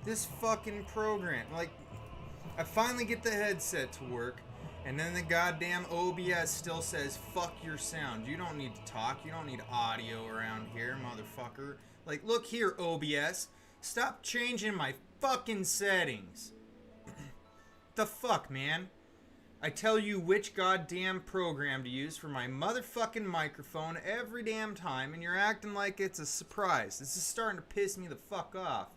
This fucking program. Like, I finally get the headset to work, and then the goddamn OBS still says, fuck your sound. You don't need to talk. You don't need audio around here, motherfucker. Like, look here, OBS. Stop changing my fucking settings. The fuck, man? I tell you which goddamn program to use for my motherfucking microphone every damn time, and you're acting like it's a surprise. This is starting to piss me the fuck off.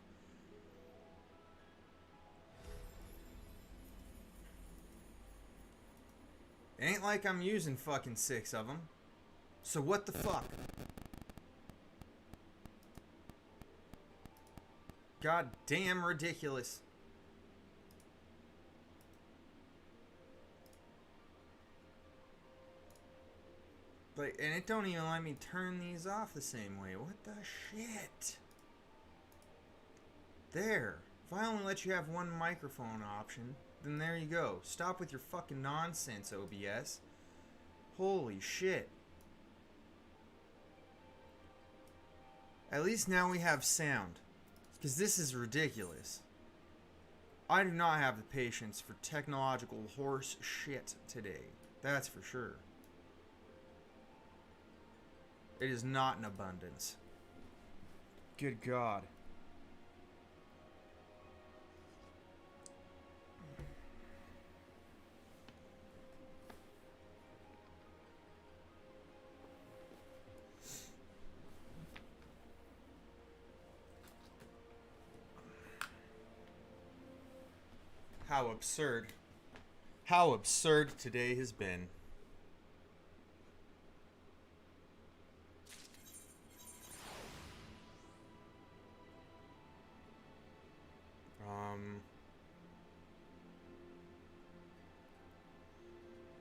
It ain't like I'm using fucking 6 of them. So what the fuck? God damn ridiculous. Like, and it don't even let me turn these off the same way. What the shit? There. If I only let you have one microphone option, then there you go. Stop with your fucking nonsense, OBS. Holy shit. At least now we have sound. Because this is ridiculous. I do not have the patience for technological horse shit today. That's for sure. It is not in abundance. Good God. How absurd. How absurd today has been.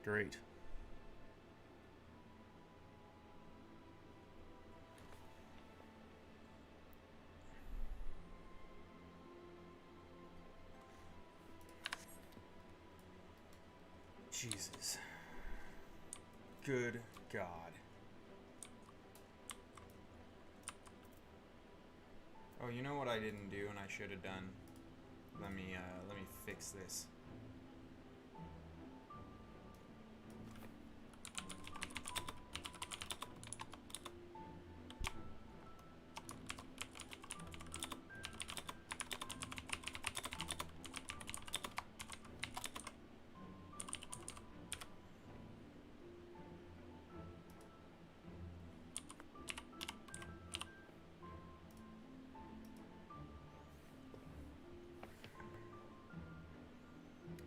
Great. Jesus. Good God. Oh, you know what I didn't do and I should have done? Let me fix this.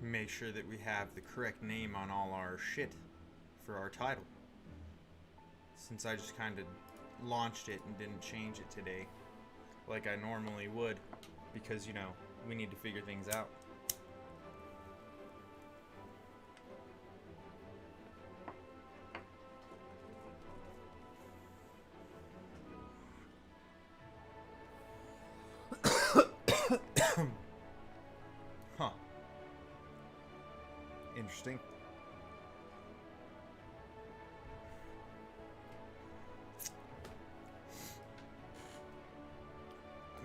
Make sure that we have the correct name on all our shit for our title. Since I just kind of launched it and didn't change it today like I normally would, because, you know, we need to figure things out. Huh. Interesting.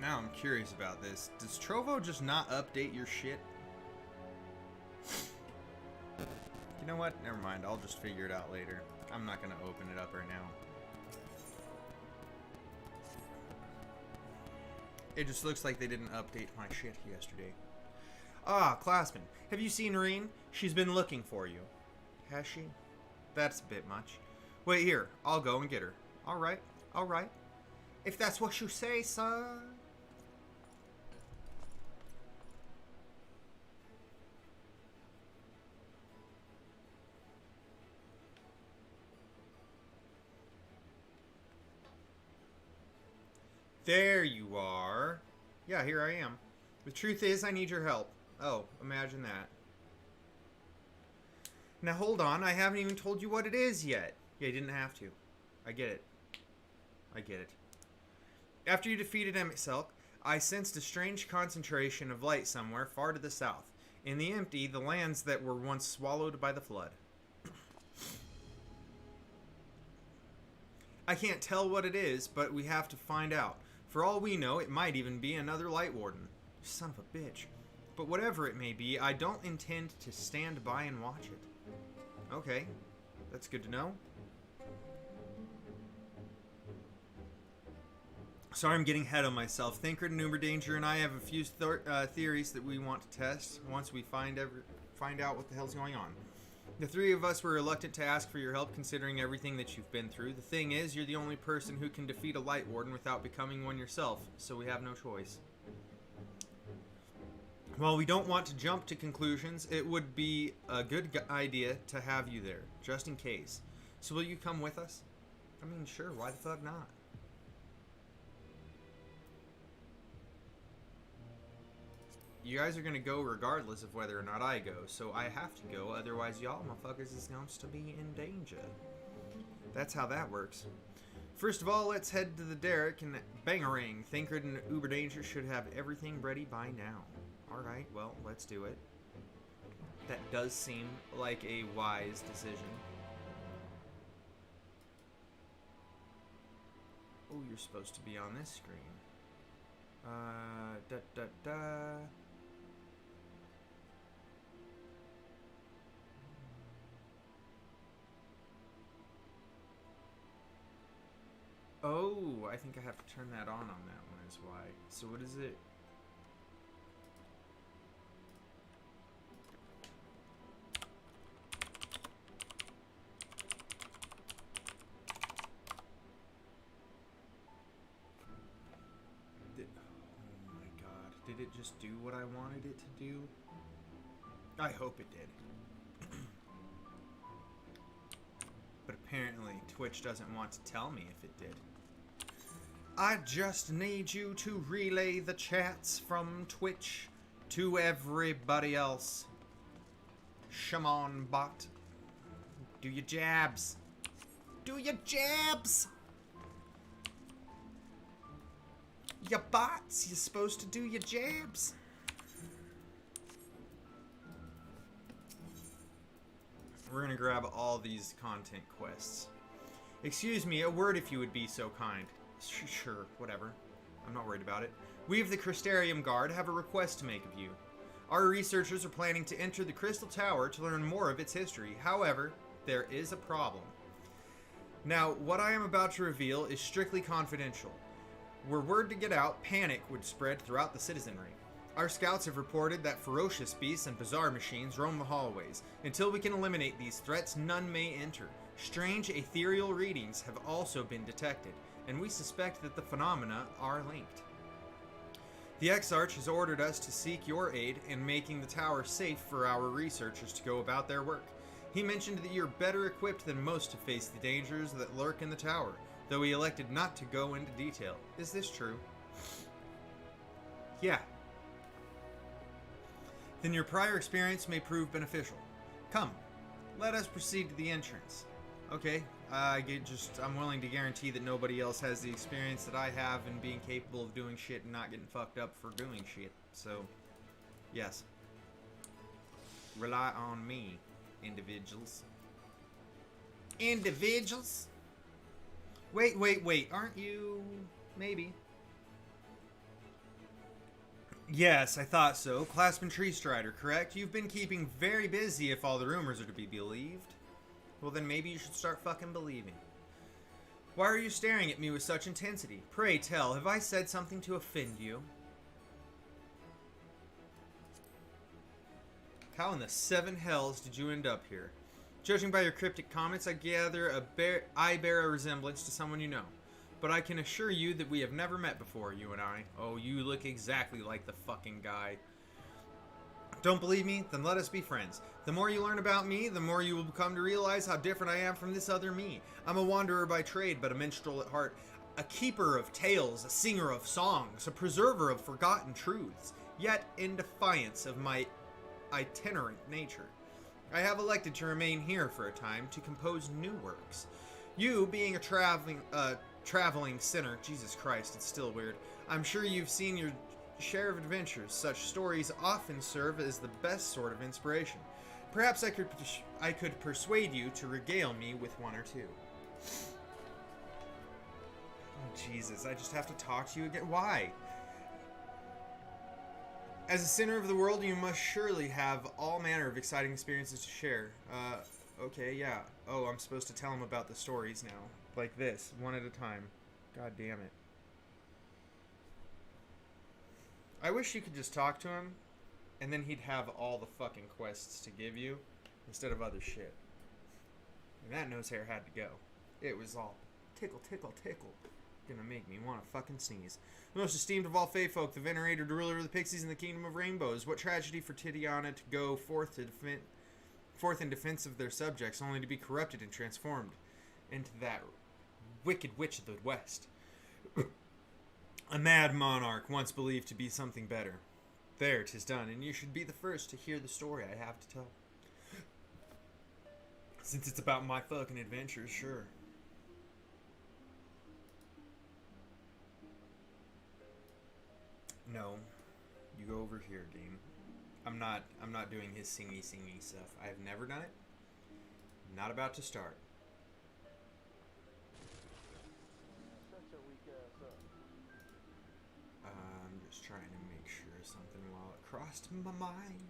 Now I'm curious about this. Does Trovo just not update your shit? You know what? Never mind. I'll just figure it out later. I'm not going to open it up right now. It just looks like they didn't update my shit yesterday. Ah, Classman. Have you seen Reen? She's been looking for you. Has she? That's a bit much. Wait here. I'll go and get her. Alright. Alright. If that's what you say, son. There you are. Yeah, here I am. The truth is, I need your help. Oh, imagine that. Now hold on, I haven't even told you what it is yet. Yeah, you didn't have to. I get it. I get it. After you defeated Emet-Selch, I sensed a strange concentration of light somewhere far to the south. In the empty, the lands that were once swallowed by the flood. I can't tell what it is, but we have to find out. For all we know, it might even be another Light Warden. Son of a bitch. But whatever it may be, I don't intend to stand by and watch it. Okay, that's good to know. Sorry, I'm getting ahead of myself. Thancred and Uberdanger and I have a few theories that we want to test once we find out what the hell's going on. The three of us were reluctant to ask for your help considering everything that you've been through. The thing is, you're the only person who can defeat a Light Warden without becoming one yourself, so we have no choice. While we don't want to jump to conclusions, it would be a good idea to have you there, just in case. So will you come with us? I mean, sure, why the fuck not? You guys are gonna go regardless of whether or not I go, so I have to go, otherwise y'all motherfuckers is going to be in danger. That's how that works. First of all, let's head to the derrick and bangarang. Thancred and Uberdanger should have everything ready by now. Alright, well, let's do it. That does seem like a wise decision. Oh, you're supposed to be on this screen. Oh, I think I have to turn that on that one is why. So what is it? Oh my god. Did it just do what I wanted it to do? I hope it did. But apparently Twitch doesn't want to tell me if it did. I just need you to relay the chats from Twitch to everybody else. Shaman bot. Do your jabs. Do your jabs! Ya bots, you're supposed to do your jabs. We're gonna grab all these content quests. Excuse me, a word if you would be so kind. Sure, whatever. I'm not worried about it. We of the Crystarium Guard have a request to make of you. Our researchers are planning to enter the Crystal Tower to learn more of its history. However, there is a problem. Now, what I am about to reveal is strictly confidential. Were word to get out, panic would spread throughout the citizenry. Our scouts have reported that ferocious beasts and bizarre machines roam the hallways. Until we can eliminate these threats, none may enter. Strange ethereal readings have also been detected, and we suspect that the phenomena are linked. The Exarch has ordered us to seek your aid in making the tower safe for our researchers to go about their work. He mentioned that you're better equipped than most to face the dangers that lurk in the tower, though he elected not to go into detail. Is this true? Yeah. Then your prior experience may prove beneficial. Come, let us proceed to the entrance. Okay, I'm willing to guarantee that nobody else has the experience that I have in being capable of doing shit and not getting fucked up for doing shit. So, yes. Rely on me, individuals. Individuals? Wait, aren't you... Maybe. Yes, I thought so. Classman Tree Strider, correct? You've been keeping very busy if all the rumors are to be believed. Well, then maybe you should start fucking believing. Why are you staring at me with such intensity? Pray tell, have I said something to offend you? How in the seven hells did you end up here? Judging by your cryptic comments, I gather I bear a resemblance to someone you know. But I can assure you that we have never met before, you and I. Oh, you look exactly like the fucking guy. Don't believe me? Then let us be friends. The more you learn about me, the more you will come to realize how different I am from this other me. I'm a wanderer by trade, but a minstrel at heart. A keeper of tales, a singer of songs, a preserver of forgotten truths. Yet, in defiance of my itinerant nature, I have elected to remain here for a time to compose new works. You, being a traveling sinner, Jesus Christ, it's still weird. I'm sure you've seen your share of adventures. Such stories often serve as the best sort of inspiration. Perhaps I could persuade you to regale me with one or two. Oh, Jesus, I just have to talk to you again. Why? As a sinner of the world, you must surely have all manner of exciting experiences to share. Okay, yeah. Oh, I'm supposed to tell him about the stories now. Like this, one at a time. God damn it. I wish you could just talk to him, and then he'd have all the fucking quests to give you, instead of other shit. And that nose hair had to go. It was all tickle, tickle, tickle. Gonna make me want to fucking sneeze. The most esteemed of all Fey folk, the venerated ruler of the pixies in the kingdom of rainbows. What tragedy for Titiana to go forth in defense of their subjects, only to be corrupted and transformed into that wicked witch of the west. A mad monarch once believed to be something better. There, 'tis done, and you should be the first to hear the story I have to tell. Since it's about my fucking adventures, sure. No, you go over here, game. I'm not doing his singy stuff. I've never done it. Not about to start. I'm just trying to make sure something while it crossed my mind.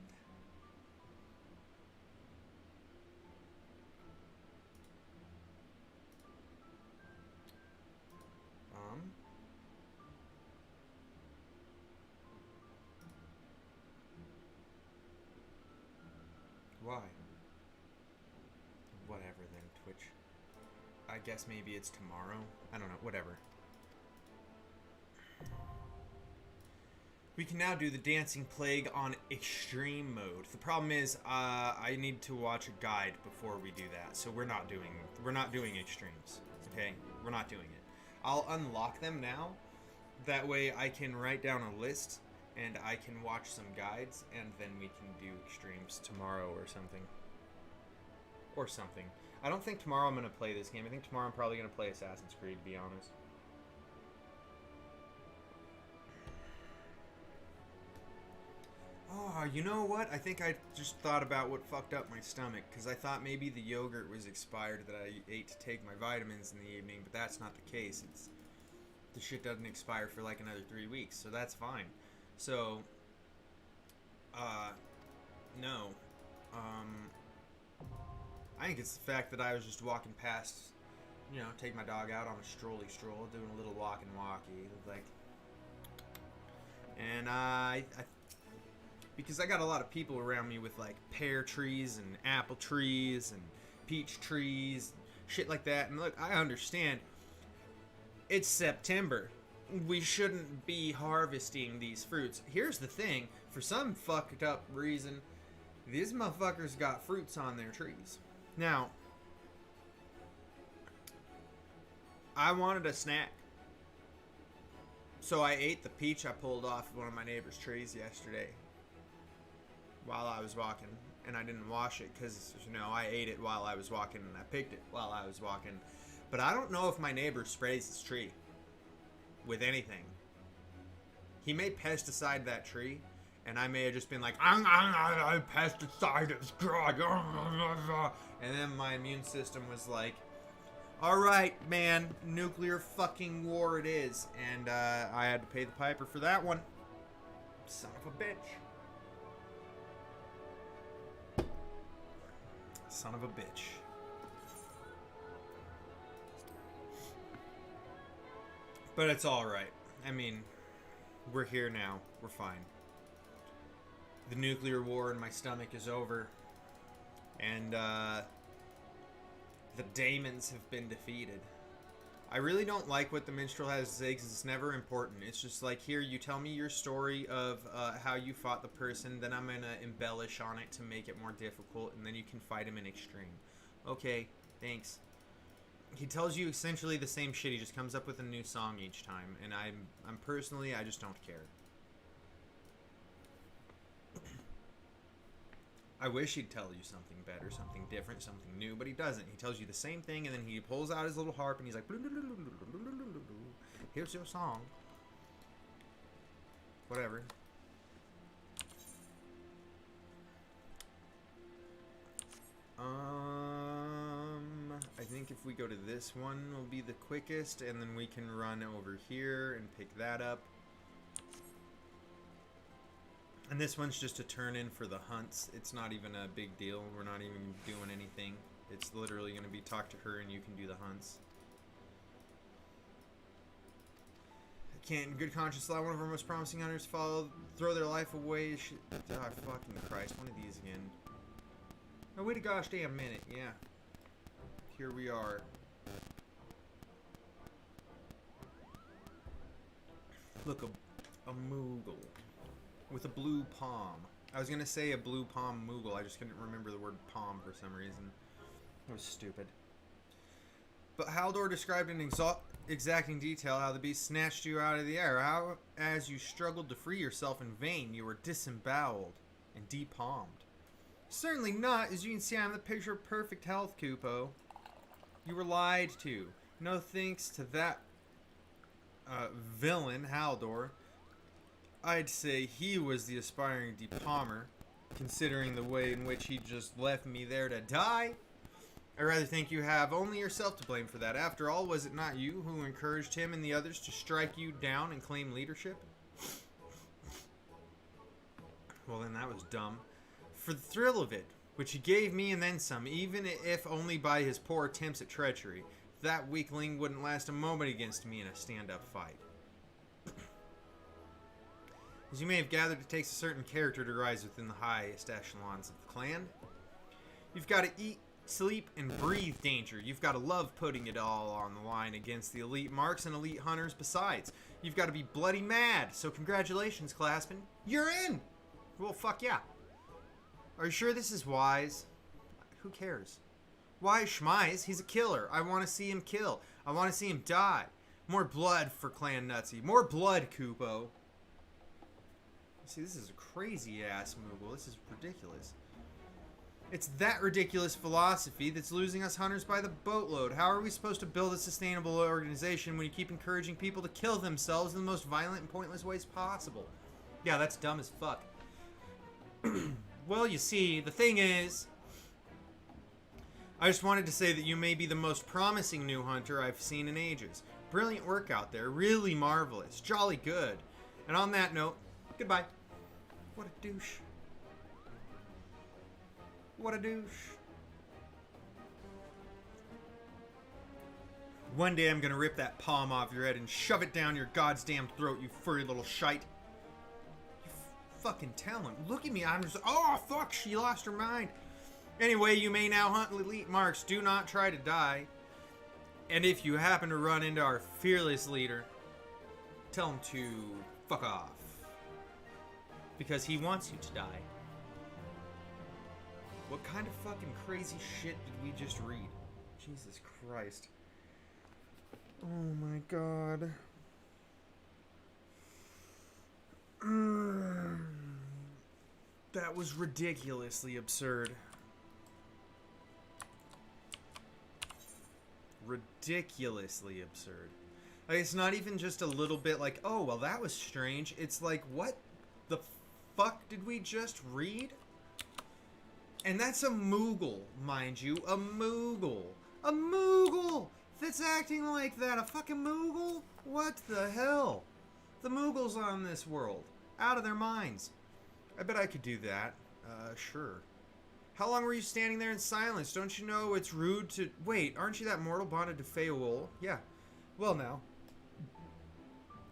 Why? Whatever then, Twitch. I guess maybe it's tomorrow. I don't know, whatever. We can now do the Dancing Plague on extreme mode. The problem is, I need to watch a guide before we do that. So we're not doing extremes. Okay? We're not doing it. I'll unlock them now. That way I can write down a list and I can watch some guides, and then we can do extremes tomorrow or something. Or something. I don't think tomorrow I'm going to play this game. I think tomorrow I'm probably going to play Assassin's Creed, to be honest. Oh, you know what? I think I just thought about what fucked up my stomach, because I thought maybe the yogurt was expired that I ate to take my vitamins in the evening, but that's not the case. The shit doesn't expire for like another 3 weeks, so that's fine. So, no. I think it's the fact that I was just walking past, you know, take my dog out on a stroll, doing a little walkie, like, and because I got a lot of people around me with like pear trees and apple trees and peach trees, shit like that, and look, I understand. It's September. We shouldn't be harvesting these fruits. Here's the thing. For some fucked up reason, these motherfuckers got fruits on their trees. Now, I wanted a snack. So I ate the peach I pulled off one of my neighbor's trees yesterday while I was walking. And I didn't wash it because, you know, I ate it while I was walking and I picked it while I was walking. But I don't know if my neighbor sprays his tree with anything. He may pesticide that tree, and I may have just been like, pesticide is good. And then my immune system was like, alright, man, nuclear fucking war it is. And I had to pay the piper for that one. Son of a bitch. Son of a bitch. But it's alright. I mean, we're here now. We're fine. The nuclear war in my stomach is over. And, the daemons have been defeated. I really don't like what the minstrel has to say because it's never important. It's just like, here, you tell me your story of how you fought the person, then I'm going to embellish on it to make it more difficult, and then you can fight him in extreme. Okay, thanks. He tells you essentially the same shit. He just comes up with a new song each time, and I'm personally, I just don't care. I wish he'd tell you something better, something different, something new, but he doesn't. He tells you the same thing, and then he pulls out his little harp, and he's like, here's your song. Whatever. I think if we go to this one, will be the quickest, and then we can run over here and pick that up. And this one's just a turn in for the hunts. It's not even a big deal. We're not even doing anything. It's literally going to be talk to her and you can do the hunts. I can't in good conscience allow one of our most promising hunters to throw their life away. Oh, fucking Christ. One of these again. Oh, wait a gosh damn minute. Yeah. Here we are. Look, a Moogle. With a blue palm. I was going to say a blue palm Moogle. I just couldn't remember the word palm for some reason. It was stupid. But Haldor described in exacting detail how the beast snatched you out of the air. How, as you struggled to free yourself in vain, you were disemboweled and depalmed. Certainly not. As you can see, I'm the picture of perfect health, Kupo. You were lied to. No thanks to that villain, Haldor. I'd say he was the aspiring depalmer, considering the way in which he just left me there to die. I rather think you have only yourself to blame for that. After all, was it not you who encouraged him and the others to strike you down and claim leadership? Well, then that was dumb. For the thrill of it, which he gave me and then some, even if only by his poor attempts at treachery, that weakling wouldn't last a moment against me in a stand-up fight. As you may have gathered, it takes a certain character to rise within the highest echelons of the clan. You've got to eat, sleep, and breathe danger. You've got to love putting it all on the line against the elite marks and elite hunters besides. You've got to be bloody mad. So congratulations, Claspin. You're in! Well, fuck yeah. Are you sure this is wise? Who cares? Why Schmeiss? He's a killer. I want to see him kill. I want to see him die. More blood for Clan Nutsy. More blood, Kupo. See, this is a crazy-ass Moogle. This is ridiculous. It's that ridiculous philosophy that's losing us hunters by the boatload. How are we supposed to build a sustainable organization when you keep encouraging people to kill themselves in the most violent and pointless ways possible? Yeah, that's dumb as fuck. Well, you see, the thing is, I just wanted to say that you may be the most promising new hunter I've seen in ages. Brilliant work out there. Really marvelous. Jolly good. And on that note, goodbye. What a douche. What a douche. One day I'm gonna rip that palm off your head and shove it down your goddamn throat, you furry little shite. You fucking talent. Look at me, I'm just... Oh, fuck, she lost her mind. Anyway, you may now hunt elite marks. Do not try to die. And if you happen to run into our fearless leader, tell him to fuck off. Because he wants you to die. What kind of fucking crazy shit did we just read? Jesus Christ. Oh my god. That was ridiculously absurd. Ridiculously absurd. Like, it's not even just a little bit like, oh, well, that was strange. It's like, what the fuck did we just read? And that's a Moogle, mind you. A Moogle. A Moogle that's acting like that. A fucking Moogle? What the hell? The Moogles on this world. Out of their minds. I bet I could do that. Sure. How long were you standing there in silence? Don't you know it's rude to... Wait, aren't you that mortal bonded to Feowol? Yeah. Well, now.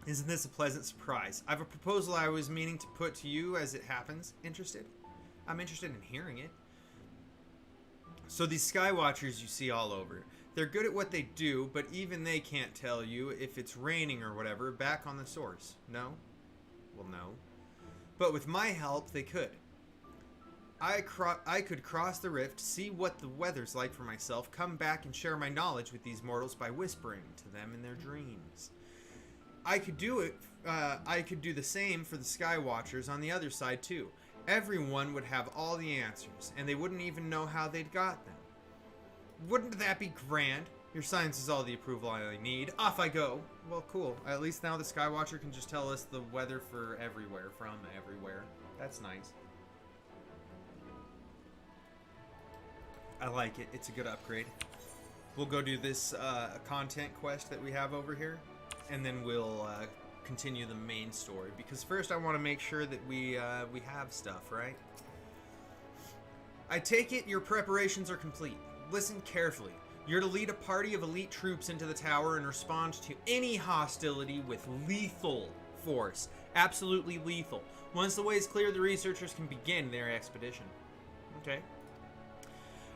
Isn't this a pleasant surprise? I have a proposal I was meaning to put to you as it happens. Interested? I'm interested in hearing it. So these Skywatchers you see all over, they're good at what they do, but even they can't tell you if it's raining or whatever back on the source. No? Well, no. But with my help, they could. I could cross the rift, see what the weather's like for myself, come back and share my knowledge with these mortals by whispering to them in their dreams. I could do it. I could do the same for the Skywatchers on the other side too. Everyone would have all the answers, and they wouldn't even know how they'd got them. Wouldn't that be grand? Your science is all the approval I need. Off I go. Well, cool. At least now the Skywatcher can just tell us the weather for everywhere, from everywhere. That's nice. I like it. It's a good upgrade. We'll go do this content quest that we have over here, and then we'll continue the main story, because first I want to make sure that we have stuff, right? I take it your preparations are complete. Listen carefully. You're to lead a party of elite troops into the tower and respond to any hostility with lethal force. Absolutely lethal. Once the way is clear, the researchers can begin their expedition. Okay.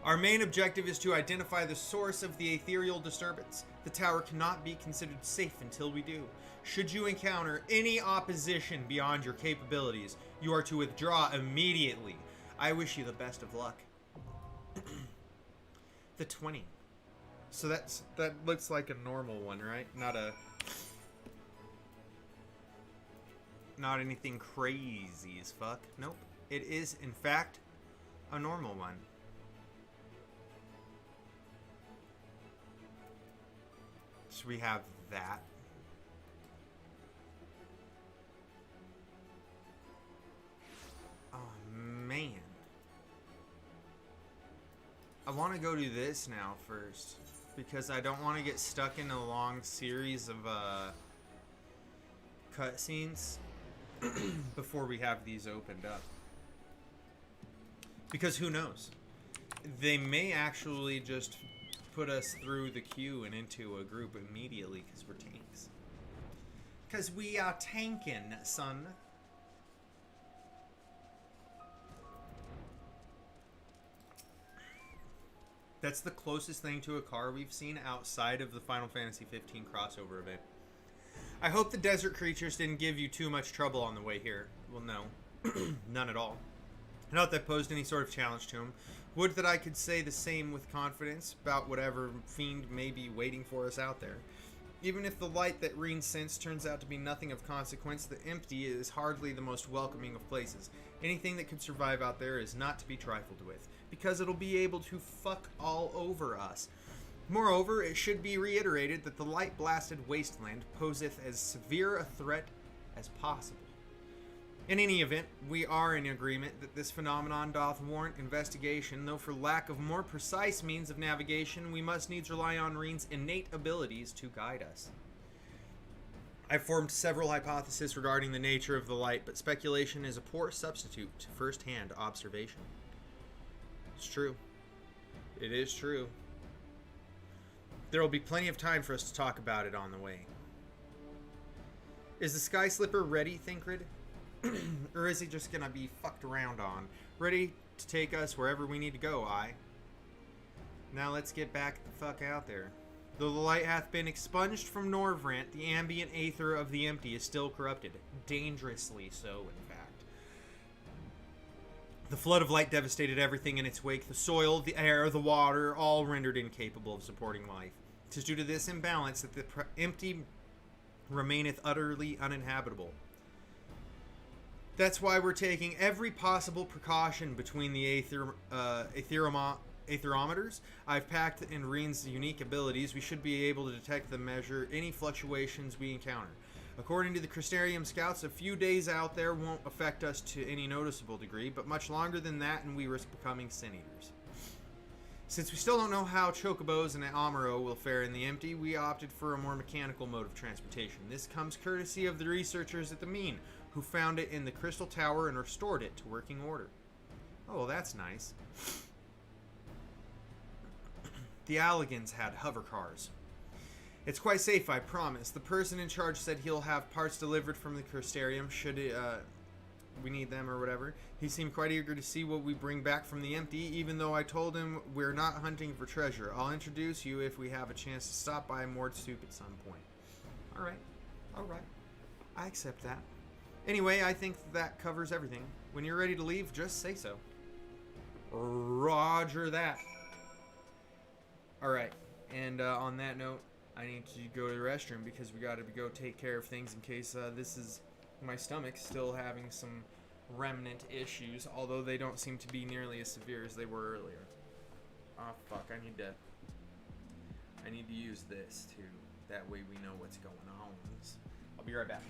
Our main objective is to identify the source of the ethereal disturbance. The tower cannot be considered safe until we do. Should you encounter any opposition beyond your capabilities, you are to withdraw immediately. I wish you the best of luck. The 20. So that looks like a normal one, right? Not anything crazy as fuck. Nope. It is, in fact, a normal one. So we have that. Oh, man. I want to go do this now first, because I don't want to get stuck in a long series of cutscenes before we have these opened up. Because who knows? They may actually just put us through the queue and into a group immediately because we're tanks. Because we are tanking, son. That's the closest thing to a car we've seen outside of the Final Fantasy 15 crossover event. I hope the desert creatures didn't give you too much trouble on the way here. Well, no. None at all. Not that posed any sort of challenge to him. Would that I could say the same with confidence about whatever fiend may be waiting for us out there. Even if the light that Reen sensed turns out to be nothing of consequence, the empty is hardly the most welcoming of places. Anything that could survive out there is not to be trifled with, because it'll be able to fuck all over us. Moreover, it should be reiterated that the light-blasted wasteland poseth as severe a threat as possible. In any event, we are in agreement that this phenomenon doth warrant investigation, though for lack of more precise means of navigation, we must needs rely on Reen's innate abilities to guide us. I've formed several hypotheses regarding the nature of the light, but speculation is a poor substitute to first-hand observation. It's true. It is true. There will be plenty of time for us to talk about it on the way. Is the Sky Slipper ready, Thinkrid? Or is he just gonna be fucked around on? Ready to take us wherever we need to go, aye? Now let's get back the fuck out there. Though the light hath been expunged from Norvrant, the ambient aether of the empty is still corrupted. Dangerously so, in fact. The flood of light devastated everything in its wake. The soil, the air, the water, all rendered incapable of supporting life. 'Tis due to this imbalance that the empty remaineth utterly uninhabitable. That's why we're taking every possible precaution between the aetherometers I've packed in Reen's unique abilities. We should be able to detect and measure any fluctuations we encounter. According to the Crystarium scouts, a few days out there won't affect us to any noticeable degree, but much longer than that and we risk becoming sin eaters. Since we still don't know how Chocobos and Amuro will fare in the empty, we opted for a more mechanical mode of transportation. This comes courtesy of the researchers at the Mean, who found it in the Crystal Tower and restored it to working order. Oh, well, that's nice. The Alligans had hover cars. It's quite safe, I promise. The person in charge said he'll have parts delivered from the Crystarium should we need them or whatever. He seemed quite eager to see what we bring back from the empty, even though I told him we're not hunting for treasure. I'll introduce you if we have a chance to stop by Mordstoop at some point. Alright. I accept that. Anyway, I think that covers everything. When you're ready to leave, just say so. Roger that. Alright, and on that note, I need to go to the restroom because we gotta go take care of things in case my stomach's still having some remnant issues, although they don't seem to be nearly as severe as they were earlier. Oh fuck, I need to use this too. That way we know what's going on. I'll be right back.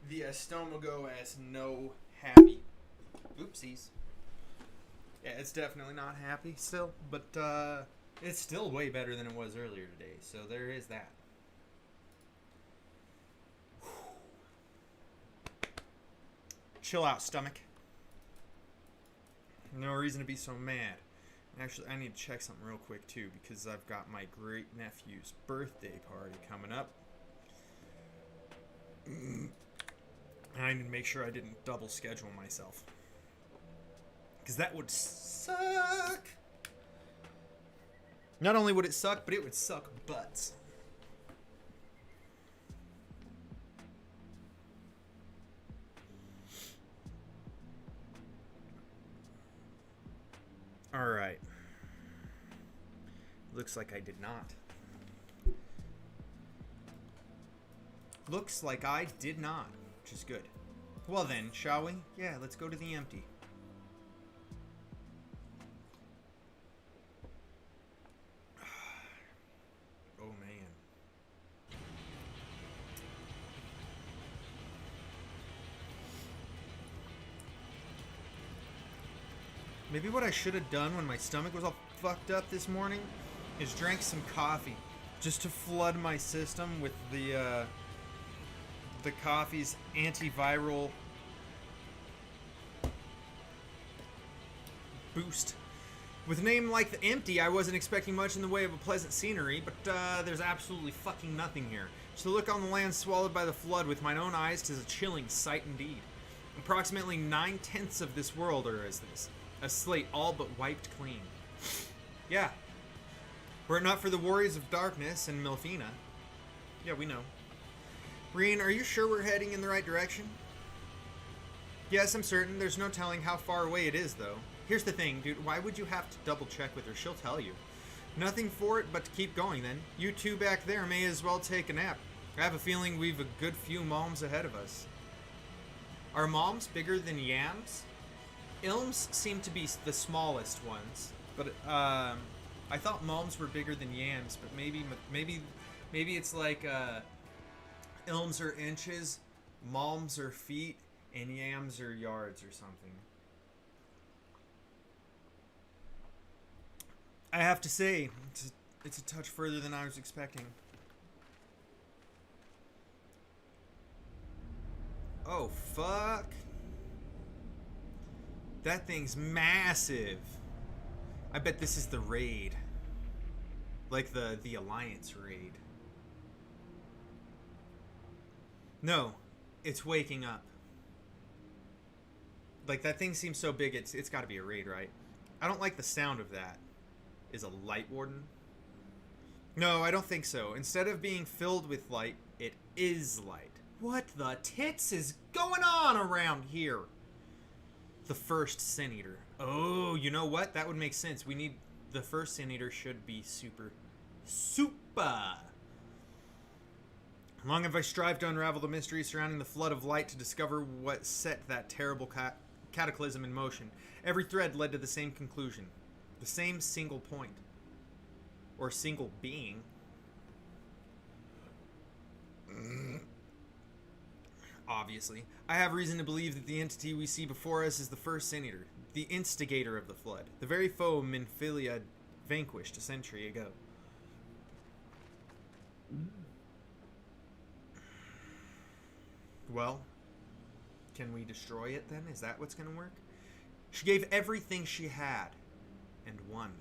the Estomago as no happy. Oopsies. Yeah, it's definitely not happy still, but it's still way better than it was earlier today, so there is that. Chill out, stomach. No reason to be so mad. Actually, I need to check something real quick, too, because I've got my great-nephew's birthday party coming up. And I need to make sure I didn't double schedule myself. Because that would suck. Not only would it suck, but it would suck butts. Alright. Looks like I did not. Looks like I did not, which is good. Well then, shall we? Yeah, let's go to the empty. Oh man. Maybe what I should have done when my stomach was all fucked up this morning is drank some coffee just to flood my system with the coffee's antiviral boost. With a name like the Empty, I wasn't expecting much in the way of a pleasant scenery, but there's absolutely fucking nothing here. To look on the land swallowed by the flood with mine own eyes, 'tis a chilling sight indeed. Approximately 9/10 of this world are as this. A slate all but wiped clean. Yeah. Were it not for the warriors of darkness and Milfina. Yeah, we know. Reen, are you sure we're heading in the right direction? Yes, I'm certain. There's no telling how far away it is, though. Here's the thing, dude. Why would you have to double check with her? She'll tell you. Nothing for it but to keep going, then. You two back there may as well take a nap. I have a feeling we've a good few moms ahead of us. Are moms bigger than yams? Ilms seem to be the smallest ones, but I thought moms were bigger than yams. But maybe it's like ilms are inches, moms are feet, and yams are yards or something. I have to say, it's a touch further than I was expecting. Oh fuck. That thing's massive. I bet this is the raid. Like the Alliance raid. No, it's waking up. Like, that thing seems so big, it's got to be a raid, right? I don't like the sound of that. Is a light warden? No, I don't think so. Instead of being filled with light, it is light. What the tits is going on around here? The first Sin Eater. Oh, you know what? That would make sense. We need... The first Sin Eater should be super. How long have I strived to unravel the mystery surrounding the flood of light to discover what set that terrible cataclysm in motion? Every thread led to the same conclusion. The same single point. Or single being. Obviously. I have reason to believe that the entity we see before us is the first Sin Eater. The instigator of the flood. The very foe Minfilia vanquished a century ago. Well, can we destroy it then? Is that what's going to work? She gave everything she had. And won.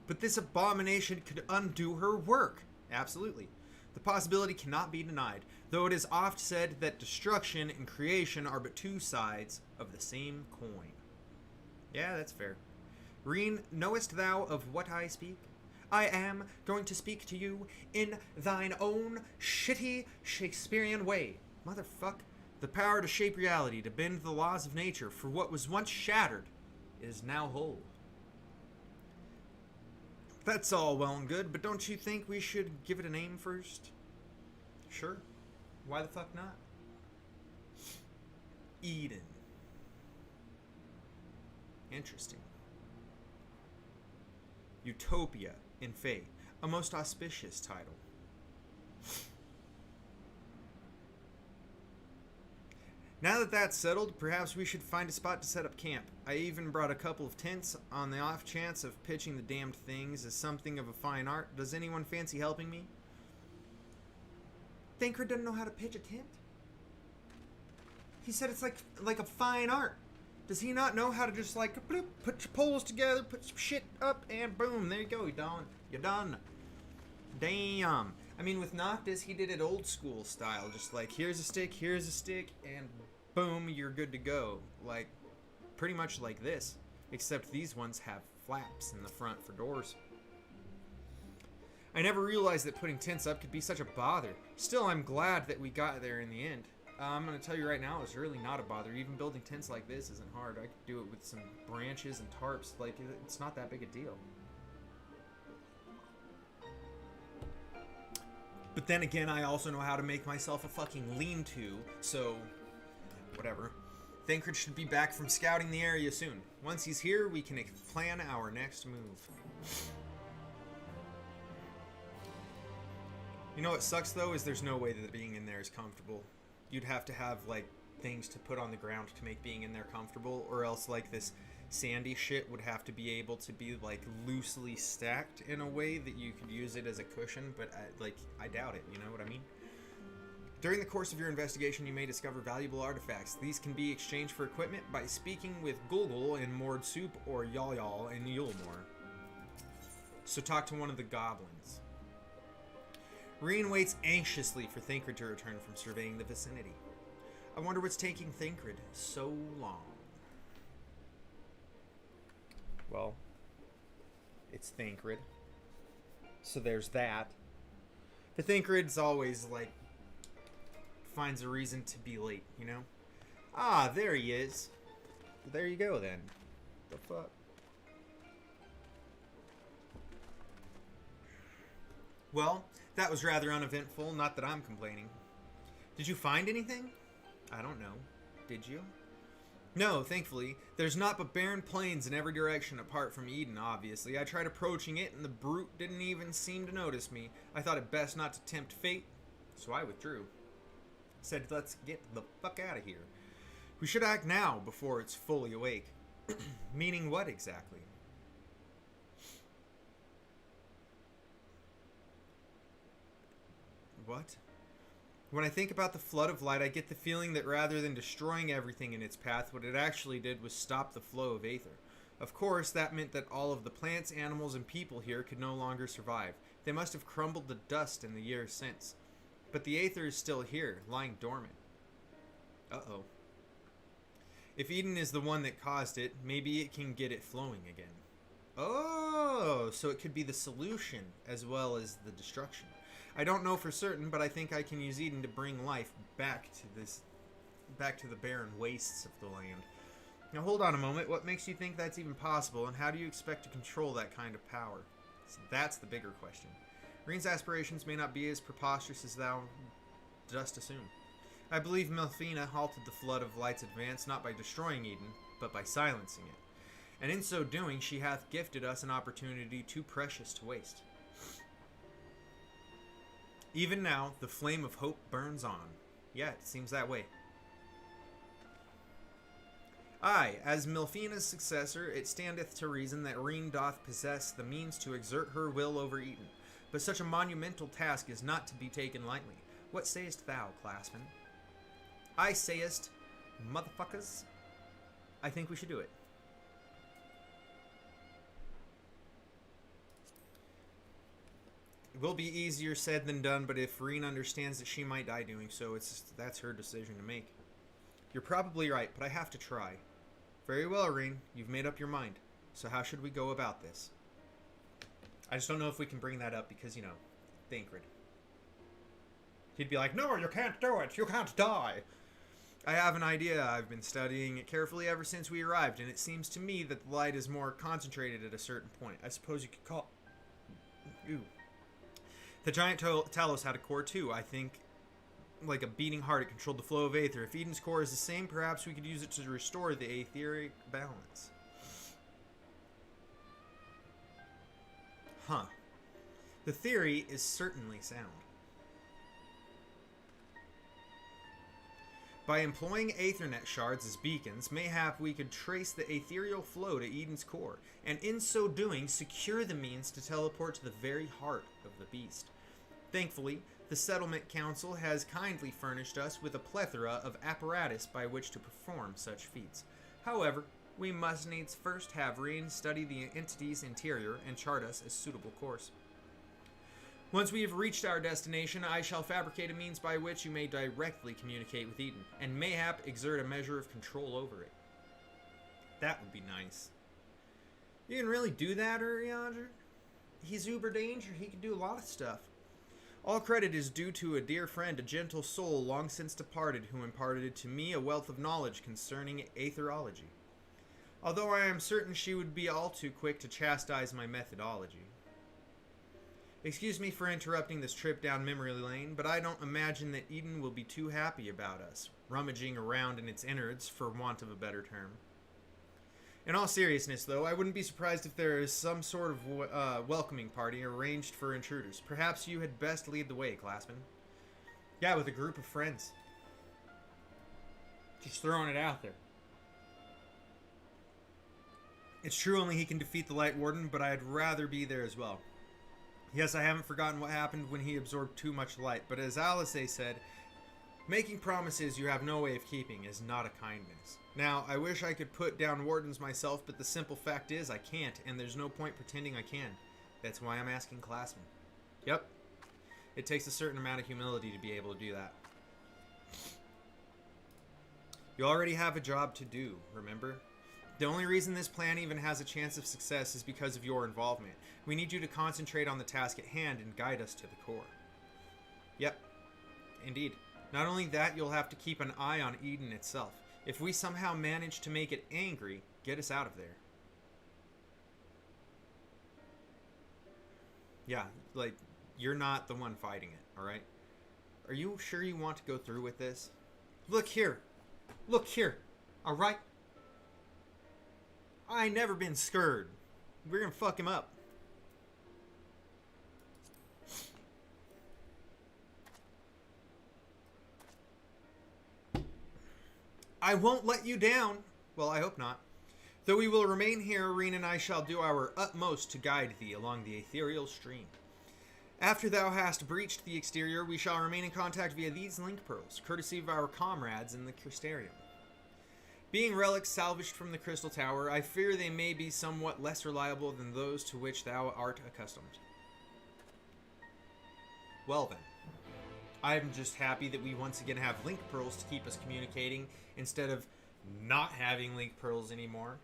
But this abomination could undo her work. Absolutely. The possibility cannot be denied, though it is oft said that destruction and creation are but two sides of the same coin. Yeah, that's fair. Reen, knowest thou of what I speak? I am going to speak to you in thine own shitty Shakespearean way. Motherfuck. The power to shape reality, to bend the laws of nature, for what was once shattered is now whole. That's all well and good, but don't you think we should give it a name first? Sure. Why the fuck not? Eden. Interesting. Utopia in Fate. A most auspicious title. Now that that's settled, perhaps we should find a spot to set up camp. I even brought a couple of tents on the off chance of pitching the damned things as something of a fine art. Does anyone fancy helping me? Thancred doesn't know how to pitch a tent? He said it's like a fine art. Does he not know how to just like bloop, put your poles together, put some shit up, and boom, there you go, you're done. You're done. Damn. I mean, with Noctis, he did it old school style. Just like, here's a stick, and boom, you're good to go. Like, pretty much like this. Except these ones have flaps in the front for doors. I never realized that putting tents up could be such a bother. Still, I'm glad that we got there in the end. I'm going to tell you right now, it's really not a bother. Even building tents like this isn't hard. I could do it with some branches and tarps. Like, it's not that big a deal. But then again, I also know how to make myself a fucking lean-to, so whatever. Thancred should be back from scouting the area soon. Once he's here, we can plan our next move. You know what sucks, though, is there's no way that being in there is comfortable. You'd have to have, like, things to put on the ground to make being in there comfortable, or else, like, this sandy shit would have to be able to be, like, loosely stacked in a way that you could use it as a cushion, but, I doubt it, you know what I mean? During the course of your investigation, you may discover valuable artifacts. These can be exchanged for equipment by speaking with Gulgul in Mord Soup or Yal in Yulmore. So talk to one of the goblins. Reen waits anxiously for Thancred to return from surveying the vicinity. I wonder what's taking Thancred so long. Well, it's Thancred. So there's that. But Thancred's always, like, finds a reason to be late, you know? Ah, there he is. There you go, then. The fuck? Well, that was rather uneventful, not that I'm complaining. Did you find anything? I don't know. Did you? No, thankfully. There's not but barren plains in every direction apart from Eden, obviously. I tried approaching it, and the brute didn't even seem to notice me. I thought it best not to tempt fate, so I withdrew. Said, let's get the fuck out of here. We should act now, before it's fully awake. Meaning what, exactly? What? When I think about the flood of light, I get the feeling that rather than destroying everything in its path, what it actually did was stop the flow of aether. Of course, that meant that all of the plants, animals, and people here could no longer survive. They must have crumbled to dust in the years since. But the aether is still here, lying dormant. Uh-oh. If Eden is the one that caused it, maybe it can get it flowing again. Oh, so it could be the solution as well as the destruction. I don't know for certain, but I think I can use Eden to bring life back to the barren wastes of the land. Now hold on a moment, what makes you think that's even possible, and how do you expect to control that kind of power? So that's the bigger question. Reen's aspirations may not be as preposterous as thou dost assume. I believe Melfina halted the flood of light's advance not by destroying Eden, but by silencing it. And in so doing, she hath gifted us an opportunity too precious to waste. Even now, the flame of hope burns on. Yeah, it seems that way. Aye, as Melfina's successor, it standeth to reason that Reen doth possess the means to exert her will over Eden. But such a monumental task is not to be taken lightly. What sayest thou, classman? I sayest, motherfuckers, I think we should do it. It will be easier said than done, but if Reen understands that she might die doing so, that's her decision to make. You're probably right, but I have to try. Very well, Reen. You've made up your mind. So how should we go about this? I just don't know if we can bring that up because, you know, Thancred. He'd be like, no, you can't do it. You can't die. I have an idea. I've been studying it carefully ever since we arrived, and it seems to me that the light is more concentrated at a certain point. I suppose you could call... Ooh. The giant Talos had a core too. I think, like a beating heart, it controlled the flow of aether. If Eden's core is the same, perhaps we could use it to restore the aetheric balance. Huh. The theory is certainly sound. By employing Aethernet shards as beacons, mayhap we could trace the ethereal flow to Eden's core, and in so doing, secure the means to teleport to the very heart of the beast. Thankfully, the Settlement Council has kindly furnished us with a plethora of apparatus by which to perform such feats. However, we must needs first have Reen study the entity's interior and chart us a suitable course. Once we have reached our destination, I shall fabricate a means by which you may directly communicate with Eden, and mayhap exert a measure of control over it. That would be nice. You can really do that, Urianger? He's uber danger. He can do a lot of stuff. All credit is due to a dear friend, a gentle soul long since departed, who imparted to me a wealth of knowledge concerning aetherology. Although I am certain she would be all too quick to chastise my methodology. Excuse me for interrupting this trip down memory lane, but I don't imagine that Eden will be too happy about us, rummaging around in its innards, for want of a better term. In all seriousness, though, I wouldn't be surprised if there is some sort of welcoming party arranged for intruders. Perhaps you had best lead the way, Classman. Yeah, with a group of friends. Just throwing it out there. It's true only he can defeat the Light Warden, but I'd rather be there as well. Yes, I haven't forgotten what happened when he absorbed too much light, but as Alice said, making promises you have no way of keeping is not a kindness. Now, I wish I could put down wardens myself, but the simple fact is I can't, and there's no point pretending I can. That's why I'm asking Classman. Yep. It takes a certain amount of humility to be able to do that. You already have a job to do, remember? The only reason this plan even has a chance of success is because of your involvement. We need you to concentrate on the task at hand and guide us to the core. Yep. Indeed. Not only that, you'll have to keep an eye on Eden itself. If we somehow manage to make it angry, get us out of there. Yeah, like, you're not the one fighting it, alright? Are you sure you want to go through with this? Look here. Look here. Alright? I ain't never been scared. We're gonna fuck him up. I won't let you down. Well, I hope not. Though we will remain here, Reen and I shall do our utmost to guide thee along the ethereal stream. After thou hast breached the exterior, we shall remain in contact via these link pearls, courtesy of our comrades in the Crystarium. Being relics salvaged from the Crystal Tower, I fear they may be somewhat less reliable than those to which thou art accustomed. Well then. I'm just happy that we once again have link pearls to keep us communicating instead of not having link pearls anymore.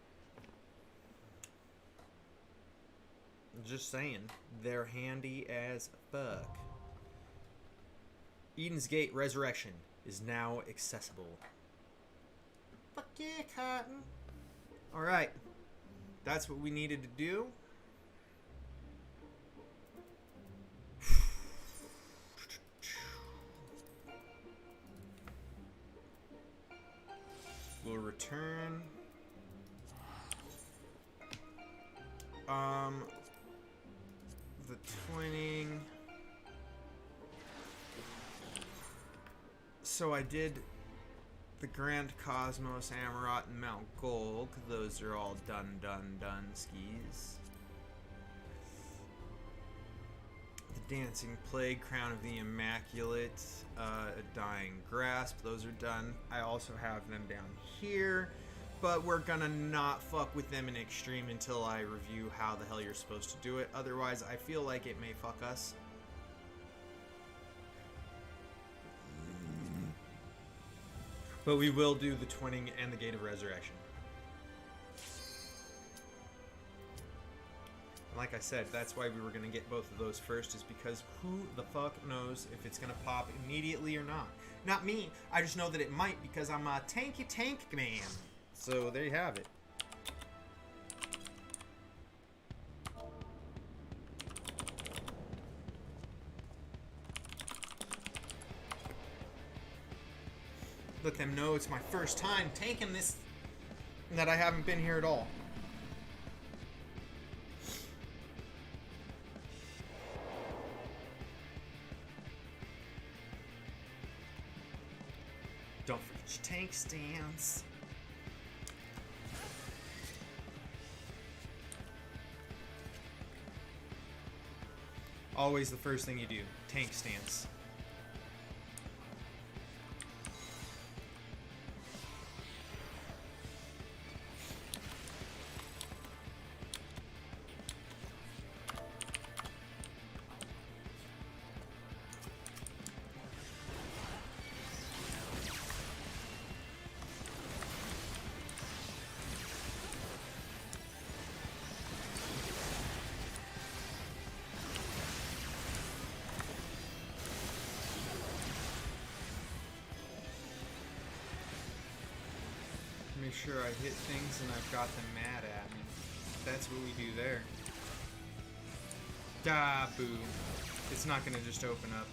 Just saying, they're handy as fuck. Eden's Gate Resurrection is now accessible. Fuck yeah, Cotton. Alright. That's what we needed to do. We'll return. The twinning. So I did the Grand Cosmos, Amarot, and Mount Golg. Those are all done skis. The Dancing Plague, Crown of the Immaculate, Dying Grasp. Those are done. I also have them down here. But we're gonna not fuck with them in extreme until I review how the hell you're supposed to do it. Otherwise, I feel like it may fuck us. But we will do the twinning and the Gate of Resurrection. And like I said, that's why we were going to get both of those first, is because who the fuck knows if it's going to pop immediately or not. Not me. I just know that it might because I'm a tanky tank man. So there you have it. Let them know it's my first time tanking this, and that I haven't been here at all. Don't forget. Tank stance. Always the first thing you do. Tank stance. Make sure I hit things and I've got them mad at me. That's what we do there. Da boo. It's not gonna just open up.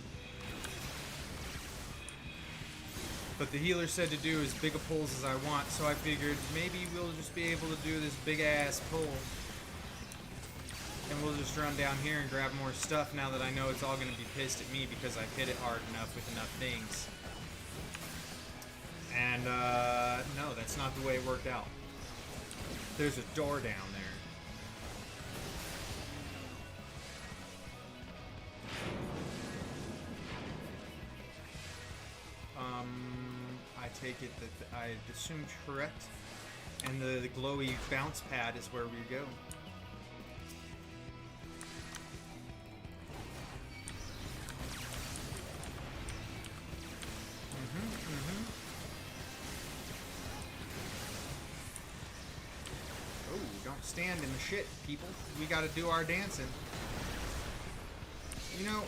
But the healer said to do as big a pulls as I want, so I figured maybe we'll just be able to do this big ass pull. And we'll just run down here and grab more stuff now that I know it's all gonna be pissed at me because I've hit it hard enough with enough things. And, no, that's not the way it worked out. There's a door down there. I take it that I assumed correct. And the glowy bounce pad is where we go. Stand in the shit, people. We gotta do our dancing. You know,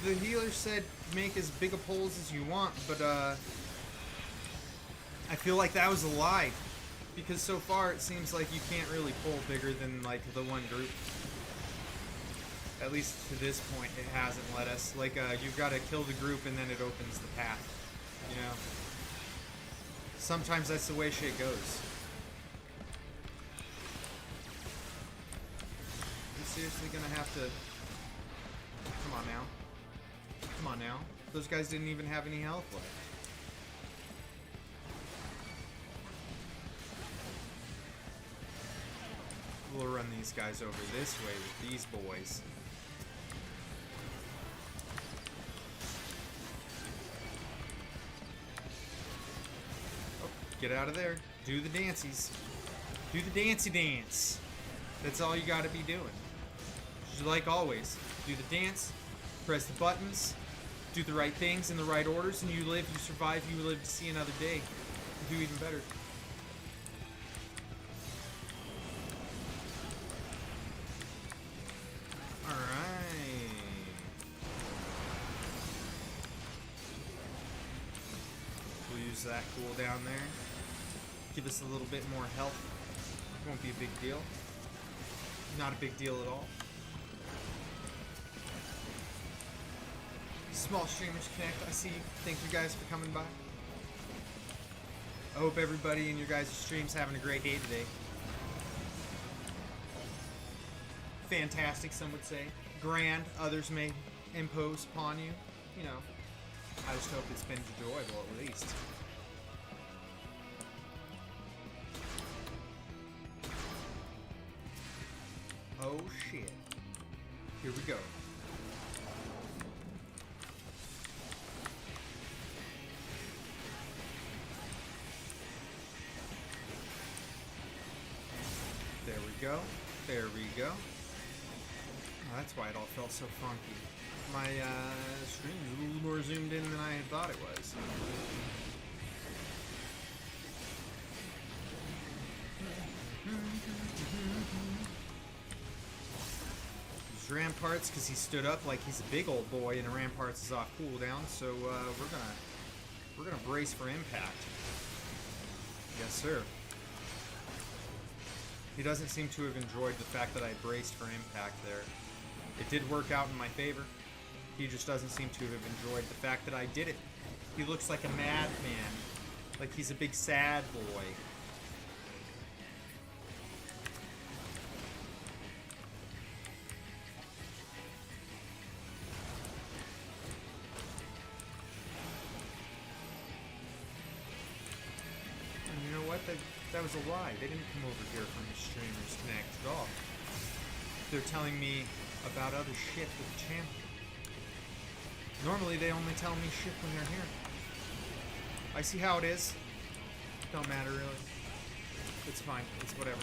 the healer said make as big a pulls as you want, but I feel like that was a lie. Because so far it seems like you can't really pull bigger than like the one group. At least to this point it hasn't let us. Like you've gotta kill the group and then it opens the path. You know? Sometimes that's the way shit goes. Seriously gonna have to... Come on now. Come on now. Those guys didn't even have any health left. We'll run these guys over this way with these boys. Oh, get out of there. Do the dances. Do the dancey dance. That's all you gotta be doing. Like always, do the dance, press the buttons, do the right things in the right orders, and you live, you survive, you live to see another day. You do even better. Alright. We'll use that cooldown there. Give us a little bit more health. Won't be a big deal. Not a big deal at all. Small Streamers Connect, I see. Thank you guys for coming by. I hope everybody in your guys' streams having a great day today. Fantastic, some would say. Grand, others may impose upon you. You know, I just hope it's been enjoyable at least. Oh shit. Here we go. There we go. There we go. Oh, that's why it all felt so funky. My stream is a little more zoomed in than I had thought it was. There's Ramparts because he stood up like he's a big old boy, and Ramparts is off cooldown. So we're gonna brace for impact. Yes, sir. He doesn't seem to have enjoyed the fact that I braced for impact there. It did work out in my favor. He just doesn't seem to have enjoyed the fact that I did it. He looks like a madman. Like he's a big sad boy. That was a lie. They didn't come over here from the Streamers Connect at all. They're telling me about other shit with the channel. Normally, they only tell me shit when they're here. I see how it is. Don't matter, really. It's fine. It's whatever.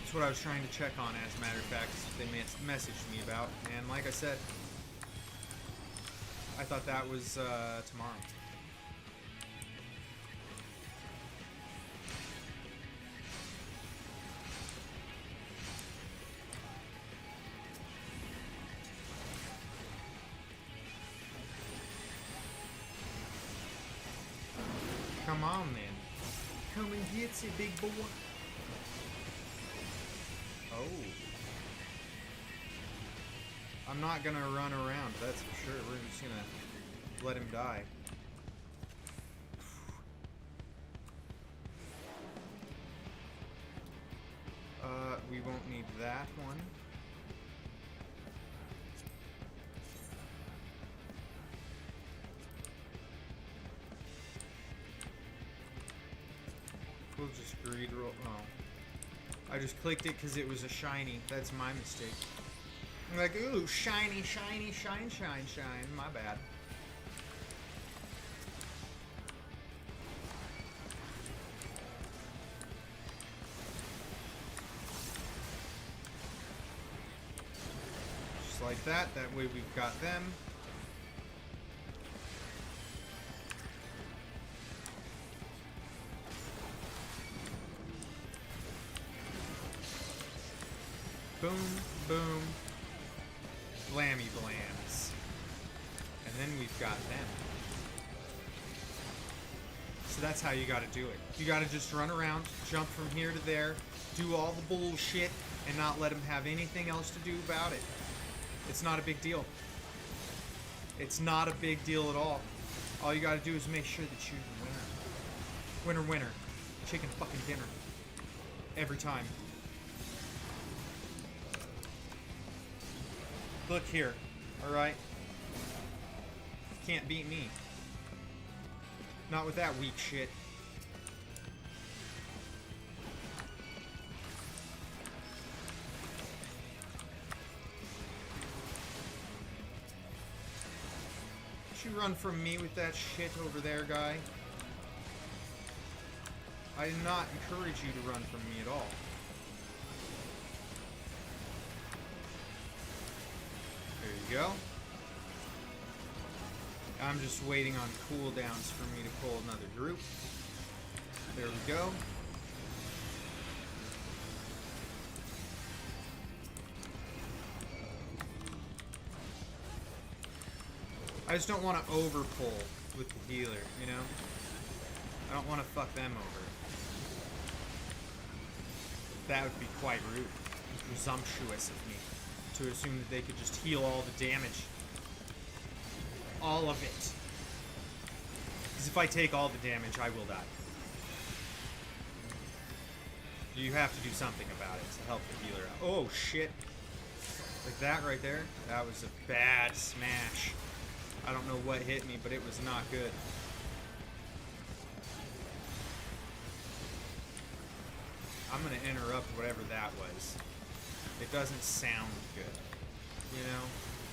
It's what I was trying to check on, as a matter of fact. They messaged me about. And like I said, I thought that was tomorrow. Come on, then. Come and get it, big boy. Oh. I'm not gonna run around, that's for sure. We're just gonna let him die. We won't need that one. We'll just greed roll. Oh. I just clicked it because it was a shiny. That's my mistake. I'm like, ooh, shiny, shiny, shine, shine, shine. My bad. Just like that. That way we've got them. Boom, boom, blammy blams. And then we've got them. So that's how you gotta do it. You gotta just run around, jump from here to there, do all the bullshit, and not let them have anything else to do about it. It's not a big deal. It's not a big deal at all. All you gotta do is make sure that you're the winner. Winner, winner. Chicken fucking dinner. Every time. Look here, alright? Can't beat me. Not with that weak shit. Don't you run from me with that shit over there, guy. I did not encourage you to run from me at all. There you go. I'm just waiting on cooldowns for me to pull another group. There we go. I just don't want to overpull with the healer, you know? I don't want to fuck them over. That would be quite rude and presumptuous of me to assume that they could just heal all the damage. All of it. Because if I take all the damage, I will die. You have to do something about it to help the healer out. Oh, shit. Like that right there? That was a bad smash. I don't know what hit me, but it was not good. I'm going to interrupt whatever that was. It doesn't sound good. You know?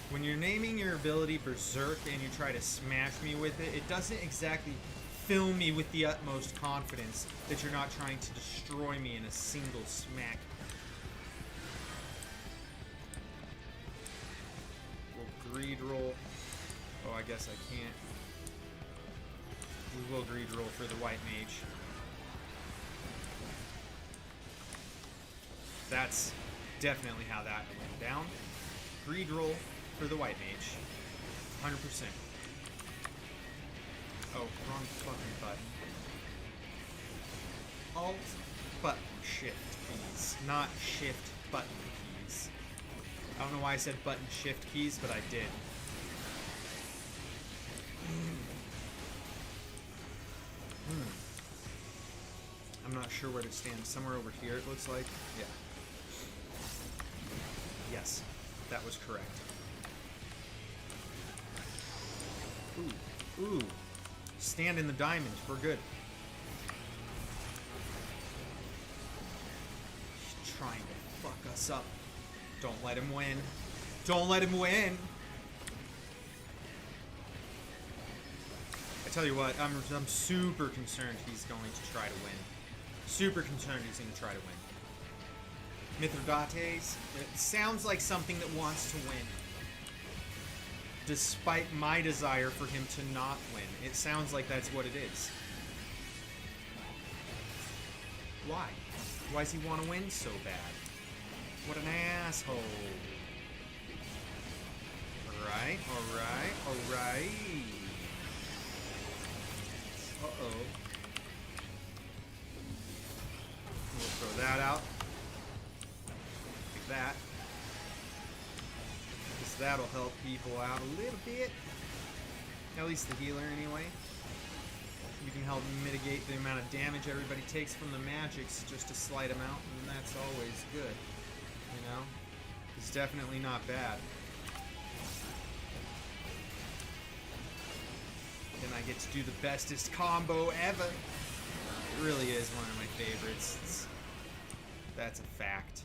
When you're naming your ability Berserk and you try to smash me with it, it doesn't exactly fill me with the utmost confidence that you're not trying to destroy me in a single smack. We'll greed roll. Oh, I guess I can't. We will greed roll for the white mage. That's definitely how that went down. Greed roll for the white mage. 100%. Oh, wrong fucking button. Alt button shift keys, not shift button keys. I don't know why I said button shift keys, but I did. I'm not sure where to stand. Somewhere over here, it looks like. Yeah. Yes, that was correct. Ooh. Ooh. Stand in the diamond. We're good. trying to fuck us up. Don't let him win. Don't let him win. I tell you what, I'm super concerned he's going to try to win. Super concerned he's going to try to win. Mithridates, it sounds like something that wants to win. Despite my desire for him to not win. It sounds like that's what it is. Why? Why does he want to win so bad? What an asshole. Alright, alright, alright. Uh-oh. We'll throw that out. Like that. Because that'll help people out a little bit. At least the healer, anyway. You can help mitigate the amount of damage everybody takes from the magics just to slide them out, and that's always good. You know? It's definitely not bad. Then I get to do the bestest combo ever. It really is one of my favorites. That's a fact.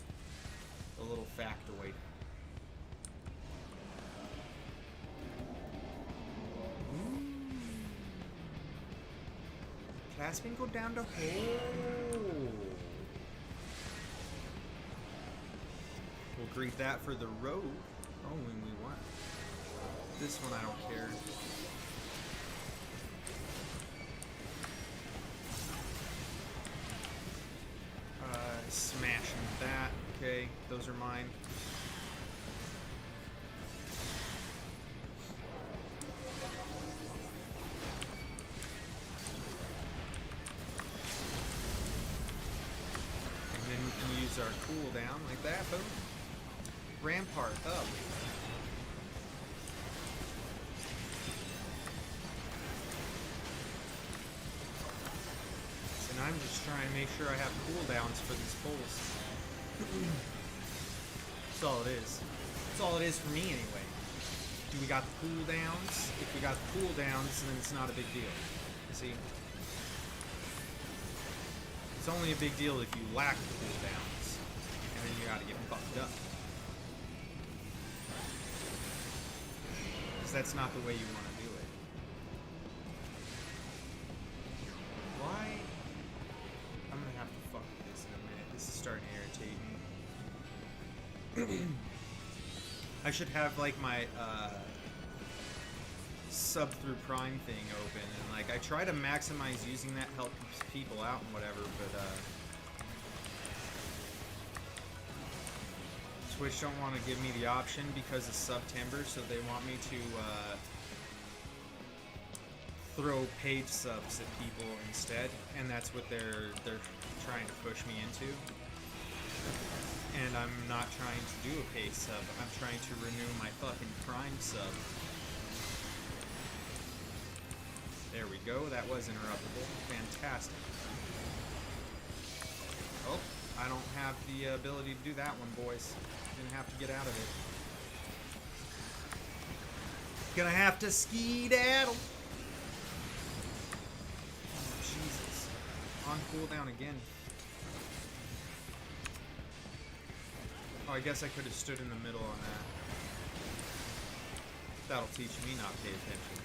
A little factoid. Clasping go down the hole. We'll greet that for the road. Oh, when we want. This one I don't care. Smashing that. Okay, those are mine. And then we can use our cooldown like that. Boom. Rampart up. And I'm just trying to make sure I have cooldowns for these pulls. That's all it is. That's all it is for me anyway. Do we got the cooldowns? If we got the cooldowns, then it's not a big deal. You see? It's only a big deal if you lack the cooldowns. And then you gotta get fucked up. Because that's not the way you want to do it. Why? I'm gonna have to fuck with this in a minute. This is starting to irritate me. I should have like my sub through Prime thing open, and like I try to maximize using that, help people out and whatever, but Twitch don't want to give me the option because of September, so they want me to throw paid subs at people instead, and that's what they're trying to push me into. And I'm not trying to do a paid sub. I'm trying to renew my fucking Prime sub. There we go. That was interruptible. Fantastic. Oh, I don't have the ability to do that one, boys. Gonna have to get out of it. Gonna have to skedaddle. Oh, Jesus. On cooldown again. Oh, I guess I could have stood in the middle on that. That'll teach me not to pay attention.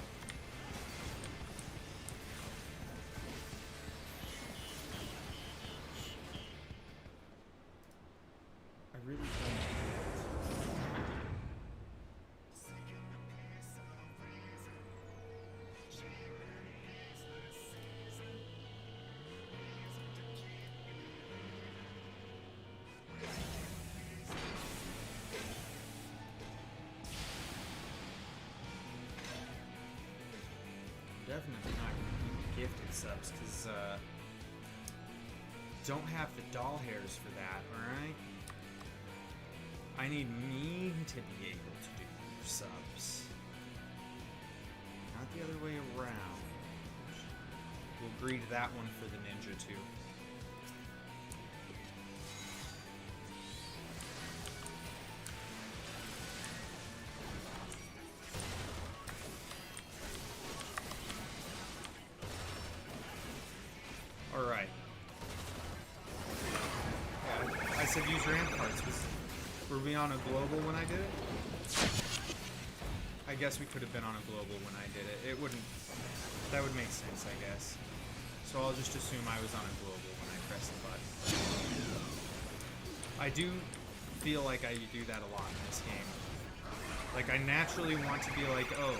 I really don't. Definitely not going to be gifted subs, because don't have the doll hairs for that, alright? I need me to be able to do subs. Not the other way around. We'll agree to that one for the ninja too. said use ramparts. Were we on a global when I did it? I guess we could have been on a global when I did it. It wouldn't... That would make sense, I guess. So I'll just assume I was on a global when I pressed the button. I do feel like I do that a lot in this game. Like, I naturally want to be like, oh,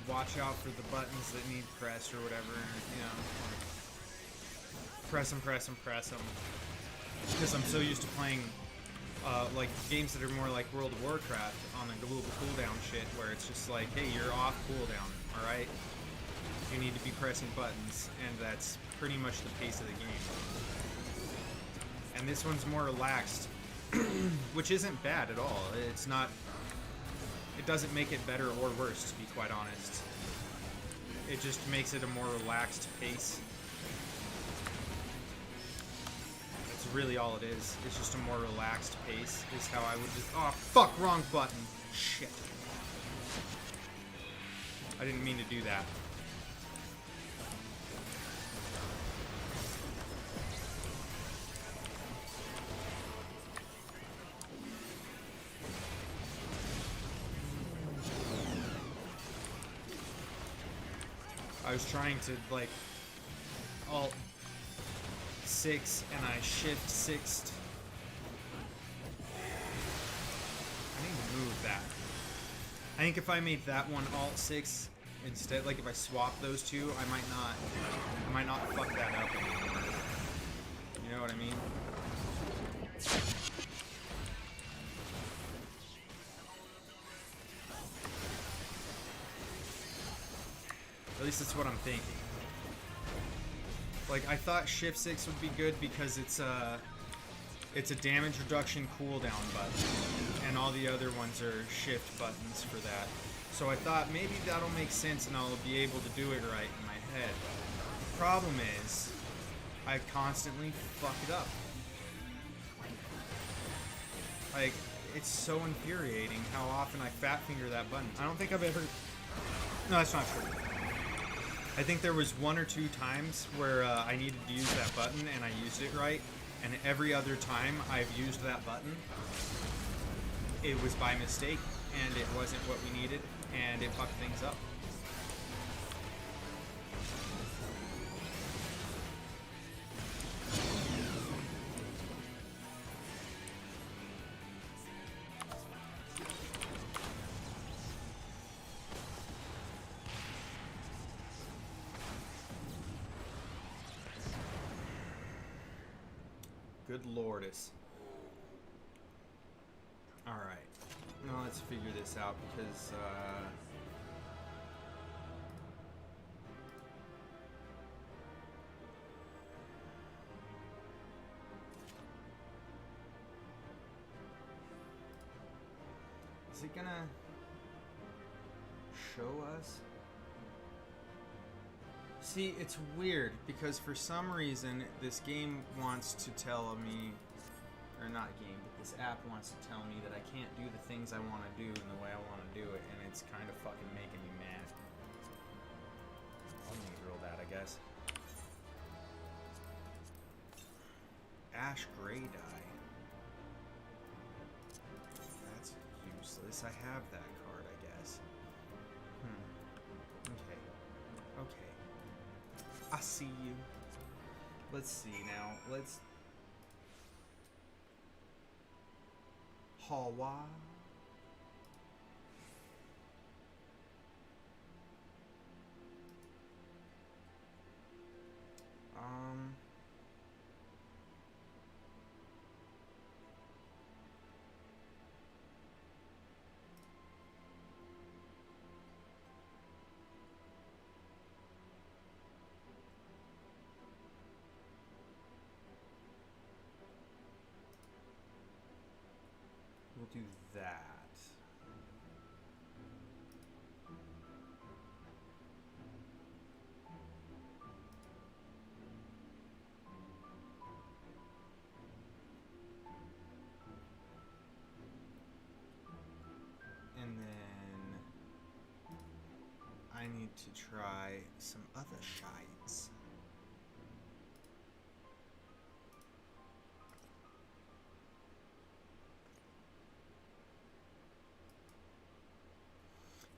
watch out for the buttons that need pressed or whatever, you know. Press them. Because I'm so used to playing, like, games that are more like World of Warcraft on the global cooldown shit, where it's just like, hey, you're off cooldown, alright? You need to be pressing buttons, and that's pretty much the pace of the game. And this one's more relaxed, which isn't bad at all. It's not... It doesn't make it better or worse, to be quite honest. It just makes it a more relaxed pace. That's really all it is. It's just a more relaxed pace, is how I would just... Oh, fuck! Wrong button! Shit. I didn't mean to do that. I was trying to, like, Alt 6 and I Shift 6'd. I need to move that. I think if I made that one Alt 6 instead, like if I swap those two, I might not fuck that up anymore. You know what I mean? At least that's what I'm thinking. Like, I thought Shift 6 would be good because it's a damage reduction cooldown button, and all the other ones are shift buttons for that. So I thought maybe that'll make sense and I'll be able to do it right in my head. The problem is, I constantly fuck it up. Like, it's so infuriating how often I fat finger that button. I don't think I've ever... No, that's not true. I think there was 1 or 2 times where I needed to use that button and I used it right, and every other time I've used that button, it was by mistake, and it wasn't what we needed, and it fucked things up. Good lordus. Alright. Now let's figure this out because, is it gonna show us? See, it's weird, because for some reason, this game wants to tell me, or not game, but this app wants to tell me that I can't do the things I want to do in the way I want to do it, and it's kind of fucking making me mad. I'll negro that, I guess. Ash Gray dye. That's useless. I have that card, I guess. Okay. Okay. I see you. Let's see now. Let's... Hawa. We'll do that. And then I need to try some other shites.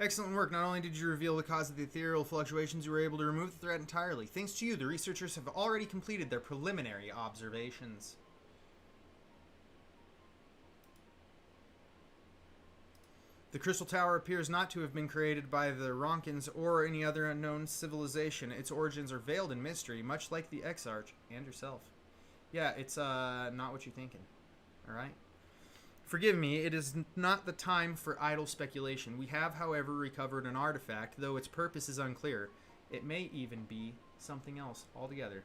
Excellent work. Not only did you reveal the cause of the ethereal fluctuations, you were able to remove the threat entirely. Thanks to you, the researchers have already completed their preliminary observations. The Crystal Tower appears not to have been created by the Ronkins or any other unknown civilization. Its origins are veiled in mystery, much like the Exarch and yourself. Yeah, it's not what you're thinking. Alright? Forgive me, it is not the time for idle speculation. We have, however, recovered an artifact, though its purpose is unclear. It may even be something else altogether.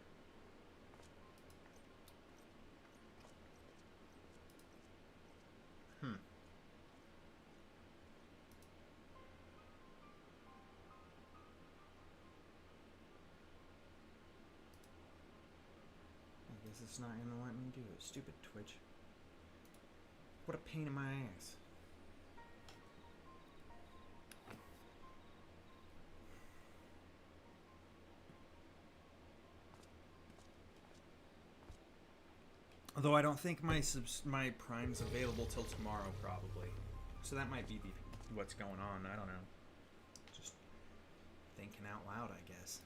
I guess it's not gonna let me do it. Stupid Twitch. What a pain in my ass. Although I don't think my Prime's available till tomorrow, probably. So that might be what's going on. I don't know. Just thinking out loud, I guess.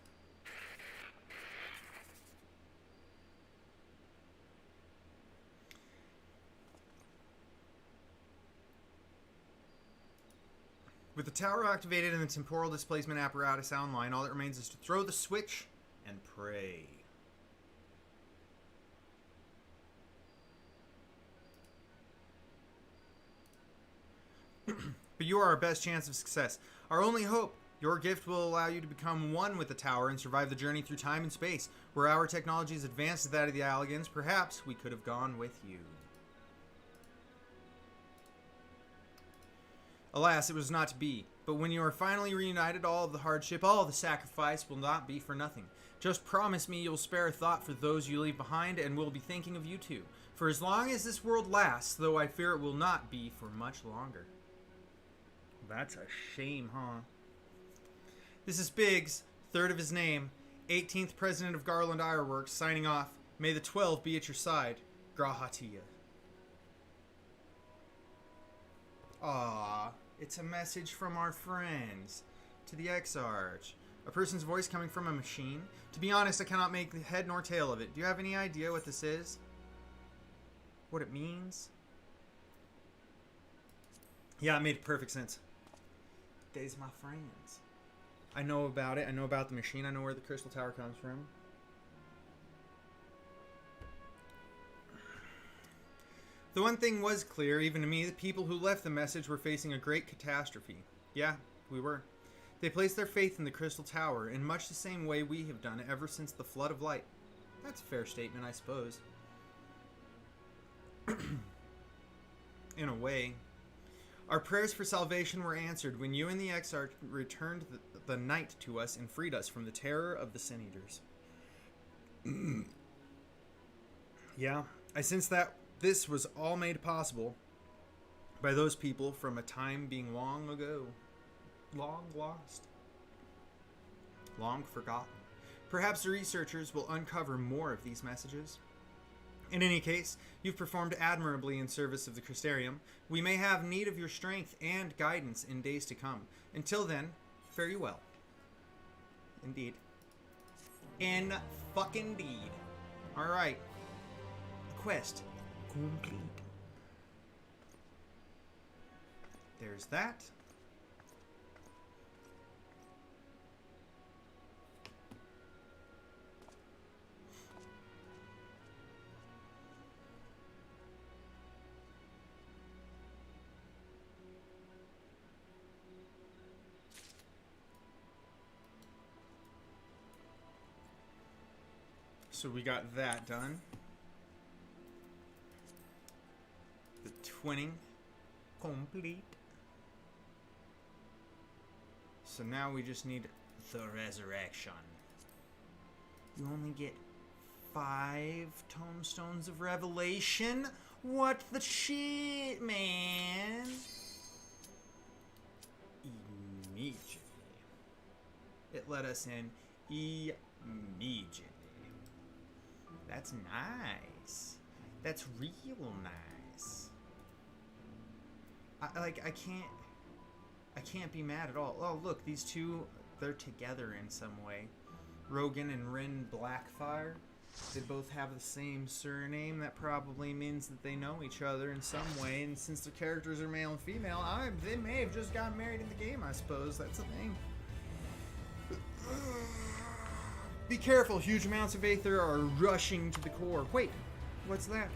With the tower activated and the temporal displacement apparatus online, all that remains is to throw the switch and pray. But you are our best chance of success. Our only hope. Your gift will allow you to become one with the tower and survive the journey through time and space. Where our technology is advanced as that of the Allagans, perhaps we could have gone with you. Alas, it was not to be. But when you are finally reunited, all of the hardship, all of the sacrifice will not be for nothing. Just promise me you'll spare a thought for those you leave behind, and we'll be thinking of you too. For as long as this world lasts, though I fear it will not be for much longer. That's a shame, huh? This is Biggs, third of his name, 18th president of Garland Ironworks, signing off. May the 12 be at your side. Grahatia. Aww. It's a message from our friends to the Exarch. A person's voice coming from a machine? To be honest, I cannot make the head nor tail of it. Do you have any idea what this is? What it means? Yeah, it made perfect sense. They's my friends. I know about it. I know about the machine. I know where the Crystal Tower comes from. The one thing was clear, even to me, the people who left the message were facing a great catastrophe. Yeah, we were. They placed their faith in the Crystal Tower in much the same way we have done ever since the Flood of Light. That's a fair statement, I suppose. In a way. Our prayers for salvation were answered when you and the Exarch returned the night to us and freed us from the terror of the Sin Eaters. Yeah, I sense that this was all made possible by those people from a time being long ago. Long lost. Long forgotten. Perhaps the researchers will uncover more of these messages. In any case, you've performed admirably in service of the Crystarium. We may have need of your strength and guidance in days to come. Until then, fare you well. Indeed. In fucking deed. Alright. The quest. Complete. There's that. So we got that done. The twinning complete. So now we just need the resurrection. You only get 5 tomestones of revelation? What the shit, man? Immediately. It let us in immediately. That's nice. That's real nice. I can't... I can't be mad at all. Oh, look, these two, they're together in some way. Rogan and Rin Blackfire. They both have the same surname. That probably means that they know each other in some way. And since their characters are male and female, they may have just gotten married in the game, I suppose. That's a thing. Be careful. Huge amounts of Aether are rushing to the core. Wait, what's that?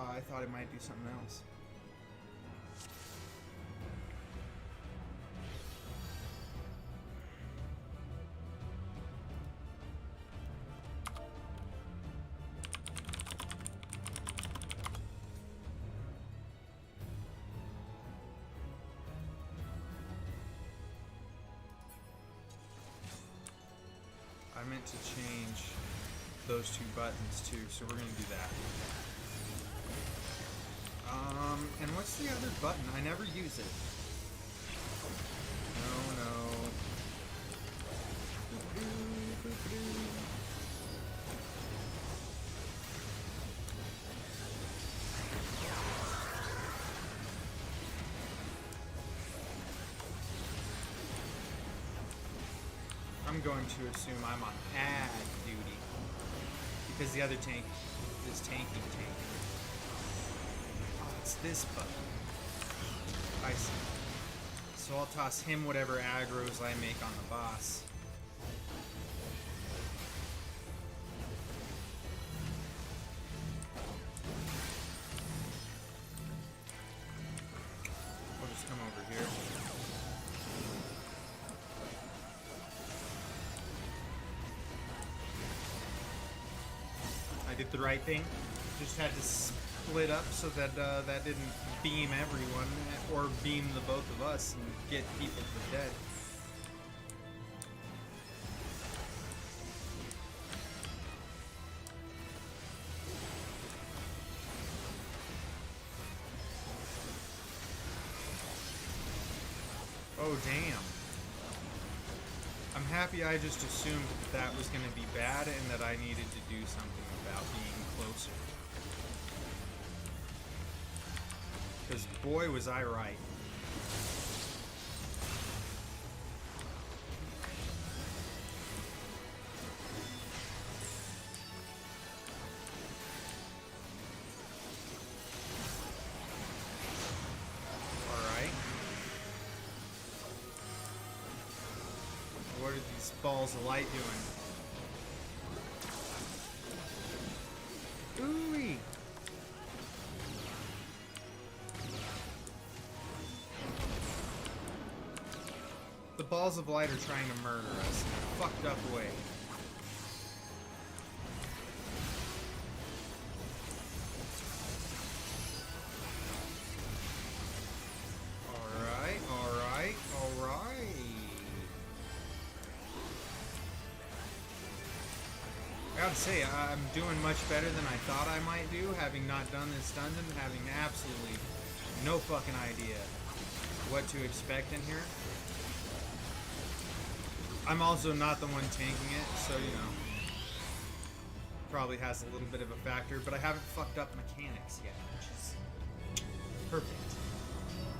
I thought it might do something else. I meant to change those two buttons too, so we're gonna do that. And what's the other button? I never use it. No. I'm going to assume I'm on ag duty because the other tank is tanking. Oh, it's this button. I see. So I'll toss him whatever aggros I make on the boss. We'll just come over here. I did the right thing. Just had to split up so that that didn't beam everyone or beam the both of us and get people to the dead. Oh damn. I'm happy I just assumed that was going to be bad and that I needed to do something about being closer. Because boy was I right. What are these balls of light doing? Ooh-wee. The balls of light are trying to murder us in a fucked up way. I gotta say, I'm doing much better than I thought I might do, having not done this dungeon, having absolutely no fucking idea what to expect in here. I'm also not the one tanking it, so, you know, probably has a little bit of a factor, but I haven't fucked up mechanics yet, which is perfect.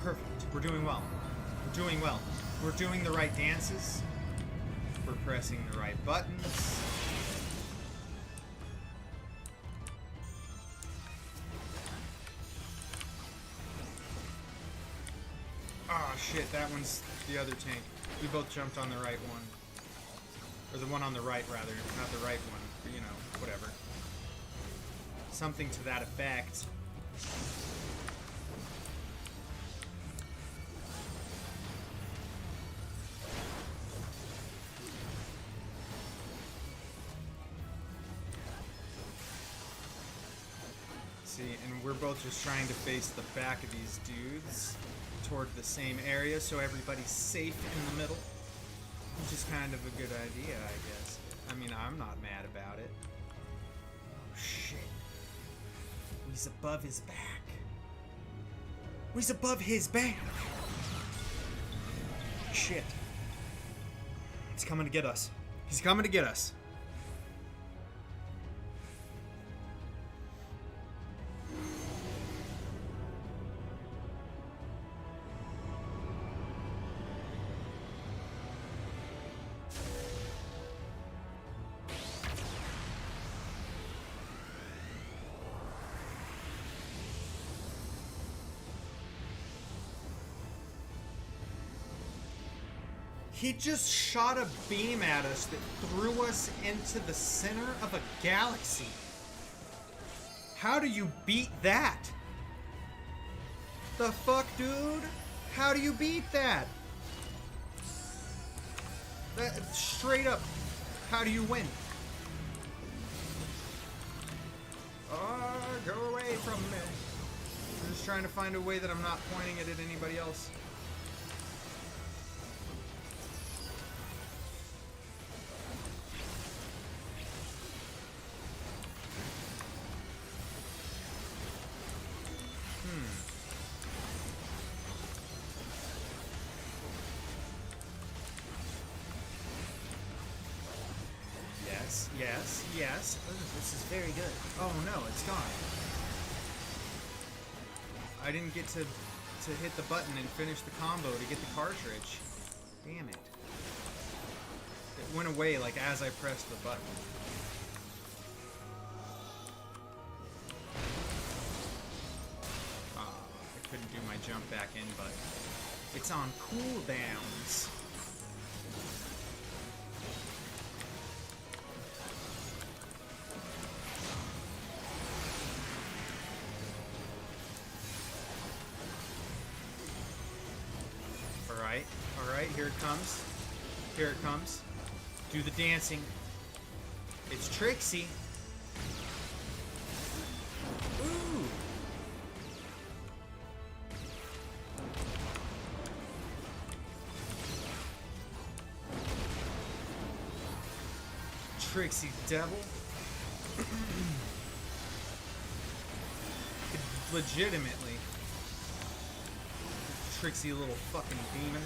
Perfect. We're doing well. We're doing well. We're doing the right dances. We're pressing the right buttons. Oh shit, that one's the other tank. We both jumped on the right one. Or the one on the right, rather. Not the right one, but you know, whatever. Something to that effect. See, and we're both just trying to face the back of these dudes toward the same area so everybody's safe in the middle. Which is kind of a good idea, I guess. I mean, I'm not mad about it. shit. He's above his back. He's above his back. Shit. He's coming to get us. He's coming to get us. He just shot a beam at us that threw us into the center of a galaxy. How do you beat that? The fuck, dude? How do you beat that? Straight up, how do you win? Go away from me. I'm just trying to find a way that I'm not pointing it at anybody else. Yes. Ooh, this is very good. Oh no, it's gone. I didn't get to hit the button and finish the combo to get the cartridge. Damn it. It went away like as I pressed the button. I couldn't do my jump back in, but it's on cooldowns. Alright, here it comes. Here it comes. Do the dancing. It's Trixie. Ooh. Trixie Devil. Legitimately. Trixie little fucking demon.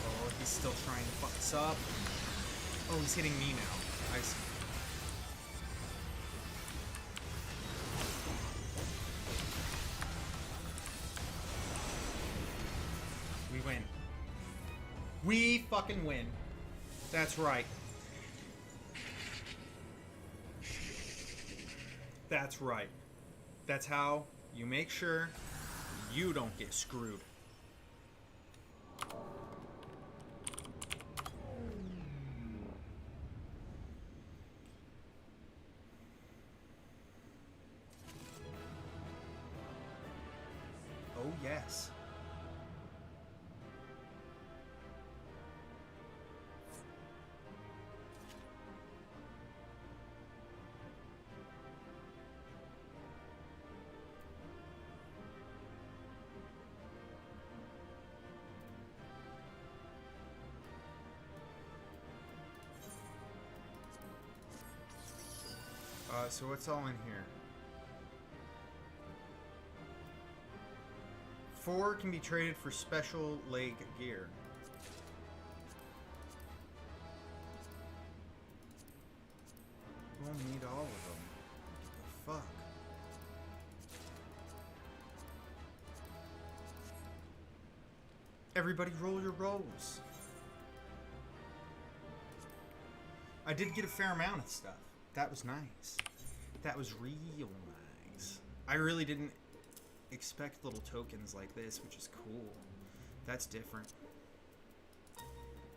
Oh, he's still trying to fuck us up. Oh, he's hitting me now. I see. We win. We fucking win. That's right. That's right. That's how you make sure you don't get screwed. Oh, yes. So what's all in here? 4 can be traded for special leg gear. We'll need all of them. Fuck. Everybody roll your rolls. I did get a fair amount of stuff. That was nice. That was real nice. I really didn't expect little tokens like this, which is cool. That's different.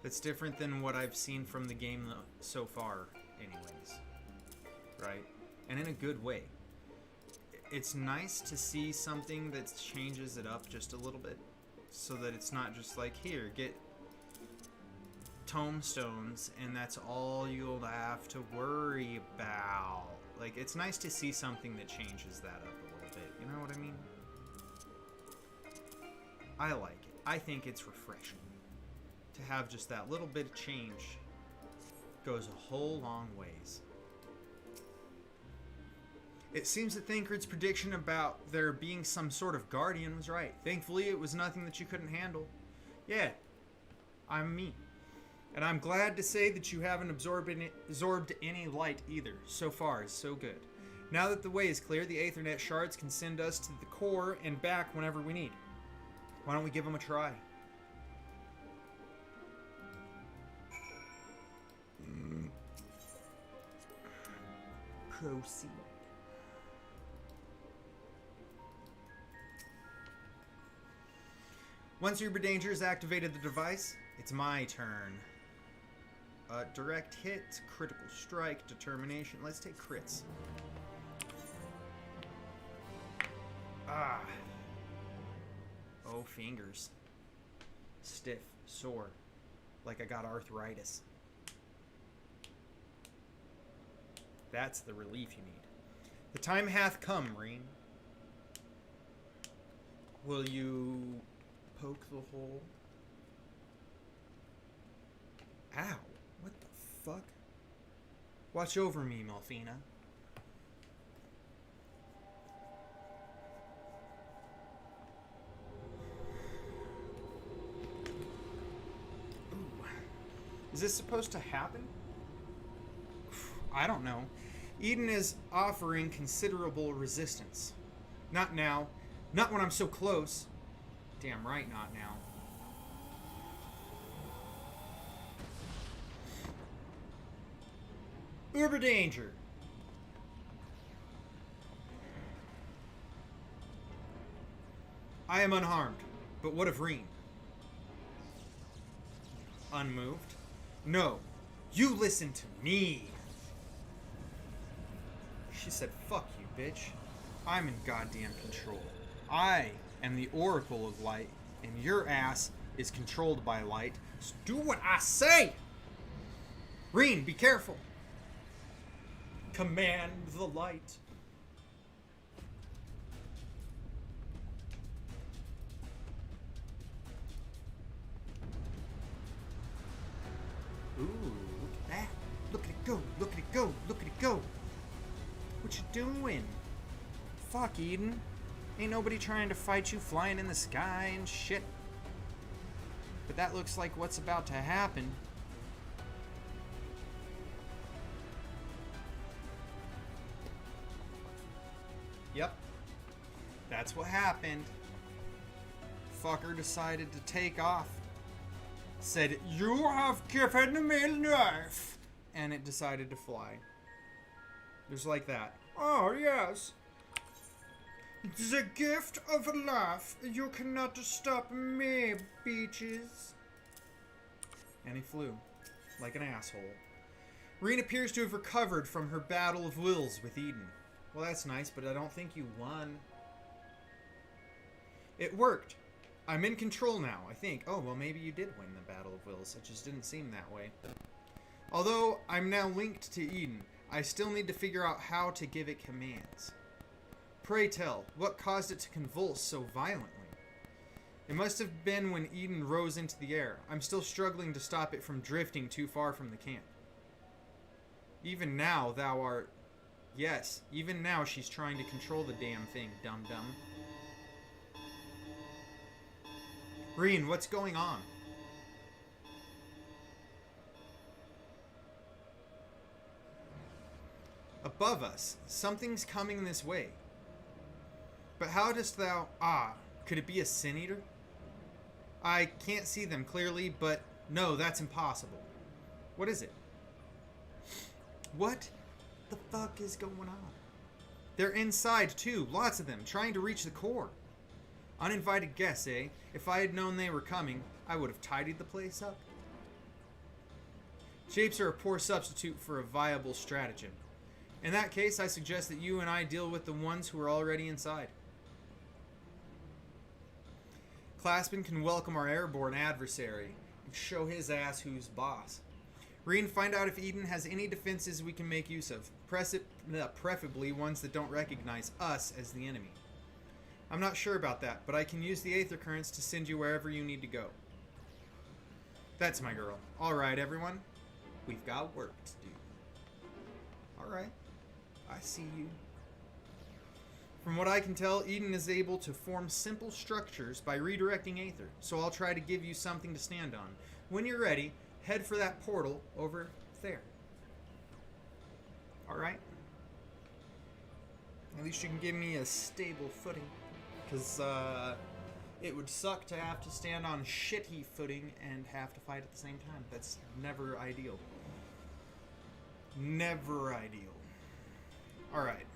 That's different than what I've seen from the game so far, anyways. Right? And in a good way. It's nice to see something that changes it up just a little bit, so that it's not just like, here, get tomestones, and that's all you'll have to worry about. Like, it's nice to see something that changes that up a little bit. You know what I mean? I like it. I think it's refreshing. to have just that little bit of change goes a whole long ways. It seems that Thancred's prediction about there being some sort of guardian was right. Thankfully, it was nothing that you couldn't handle. Yeah, I'm me. And I'm glad to say that you haven't absorbed any light either. So far, so good. Now that the way is clear, the Aethernet shards can send us to the core and back whenever we need. Why don't we give them a try? Proceed. Once Uber Danger has activated the device, it's my turn. Direct hit, critical strike, determination. Let's take crits. Ah. Oh, fingers. Stiff, sore, like I got arthritis. That's the relief you need. The time hath come, Reen. Will you poke the hole? Ow. What the fuck? Watch over me, Melfina. Ooh. Is this supposed to happen? I don't know. Eden is offering considerable resistance. Not now. Not when I'm so close. Damn right, not now. Uber Danger. I am unharmed, but what of Reen? Unmoved? No, you listen to me. She said, fuck you, bitch. I'm in goddamn control. I am the Oracle of Light, and your ass is controlled by light. So do what I say! Reen, be careful. Command the light. Ooh, look at that. Look at it go, look at it go, look at it go. What you doing? Fuck, Eden. Ain't nobody trying to fight you flying in the sky and shit. But that looks like what's about to happen. Yep. That's what happened. Fucker decided to take off. Said, you have given me life. And it decided to fly. Just like that. Oh, yes. The gift of life. You cannot stop me, beaches. And he flew. Like an asshole. Reen appears to have recovered from her battle of wills with Eden. Well, that's nice, but I don't think you won. It worked. I'm in control now, I think. Oh, well, maybe you did win the Battle of Wills. It just didn't seem that way. Although I'm now linked to Eden, I still need to figure out how to give it commands. Pray tell, what caused it to convulse so violently? It must have been when Eden rose into the air. I'm still struggling to stop it from drifting too far from the camp. Even now, thou art... Yes, even now she's trying to control the damn thing, dum-dum. Reen, what's going on? Above us, something's coming this way. But how dost thou... Ah, could it be a Sin Eater? I can't see them clearly, but no, that's impossible. What is it? What the fuck is going on? They're inside too, lots of them, trying to reach the core. Uninvited guests, eh? If I had known they were coming, I would have tidied the place up. Shapes are a poor substitute for a viable stratagem. In that case, I suggest that you and I deal with the ones who are already inside. Claspin can welcome our airborne adversary and show his ass who's boss. Reen, find out if Eden has any defenses we can make use of. Preferably ones that don't recognize us as the enemy. I'm not sure about that, but I can use the Aether Currents to send you wherever you need to go. That's my girl. Alright, everyone. We've got work to do. Alright. I see you. From what I can tell, Eden is able to form simple structures by redirecting Aether, so I'll try to give you something to stand on. When you're ready, head for that portal over there. Alright? At least you can give me a stable footing, because it would suck to have to stand on shitty footing and have to fight at the same time. That's never ideal. Never ideal. Alright.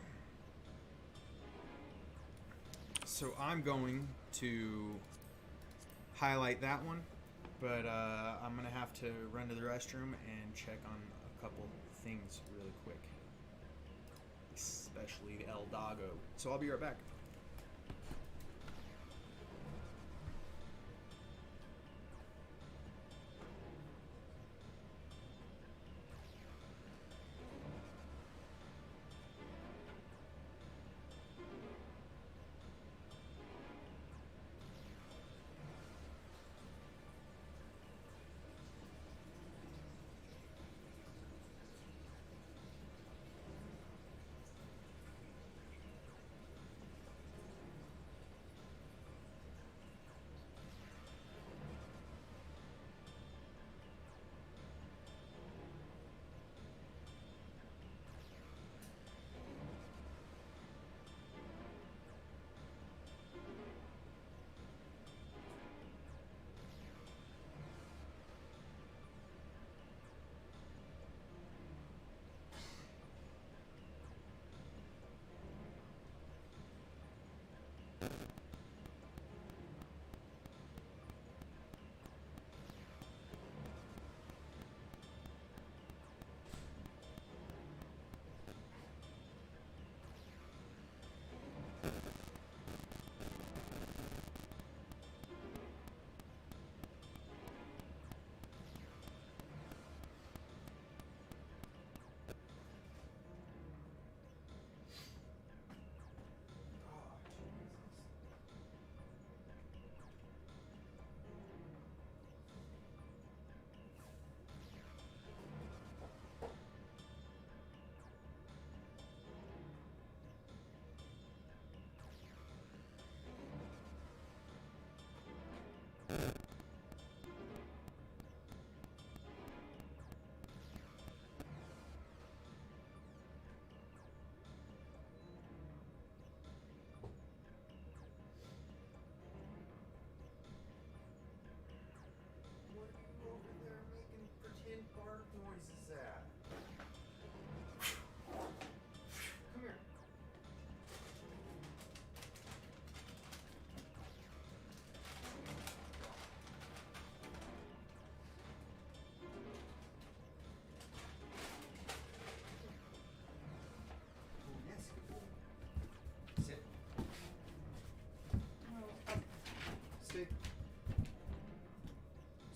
So I'm going to highlight that one, but I'm going to have to run to the restroom and check on a couple things really quick. Especially El Dago. So I'll be right back.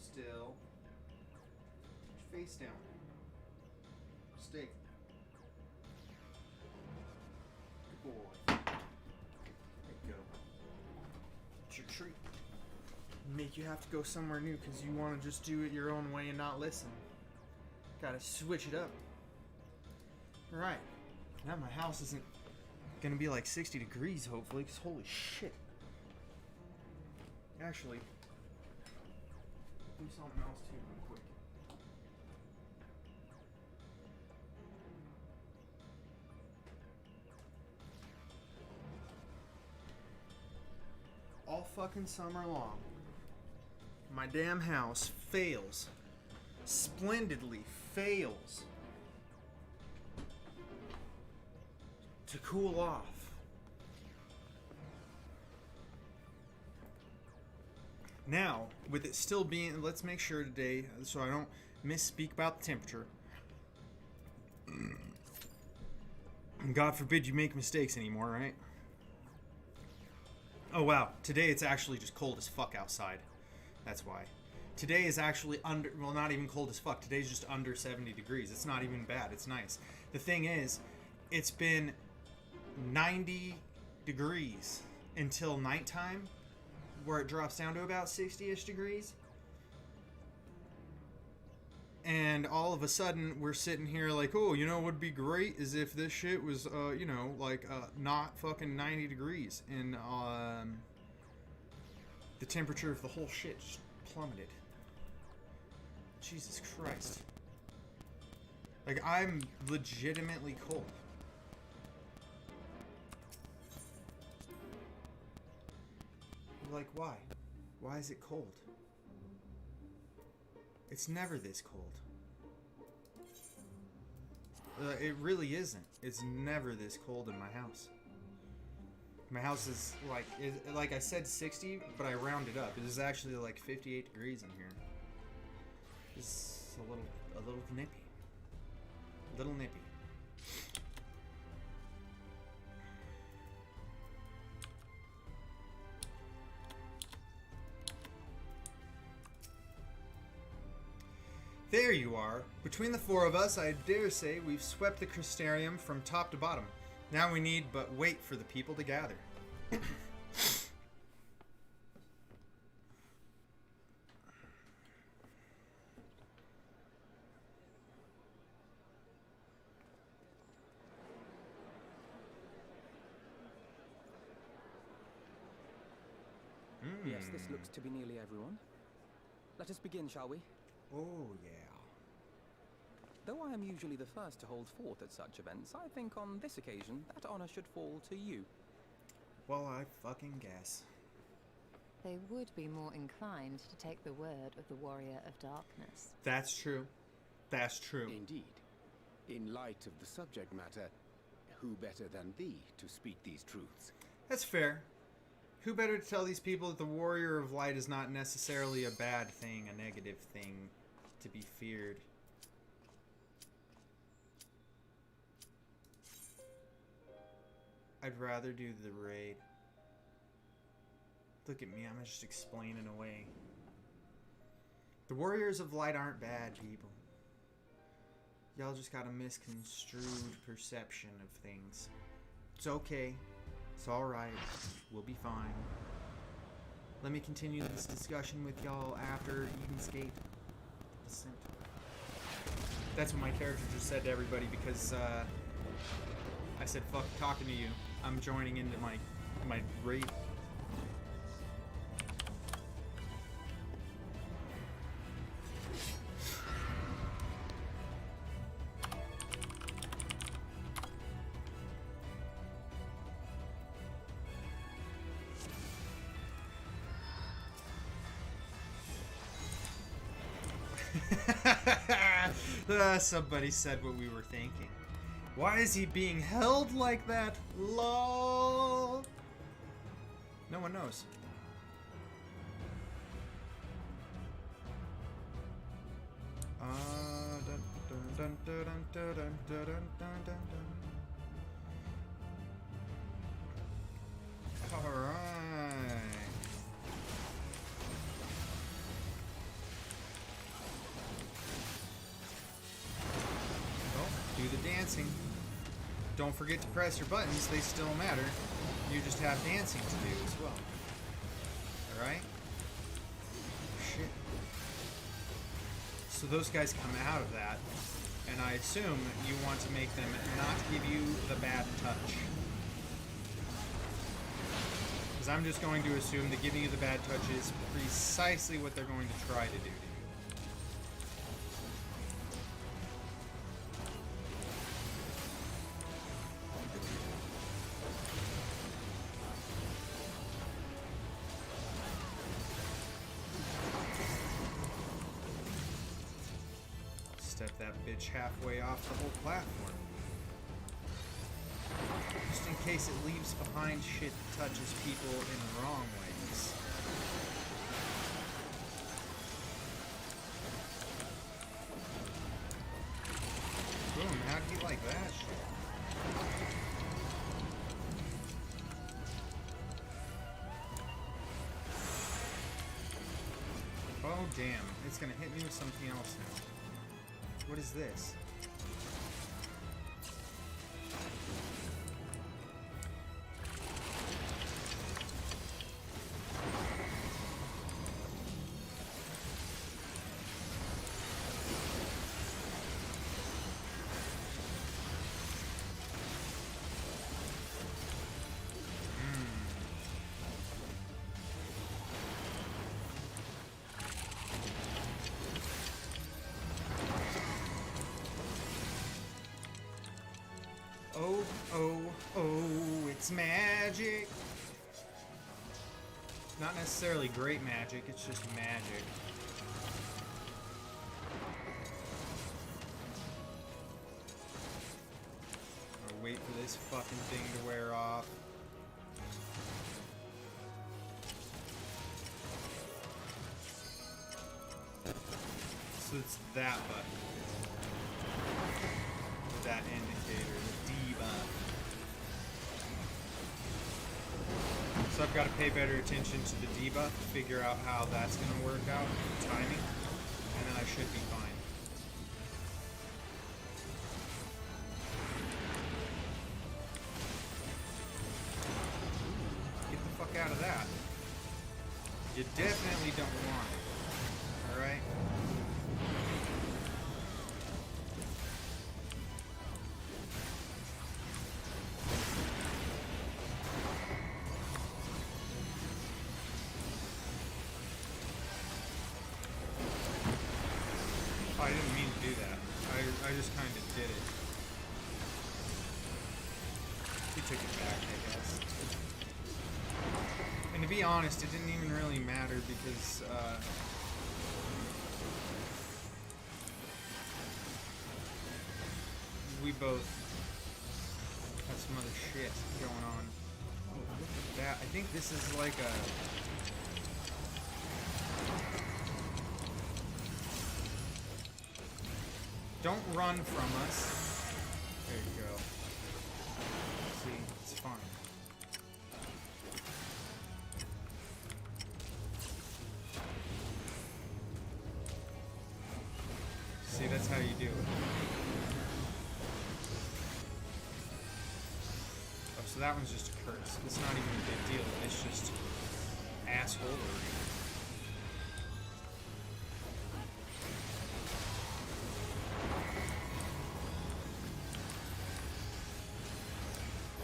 Still. Face down. Stay. Good boy. There you go. It's your treat. Make you have to go somewhere new because you want to just do it your own way and not listen. Gotta switch it up. Alright. Now my house isn't gonna be like 60 degrees, hopefully, because holy shit. Actually, do something else too real quick. All fucking summer long, my damn house fails. Splendidly fails to cool off. Now, with it still being, let's make sure today, so I don't misspeak about the temperature. God forbid you make mistakes anymore, right? Oh wow, today it's actually just cold as fuck outside. That's why. Today is actually under, well, not even cold as fuck. Today's just under 70 degrees. It's not even bad. It's nice. The thing is, it's been 90 degrees until nighttime, where it drops down to about 60-ish degrees. And all of a sudden, we're sitting here like, oh, you know what would be great is if this shit was, you know, like, not fucking 90 degrees. And, the temperature of the whole shit just plummeted. Jesus Christ. Like, I'm legitimately cold. Like, why? Why is it cold? It's never this cold. It really isn't. It's never this cold in my house. My house is like I said 60, but I rounded up. It is actually like 58 degrees in here. It's a little nippy. A little nippy. There you are. Between the four of us, I dare say we've swept the Crystarium from top to bottom. Now we need but wait for the people to gather. Yes, this looks to be nearly everyone. Let us begin, shall we? Oh, yeah. Though I am usually the first to hold forth at such events, I think on this occasion that honor should fall to you. Well, I fucking guess. They would be more inclined to take the word of the Warrior of Darkness. That's true. That's true. Indeed. In light of the subject matter, who better than thee to speak these truths? That's fair. Who better to tell these people that the Warrior of Light is not necessarily a bad thing, a negative thing to be feared? I'd rather do the raid. Look at me, I'm just explaining away. The Warriors of Light aren't bad people. Y'all just got a misconstrued perception of things. It's okay. It's alright. We'll be fine. Let me continue this discussion with y'all after Eden's Gate Descent. That's what my character just said to everybody because I said, fuck talking to you. I'm joining into my raid. Somebody said what we were thinking. Why is he being held like that? LOL. No one knows. Alright. Do the dancing. Don't forget to press your buttons, they still matter. You just have dancing to do as well. Alright? Shit. So those guys come out of that, and I assume you want to make them not give you the bad touch. Because I'm just going to assume that giving you the bad touch is precisely what they're going to try to do to you. Step that bitch halfway off the whole platform. Just in case it leaves behind shit that touches people in the wrong ways. Boom, how'd you like that shit? Oh damn, it's gonna hit me with something else now. What is this? It's magic. Not necessarily great magic, it's just magic. I'll wait for this fucking thing to wear off. So it's that button. That indicator, the debuff. So I've got to pay better attention to the debuff, figure out how that's going to work out, timing, and then I should be fine. Get the fuck out of that. You definitely don't want it. Alright? I didn't mean to do that. I just kind of did it. He took it back, I guess. And to be honest, it didn't even really matter because, we both have some other shit going on. Oh, look at that. I think this is like a... Don't run from us. There you go. See, it's fine. See, that's how you do it. Oh, so that one's just a curse. It's not even a big deal. It's just assholery.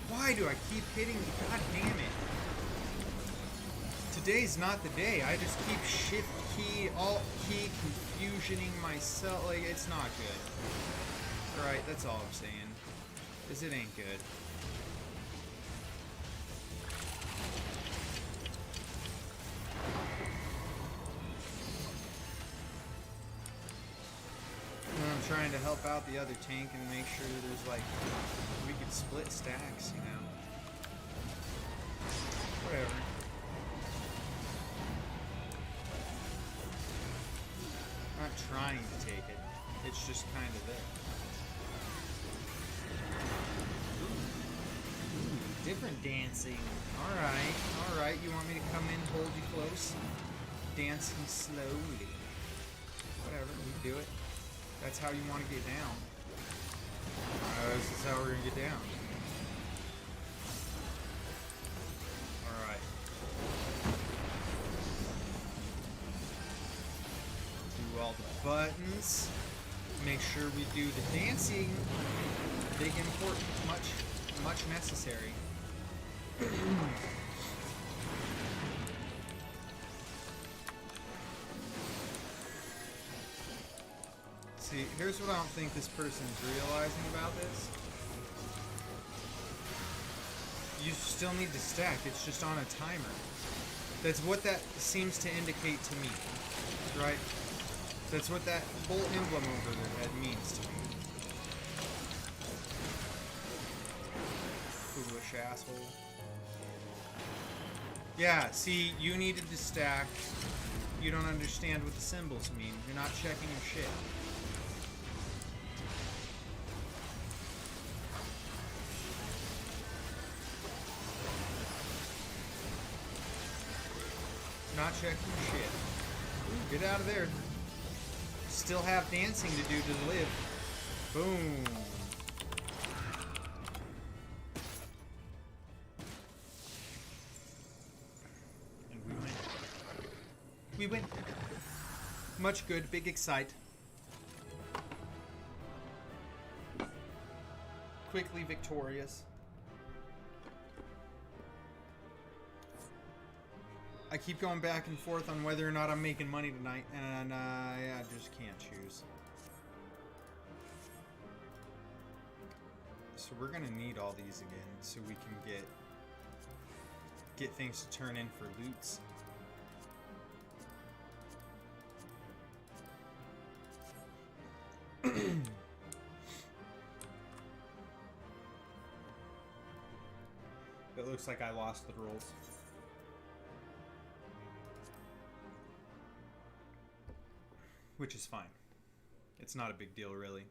Why do I keep hitting you? God damn it. Today's not the day. I just keep shift key, alt key, confusioning myself. Like, it's not good. Alright, that's all I'm saying. Because it ain't good. And I'm trying to help out the other tank and make sure there's like, we could split stacks, you know. Whatever. I'm not trying to take it. It's just kind of there. Ooh, different dancing. Alright. You want me to come in, hold you close? Dancing slowly. Whatever, we do it. That's how you want to get down. This is how we're going to get down. Alright. Do all the buttons. Make sure we do the dancing. Big, important, much necessary. See, here's what I don't think this person's realizing about this. You still need to stack, it's just on a timer. That's what that seems to indicate to me, right? That's what that whole emblem over their head means to me. Foolish asshole. Yeah, see, you needed to stack. You don't understand what the symbols mean. You're not checking your shit. Not checking your shit. Ooh, get out of there. Still have dancing to do to live. Boom. And we win. We win. Much good. Big excite. Quickly victorious. I keep going back and forth on whether or not I'm making money tonight, and I just can't choose. So we're gonna need all these again so we can get get things to turn in for loots. It looks like I lost the rolls. Which is fine. It's not a big deal, really.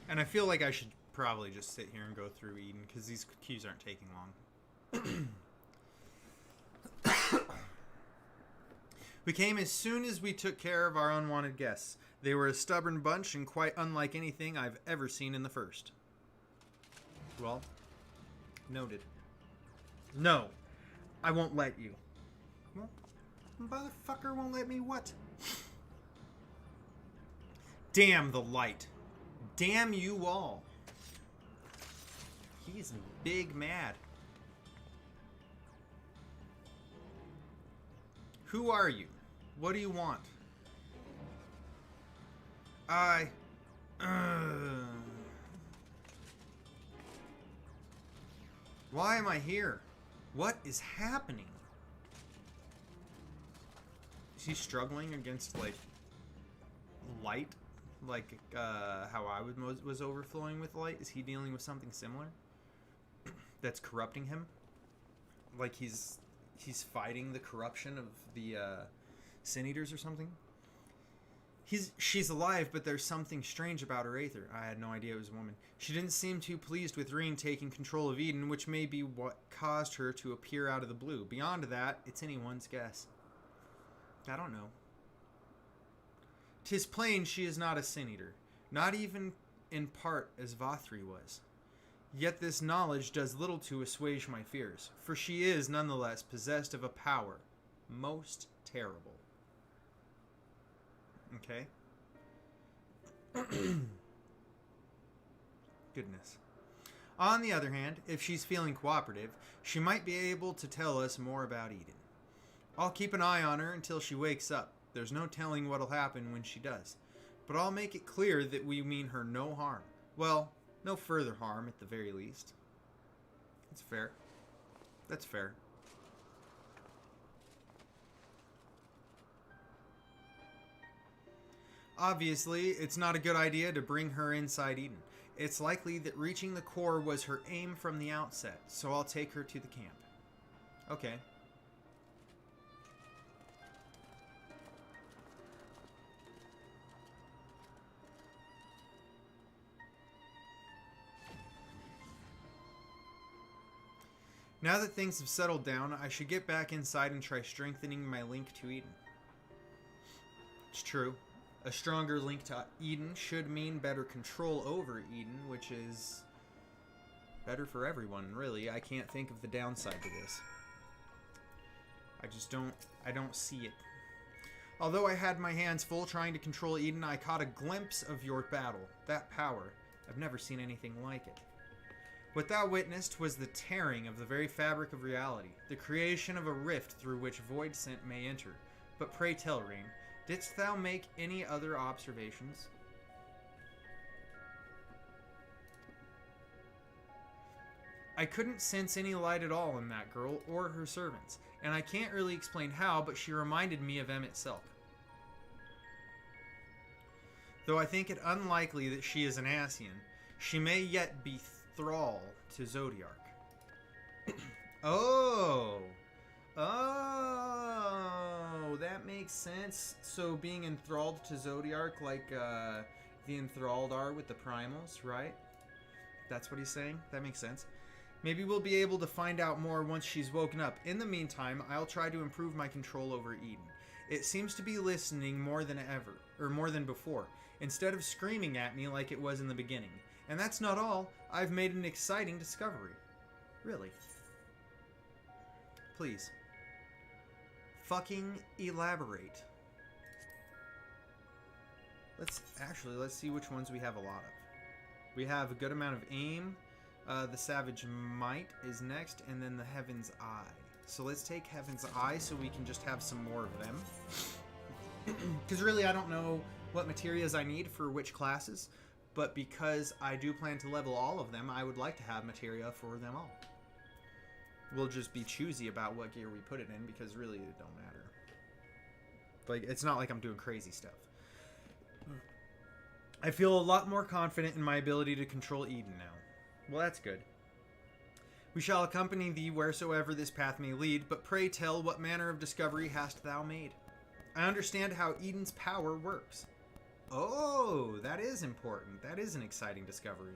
And I feel like I should probably just sit here and go through Eden, because these queues aren't taking long. We came as soon as we took care of our unwanted guests. They were a stubborn bunch and quite unlike anything I've ever seen in the first. Well, noted. No, I won't let you. Well, motherfucker won't let me what? Damn the light. Damn you all. He's big mad. Who are you? What do you want? Why am I here? What is happening? Is he struggling against, like, light? Like, how I was overflowing with light? Is he dealing with something similar? That's corrupting him? Like he's fighting the corruption of the, Sin Eaters or something? She's alive, but there's something strange about her aether. I had no idea it was a woman. She didn't seem too pleased with Reen taking control of Eden, which may be what caused her to appear out of the blue. Beyond that, it's anyone's guess. I don't know. 'Tis plain she is not a Sin Eater, not even in part as Vathri was. Yet this knowledge does little to assuage my fears, for she is nonetheless possessed of a power most terrible. Okay. Goodness. On the other hand, if she's feeling cooperative, she might be able to tell us more about Eden. I'll keep an eye on her until she wakes up. There's no telling what'll happen when she does. But I'll make it clear that we mean her no harm. Well, no further harm at the very least. That's fair. That's fair. Obviously, it's not a good idea to bring her inside Eden. It's likely that reaching the core was her aim from the outset, so I'll take her to the camp. Okay. Now that things have settled down, I should get back inside and try strengthening my link to Eden. It's true. A stronger link to Eden should mean better control over Eden, which is better for everyone, really. I can't think of the downside to this. I don't see it. Although I had my hands full trying to control Eden, I caught a glimpse of your battle. That power. I've never seen anything like it. What thou witnessed was the tearing of the very fabric of reality, the creation of a rift through which Voidsent may enter. But pray tell, Reen, didst thou make any other observations? I couldn't sense any light at all in that girl or her servants, and I can't really explain how, but she reminded me of Emmett Selk. Though I think it unlikely that she is an Ascian, she may yet be thrall to Zodiark. Oh, that makes sense. So being enthralled to Zodiark, like the enthralled are with the primals, right? That's what he's saying. That makes sense. Maybe we'll be able to find out more once she's woken up. In the meantime, I'll try to improve my control over Eden. It seems to be listening more than ever, or more than before, instead of screaming at me like it was in the beginning. And that's not all. I've made an exciting discovery. Really. Please. Fucking elaborate. Let's see which ones we have a lot of. We have a good amount of aim. The Savage Might is next, and then the Heaven's Eye. So let's take Heaven's Eye so we can just have some more of them. Because really, I don't know what materials I need for which classes. but because I do plan to level all of them, I would like to have materia for them all. We'll just be choosy about what gear we put it in, because really it don't matter. Like, it's not like I'm doing crazy stuff. I feel a lot more confident in my ability to control Eden now. Well, that's good. We shall accompany thee wheresoever this path may lead, but pray tell what manner of discovery hast thou made? I understand how Eden's power works. Oh, that is important. That is an exciting discovery.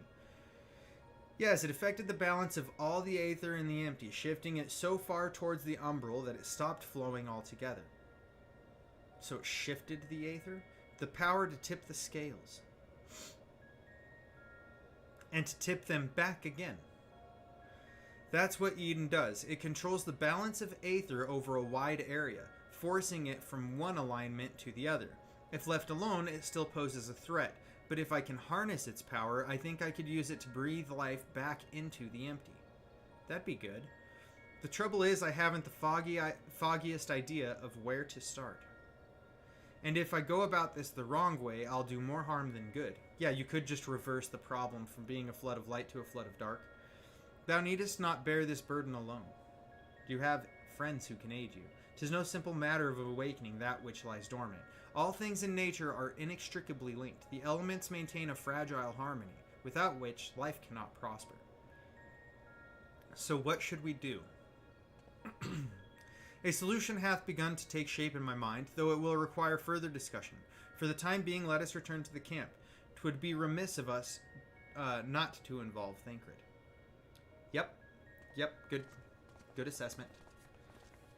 Yes, it affected the balance of all the aether in the empty, shifting it so far towards the umbral that it stopped flowing altogether. So it shifted the aether? The power to tip the scales. And to tip them back again. That's what Eden does. It controls the balance of aether over a wide area, forcing it from one alignment to the other. If left alone, it still poses a threat, but if I can harness its power, I think I could use it to breathe life back into the empty. That'd be good. The trouble is I haven't the foggiest idea of where to start. And if I go about this the wrong way, I'll do more harm than good. Yeah, you could just reverse the problem from being a flood of light to a flood of dark. Thou needest not bear this burden alone. You have friends who can aid you. 'Tis no simple matter of awakening that which lies dormant. All things in nature are inextricably linked. The elements maintain a fragile harmony, without which life cannot prosper. So what should we do? A solution hath begun to take shape in my mind, though it will require further discussion. For the time being, let us return to the camp. 'Twould be remiss of us not to involve Thancred. Yep, good assessment.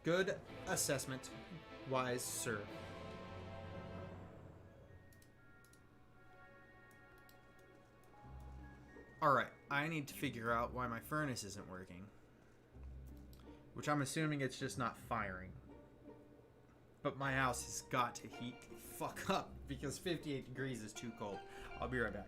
Good assessment, wise sir. Alright, I need to figure out why my furnace isn't working. Which I'm assuming it's just not firing. But my house has got to heat the fuck up, because 58 degrees is too cold. I'll be right back.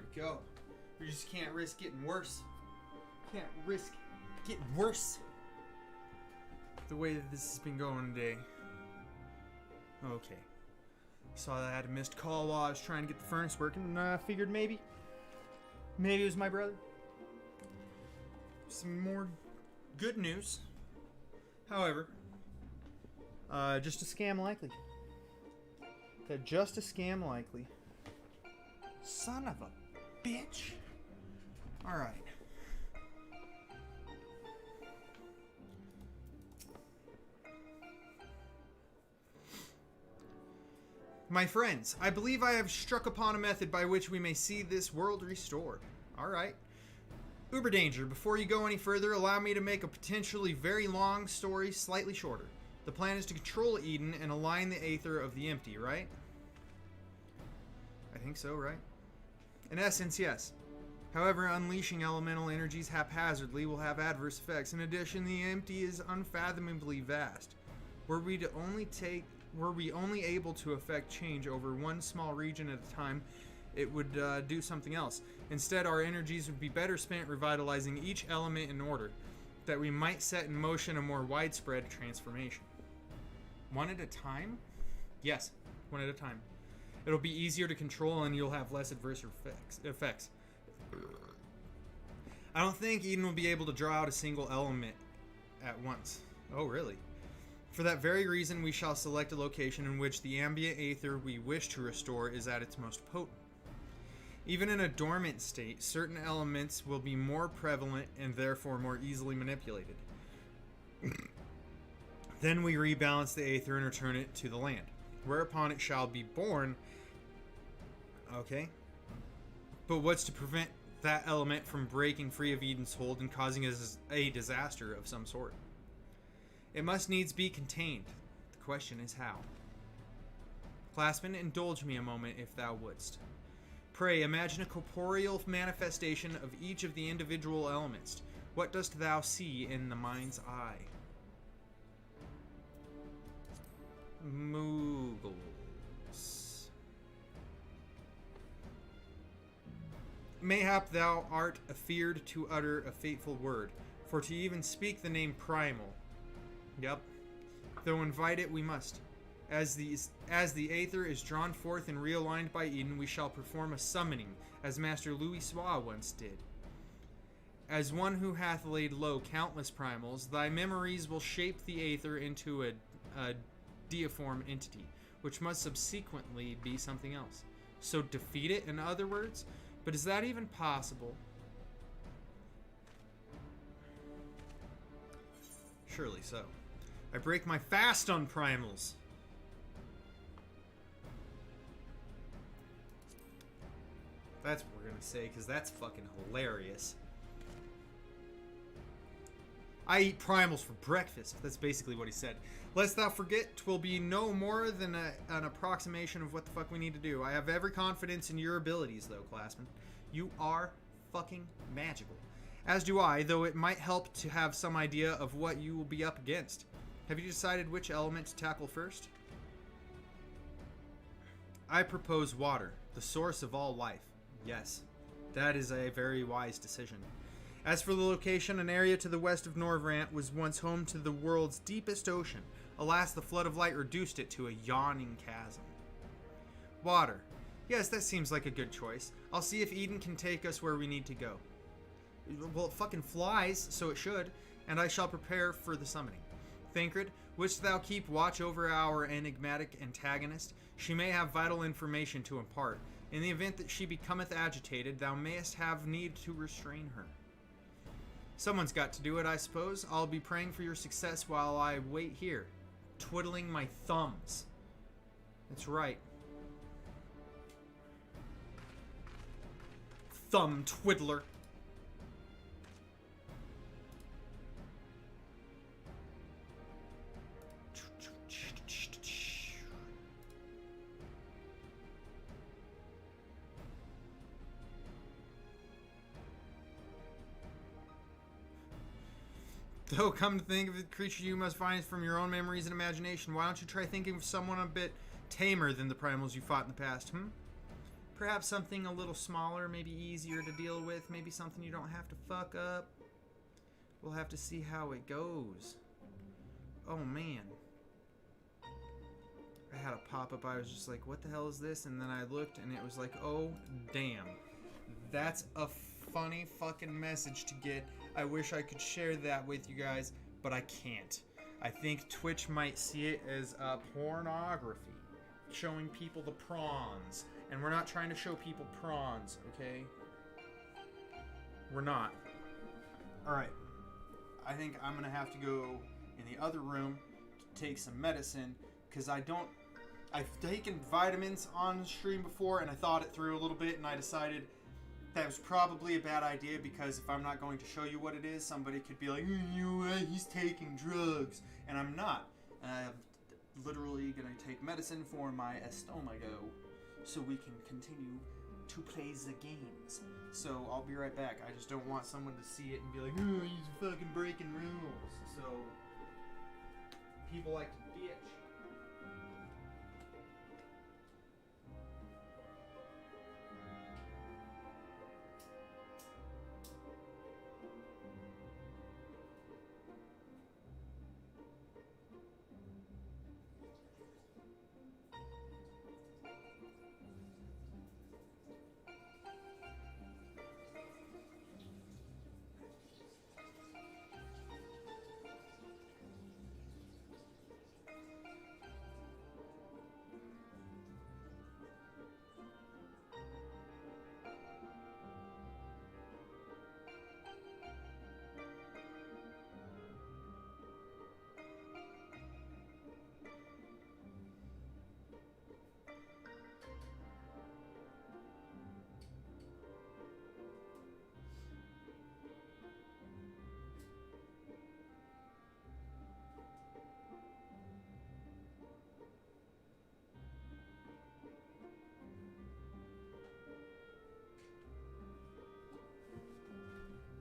we go. We just can't risk getting worse. Can't risk getting worse. The way that this has been going today. Okay. Saw that I had a missed call while I was trying to get the furnace working, and I figured maybe it was my brother. Some more good news. However, just a scam likely. Just a scam likely. Son of a bitch. Alright. My friends, I believe I have struck upon a method by which we may see this world restored. Alright. Uber Danger, before you go any further, allow me to make a potentially very long story slightly shorter. The plan is to control Eden and align the Aether of the Empty, right? I think so, right? In essence, yes. However, unleashing elemental energies haphazardly will have adverse effects. In addition, the Empty is unfathomably vast. Were we only able to affect change over one small region at a time, it would do something else. Instead, our energies would be better spent revitalizing each element in order, that we might set in motion a more widespread transformation. One at a time? Yes, one at a time. It'll be easier to control and you'll have less adverse effects. I don't think Eden will be able to draw out a single element at once. Oh, really? For that very reason, we shall select a location in which the ambient aether we wish to restore is at its most potent. Even in a dormant state, certain elements will be more prevalent and therefore more easily manipulated. Then we rebalance the aether and return it to the land, whereupon it shall be born. Okay. But what's to prevent that element from breaking free of Eden's hold and causing a disaster of some sort? It must needs be contained. The question is how. Classman, indulge me a moment if thou wouldst. Pray, imagine a corporeal manifestation of each of the individual elements. What dost thou see in the mind's eye? Moogles. Mayhap thou art afeared to utter a fateful word, for to even speak the name primal. Yep. Though invite it we must. As the aether is drawn forth and realigned by Eden, we shall perform a summoning, as Master Louis Swa once did. As one who hath laid low countless primals, thy memories will shape the aether into a deiform entity, which must subsequently be something else. So defeat it, in other words? But is that even possible? Surely so. I break my fast on primals. That's what we're gonna say, because that's fucking hilarious. I eat primals for breakfast. That's basically what he said. Lest thou forget, 'twill be no more than an approximation of what the fuck we need to do. I have every confidence in your abilities, though, Classman. You are fucking magical. As do I, though it might help to have some idea of what you will be up against. Have you decided which element to tackle first? I propose water, the source of all life. Yes, that is a very wise decision. As for the location, an area to the west of Norvrant was once home to the world's deepest ocean. Alas, the flood of light reduced it to a yawning chasm. Water. Yes, that seems like a good choice. I'll see if Eden can take us where we need to go. Well, it fucking flies, so it should, and I shall prepare for the summoning. Thancred, wouldst thou keep watch over our enigmatic antagonist? She may have vital information to impart. In the event that she becometh agitated, thou mayest have need to restrain her. Someone's got to do it, I suppose. I'll be praying for your success while I wait here, twiddling my thumbs. That's right. Thumb twiddler. Though, come to think of it, creature you must find from your own memories and imagination. Why don't you try thinking of someone a bit tamer than the primals you fought in the past, Perhaps something a little smaller, maybe easier to deal with, maybe something you don't have to fuck up. We'll have to see how it goes. Oh man. I had a pop-up, I was just like, what the hell is this? And then I looked and it was like, oh damn. That's a funny fucking message to get. I wish I could share that with you guys, but I can't. I think Twitch might see it as pornography. Showing people the prawns. And we're not trying to show people prawns, okay? We're not. Alright. I think I'm gonna have to go in the other room to take some medicine, because I've taken vitamins on stream before, and I thought it through a little bit, and I decided that was probably a bad idea, because if I'm not going to show you what it is, somebody could be like, he's taking drugs, and I'm not. I'm literally gonna take medicine for my estomago, so we can continue to play the games. So I'll be right back. I just don't want someone to see it and be like, oh, he's fucking breaking rules. So people like to bitch.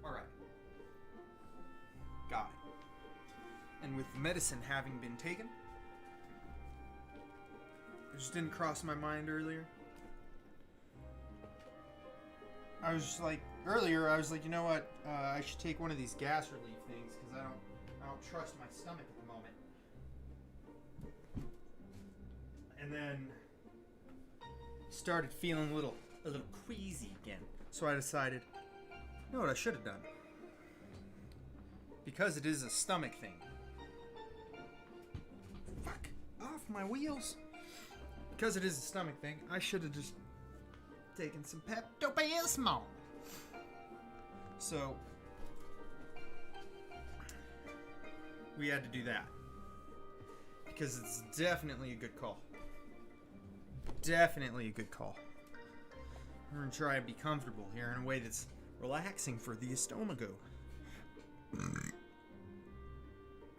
Alright. Got it. And with the medicine having been taken, it just didn't cross my mind earlier. I was just like, earlier I was like, you know what, I should take one of these gas relief things, because I don't trust my stomach at the moment. And then started feeling a little queasy again. So I decided, you know what I should have done? Because it is a stomach thing. Fuck off my wheels. Because it is a stomach thing, I should have just taken some Pepto-Bismol. So we had to do that. Because it's definitely a good call. Definitely a good call. I'm going to try and be comfortable here in a way that's relaxing for the estomago.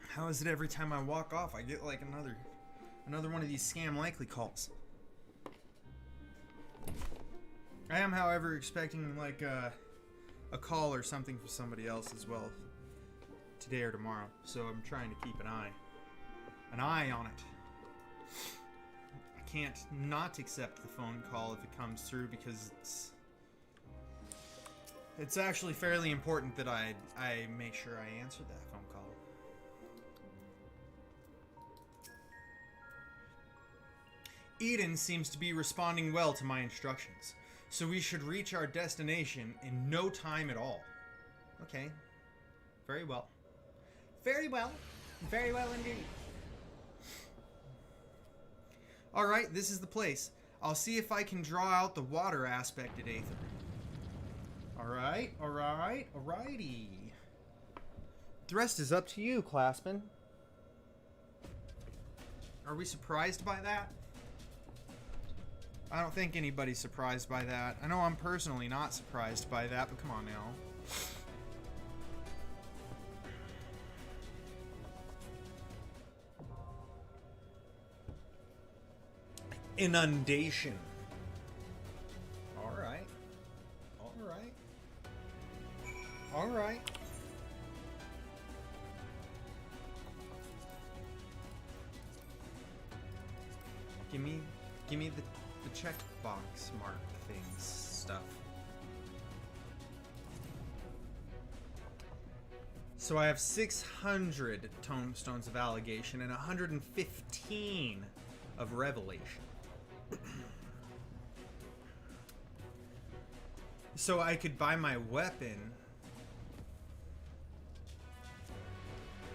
How is it every time I walk off I get like another one of these scam likely calls? I am, however, expecting like a call or something from somebody else as well today or tomorrow, so I'm trying to keep an eye on it. I can't not accept the phone call if it comes through, because it's actually fairly important that I make sure I answer that phone call. Eden seems to be responding well to my instructions, so we should reach our destination in no time at all. Okay. Very well. Very well. Very well indeed. Alright, this is the place. I'll see if I can draw out the water aspect at Aether. Alright, alrighty. The rest is up to you, Classman. Are we surprised by that? I don't think anybody's surprised by that. I know I'm personally not surprised by that, but come on now. Inundation. Alright. Alright. Give me the checkbox mark things stuff. So I have 600 tomestones of allegation and 115 of revelation. So I could buy my weapon,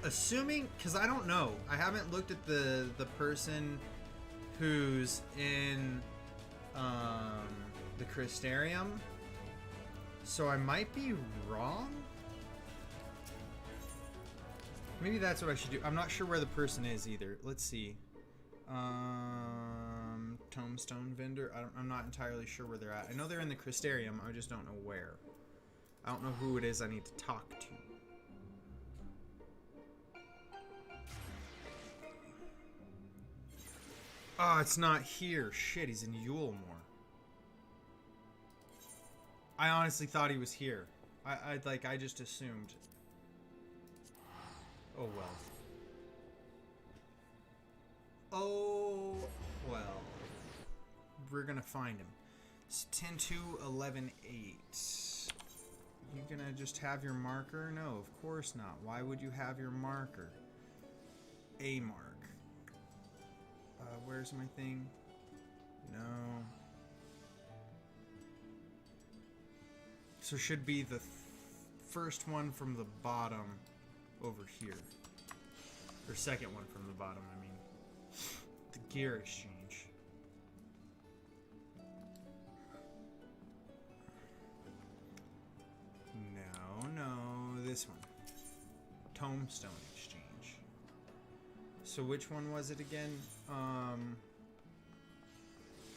assuming, because I don't know, I haven't looked at the person who's in the Crystarium, so I might be wrong. Maybe that's what I should do. I'm not sure where the person is either. Let's see. Tomestone vendor. I'm not entirely sure where they're at. I know they're in the Crystarium. I just don't know where. I don't know who it is I need to talk to. Oh, it's not here. Shit, he's in Yulemore. I honestly thought he was here. I just assumed. Oh well. Oh well. We're gonna find him. It's 10-2, 11-8. You gonna just have your marker? No, of course not. Why would you have your marker? A mark. Where's my thing? No. So should be the first one from the bottom over here. Or second one from the bottom, I mean. The gear exchange. No, this one. Tomestone exchange. So which one was it again?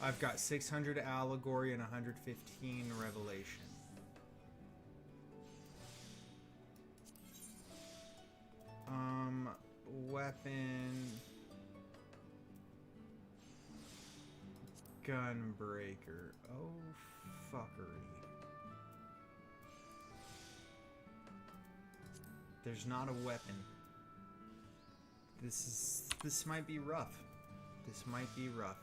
I've got 600 allegory and 115 revelation. Weapon. Gunbreaker. Oh, fuckery. There's not a weapon. This might be rough. This might be rough.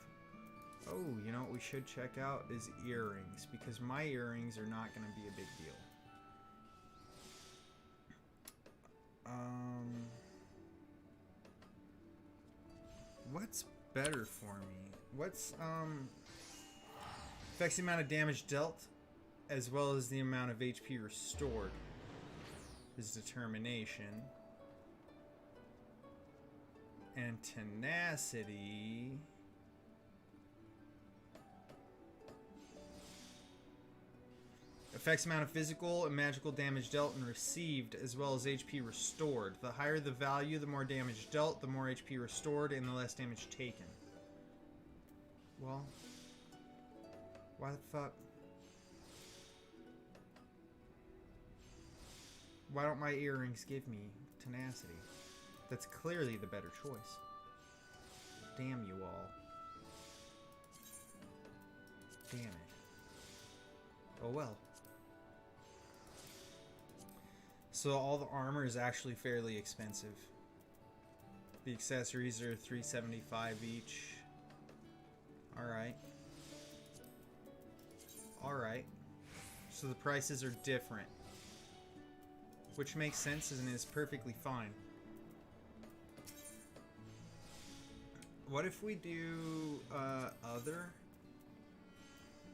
Oh, you know what we should check out is earrings, because my earrings are not going to be a big deal. What's better for me? What's affects the amount of damage dealt as well as the amount of HP restored. His determination and tenacity. Affects amount of physical and magical damage dealt and received, as well as HP restored. The higher the value, the more damage dealt, the more HP restored, and the less damage taken. Well, why the fuck? Why don't my earrings give me tenacity? That's clearly the better choice. Damn you all. Damn it. Oh well. So all the armor is actually fairly expensive. The accessories are $375 each. Alright. Alright. So the prices are different. Which makes sense and is perfectly fine. What if we do other?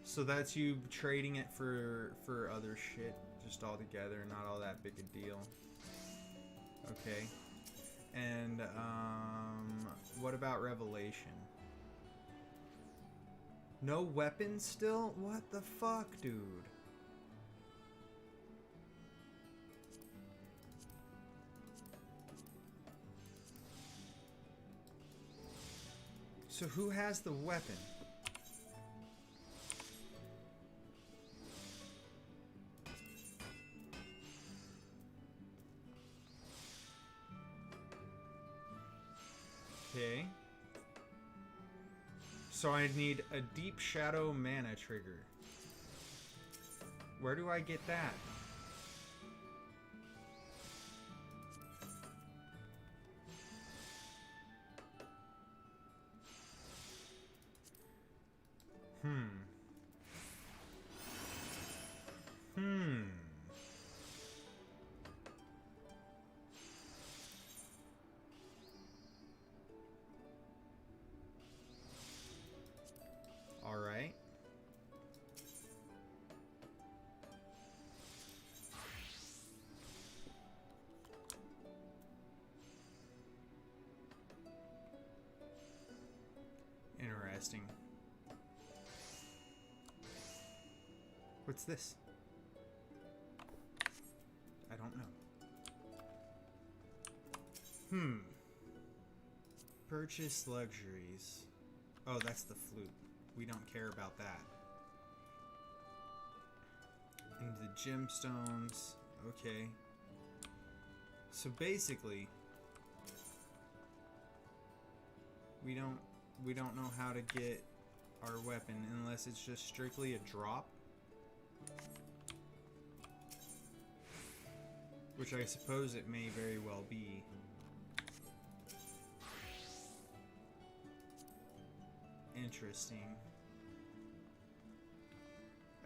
So that's you trading it for other shit just all together, not all that big a deal. Okay. And what about revelation? No weapons still? What the fuck, dude? So who has the weapon? Okay. So I need a Deep Shadow mana trigger. Where do I get that? All right. Interesting. What's this? I don't know. Purchase luxuries. Oh, that's the flute. We don't care about that. And the gemstones. Okay. So basically, we don't know how to get our weapon unless it's just strictly a drop. Which I suppose it may very well be. Interesting.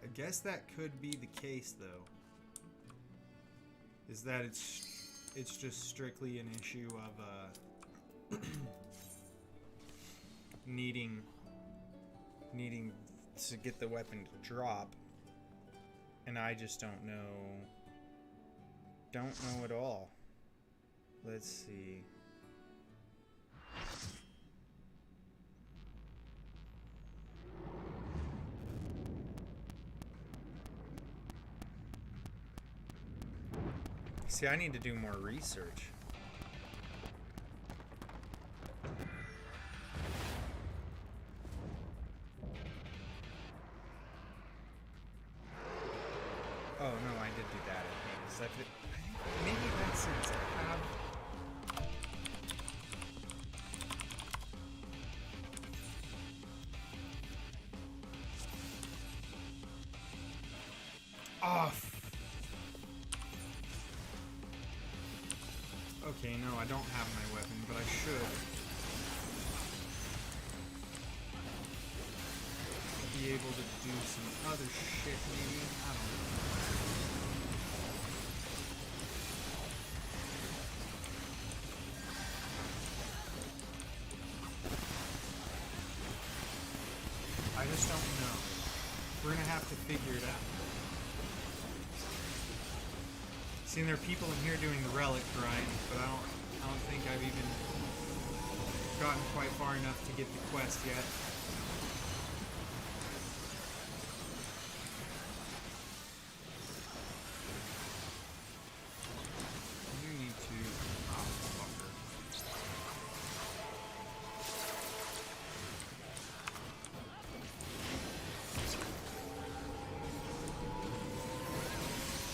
I guess that could be the case, though. Is that it's just strictly an issue of needing to get the weapon to drop, and I just don't know at all. Let's see. See, I need to do more research. Oh no, I did do that. I think maybe that's since I have. Off. Okay, no, I don't have my weapon, but I should be able to do some other shit, maybe? I don't know. I just don't know. We're gonna have to figure it out. See, there are people in here doing the relic grind, but I don't think I've even gotten quite far enough to get the quest yet. You need to... Oh, fucker.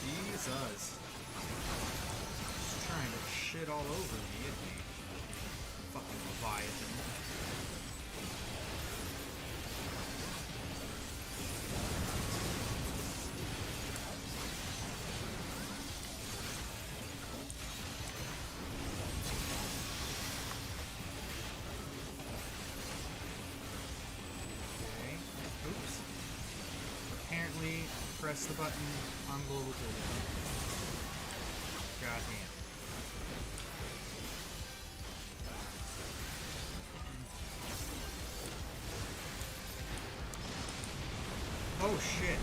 Jesus. Trying to shit all over me, isn't he? Fucking Leviathan. Okay. Oops. Apparently, press the button on global building. Goddamn. Oh shit.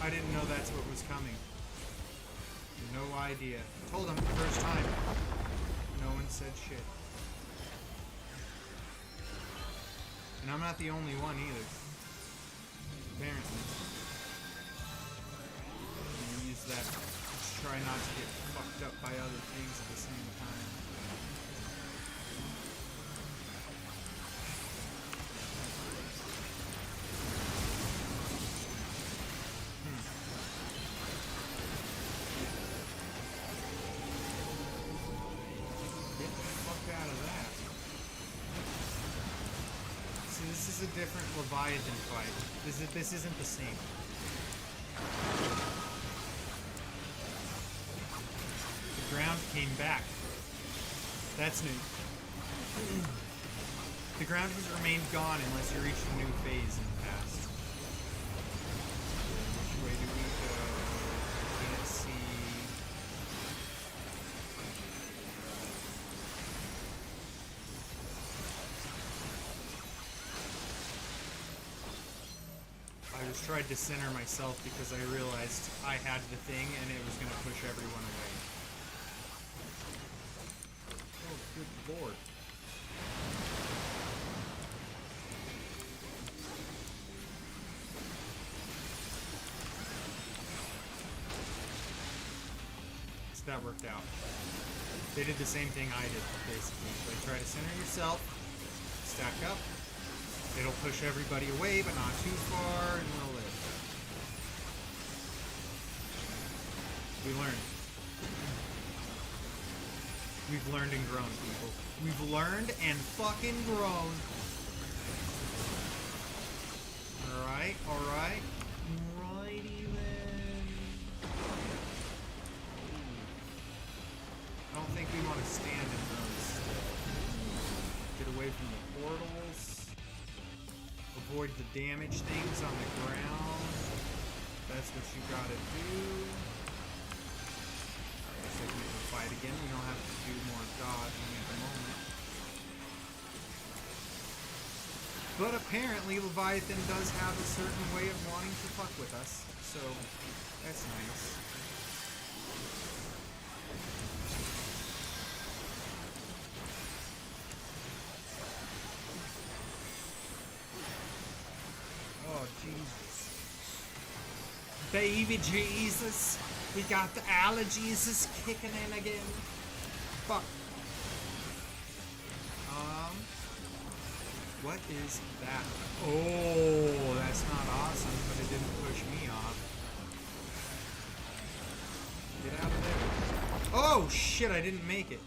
I didn't know that's what was coming. No idea. Told him the first time. No one said shit. And I'm not the only one either. Apparently. I'm gonna use that. Just try not to get fucked up by other things at the same time. This is a different Leviathan fight. This isn't the same. The ground came back. That's new. The ground has remained gone unless you reach a new phase in the past. I just tried to center myself because I realized I had the thing and it was going to push everyone away. Oh, good lord. So that worked out. They did the same thing I did, basically. Like, try to center yourself, stack up. It'll push everybody away, but not too far, and we'll live. We learned. We've learned and grown, people. We've learned and fucking grown. Alright, alright. Righty then. I don't think we want to stand in those. Get away from the portals. Avoid the damage things on the ground. That's what you gotta do. Looks like we can fight again. We don't have to do more dodging at the moment. But apparently Leviathan does have a certain way of wanting to fuck with us. So, that's nice. Oh, Jesus. Baby Jesus. We got the allergies kicking in again. Fuck. What is that? Oh, that's not awesome, but it didn't push me off. Get out of there. Oh, shit, I didn't make it.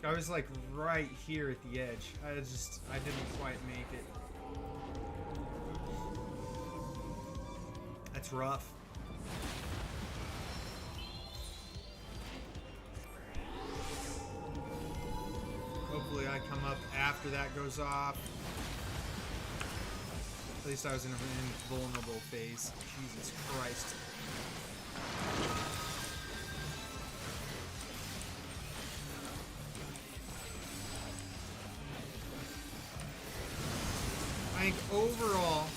I was like right here at the edge. I didn't quite make it. That's rough. Hopefully I come up after that goes off. At least I was in an invulnerable phase. Jesus Christ. I think overall,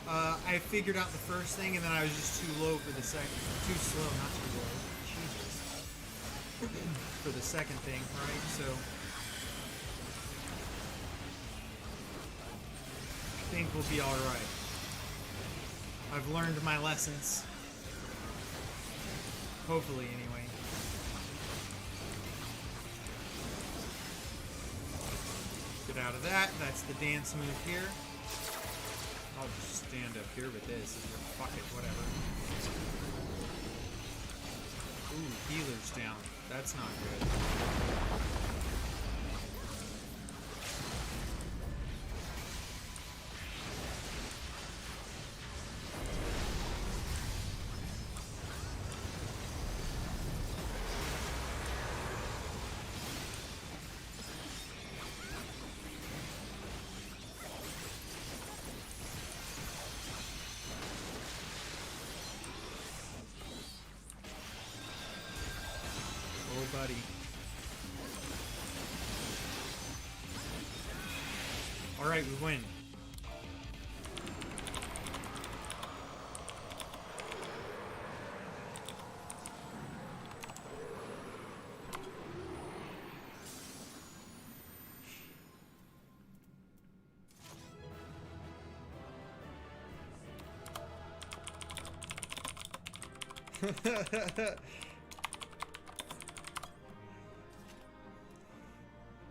I figured out the first thing, and then I was just too low for the second. Too slow, not too low. Jesus. For the second thing, right? So I think we'll be all right. I've learned my lessons. Hopefully, anyway. Get out of that. That's the dance move here. I'll just stand up here with this. Fuck it, whatever. Ooh, healer's down. That's not good. Buddy. All right, we win.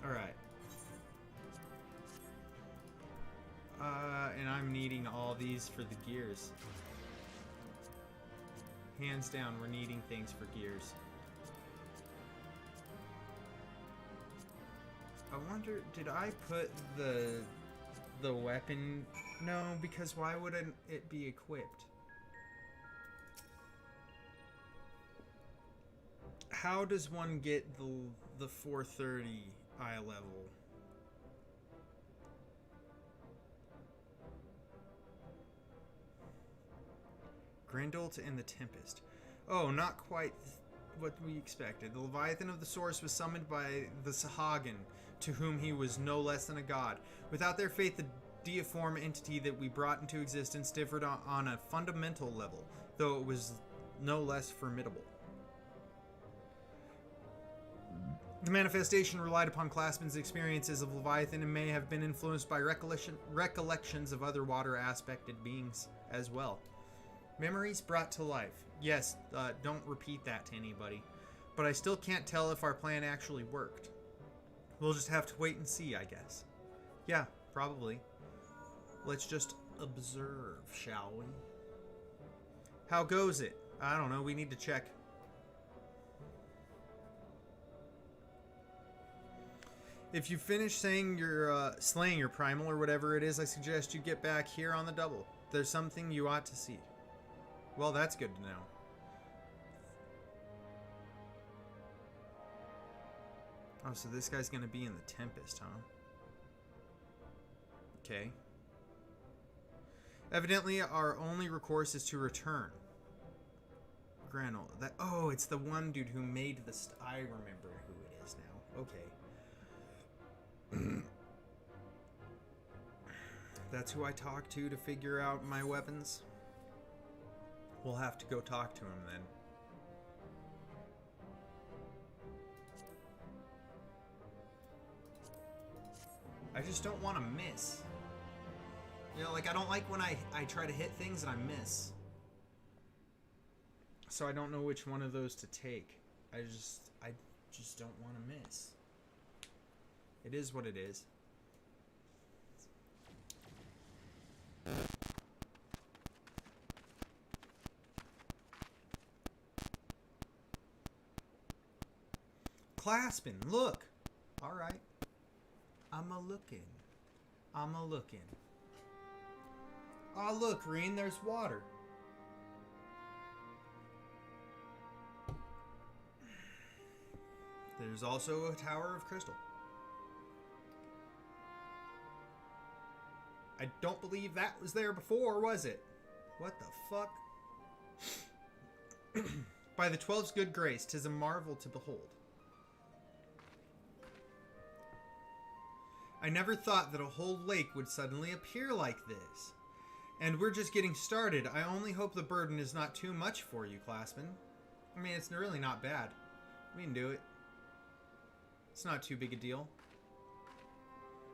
Alright. And I'm needing all these for the gears. Hands down, we're needing things for gears. I wonder, did I put the weapon? No, because why wouldn't it be equipped? How does one get the 430 eye level? Grindolt and the Tempest. Oh, not quite what we expected. The Leviathan of the Source was summoned by the Sahagin, to whom he was no less than a god. Without their faith, the deiform entity that we brought into existence differed on a fundamental level, though it was no less formidable. The manifestation relied upon Claspin's experiences of Leviathan and may have been influenced by recollections of other water-aspected beings as well. Memories brought to life. Yes, don't repeat that to anybody. But I still can't tell if our plan actually worked. We'll just have to wait and see, I guess. Yeah, probably. Let's just observe, shall we? How goes it? I don't know, we need to check. If you finish saying your slaying your primal or whatever it is, I suggest you get back here on the double. There's something you ought to see. Well, that's good to know. Oh, so this guy's gonna be in the Tempest, huh? Okay. Evidently, our only recourse is to return. Granola. That. Oh, it's the one dude who made the. I remember who it is now. Okay. That's who I talk to figure out my weapons. We'll have to go talk to him then. I just don't want to miss. You know, like I don't like when I try to hit things and I miss. So I don't know which one of those to take. I just don't want to miss. It is what it is. Claspin, look. All right. I'm a-looking. I'm a-looking. Oh, look, Reen, there's water. There's also a tower of crystal. I don't believe that was there before, was it? What the fuck? By the 12's good grace, 'tis a marvel to behold. I never thought that a whole lake would suddenly appear like this. And we're just getting started. I only hope the burden is not too much for you, Claspin. I mean, it's really not bad. We can do it. It's not too big a deal.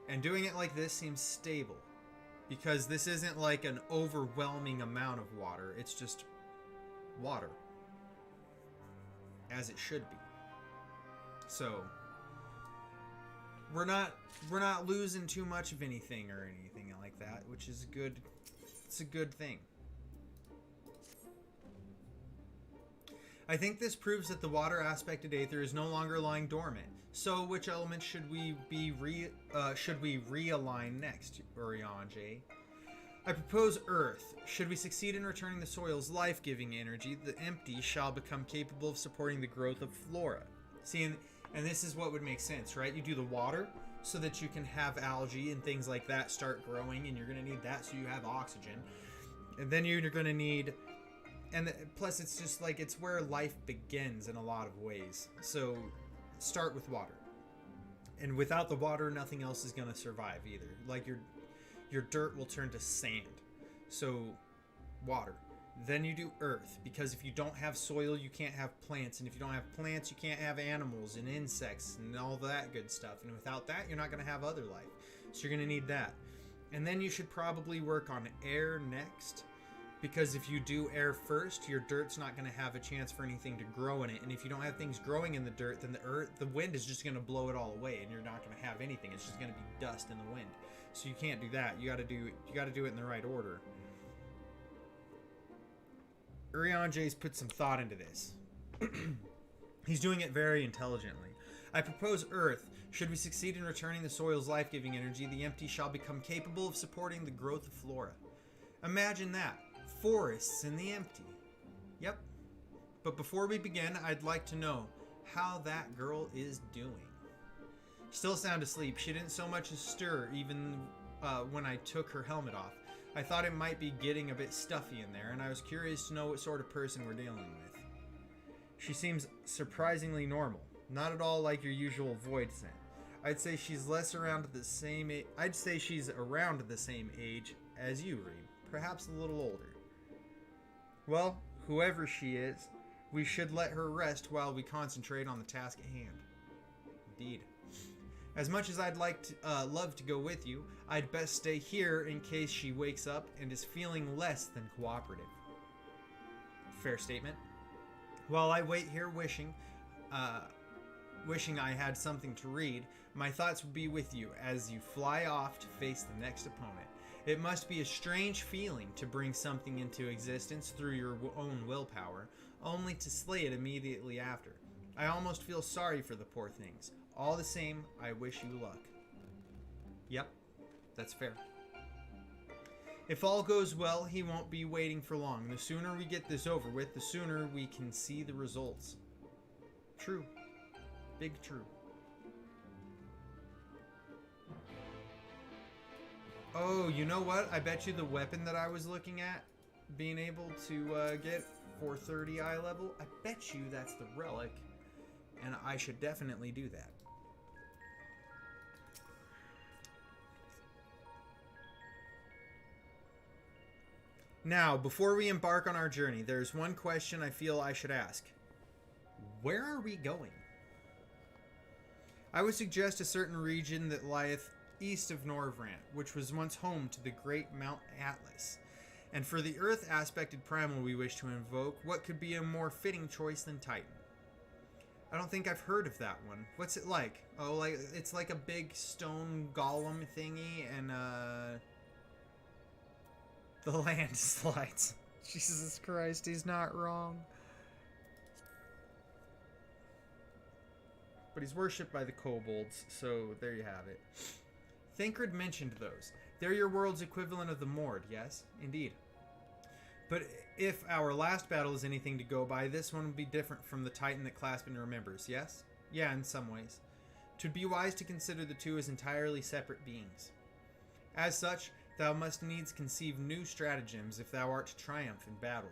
And doing it like this seems stable. Because this isn't like an overwhelming amount of water. It's just water. As it should be. So we're not losing too much of anything or anything like that, which is good. It's a good thing. I think this proves that the water aspected Aether is no longer lying dormant. So, which element should we realign next, Urianger? I propose Earth. Should we succeed in returning the soil's life-giving energy, the empty shall become capable of supporting the growth of flora. See, and this is what would make sense, right? You do the water so that you can have algae and things like that start growing, and you're going to need that so you have oxygen. And then you're going to need... And plus, it's just like, it's where life begins in a lot of ways. So, start with water. And without the water, nothing else is going to survive either. Like, your dirt will turn to sand. So, water. Then you do earth, because if you don't have soil, you can't have plants. And if you don't have plants, you can't have animals and insects and all that good stuff. And without that, you're not going to have other life. So you're going to need that. And then you should probably work on air next. Because if you do air first, your dirt's not going to have a chance for anything to grow in it. And if you don't have things growing in the dirt, then the wind is just going to blow it all away, and you're not going to have anything. It's just going to be dust in the wind. So you can't do that. You got to do it in the right order. Urianger's put some thought into this. He's doing it very intelligently. I propose Earth. Should we succeed in returning the soil's life-giving energy, the empty shall become capable of supporting the growth of flora. Imagine that. Forests in the empty. Yep. But before we begin, I'd like to know how that girl is doing. Still sound asleep. She didn't so much as stir even when I took her helmet off. I thought it might be getting a bit stuffy in there, and I was curious to know what sort of person we're dealing with. She seems surprisingly normal. Not at all like your usual void scent. I'd say she's around the same age as you, Reed. Perhaps a little older. Well, whoever she is, we should let her rest while we concentrate on the task at hand. Indeed. As much as I'd love to go with you, I'd best stay here in case she wakes up and is feeling less than cooperative. Fair statement. While I wait here wishing I had something to read, my thoughts would be with you as you fly off to face the next opponent. It must be a strange feeling to bring something into existence through your own willpower, only to slay it immediately after. I almost feel sorry for the poor things. All the same, I wish you luck. Yep, that's fair. If all goes well, he won't be waiting for long. The sooner we get this over with, the sooner we can see the results. True. Big true. Oh, you know what? I bet you the weapon that I was looking at, being able to get 430 eye level, I bet you that's the relic, and I should definitely do that. Now, before we embark on our journey, there's one question I feel I should ask. Where are we going? I would suggest a certain region that lieth east of Norvrant, which was once home to the great Mount Atlas. And for the earth aspected primal we wish to invoke, what could be a more fitting choice than Titan? I don't think I've heard of that one. What's it like? Oh, it's like a big stone golem thingy, and the landslides. Jesus Christ, he's not wrong. But he's worshipped by the kobolds, so there you have it. Thancred mentioned those. They're your world's equivalent of the Mord, yes? Indeed. But if our last battle is anything to go by, this one will be different from the Titan that Claspin remembers, yes? Yeah, in some ways. 'Twould be wise to consider the two as entirely separate beings. As such, thou must needs conceive new stratagems if thou art to triumph in battle.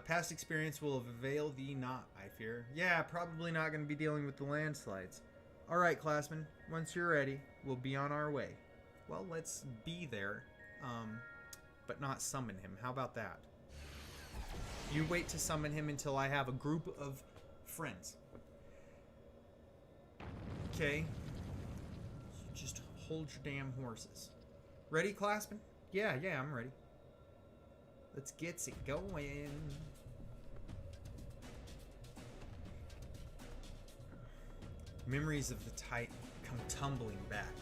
Past experience will avail thee not, I fear. Yeah, probably not going to be dealing with the landslides. Alright, Classman, once you're ready, we'll be on our way. Well, let's be there, but not summon him. How about that? You wait to summon him until I have a group of friends. Okay. Just hold your damn horses. Ready, Classman? Yeah, I'm ready. Let's get it going. Memories of the Titan come tumbling back.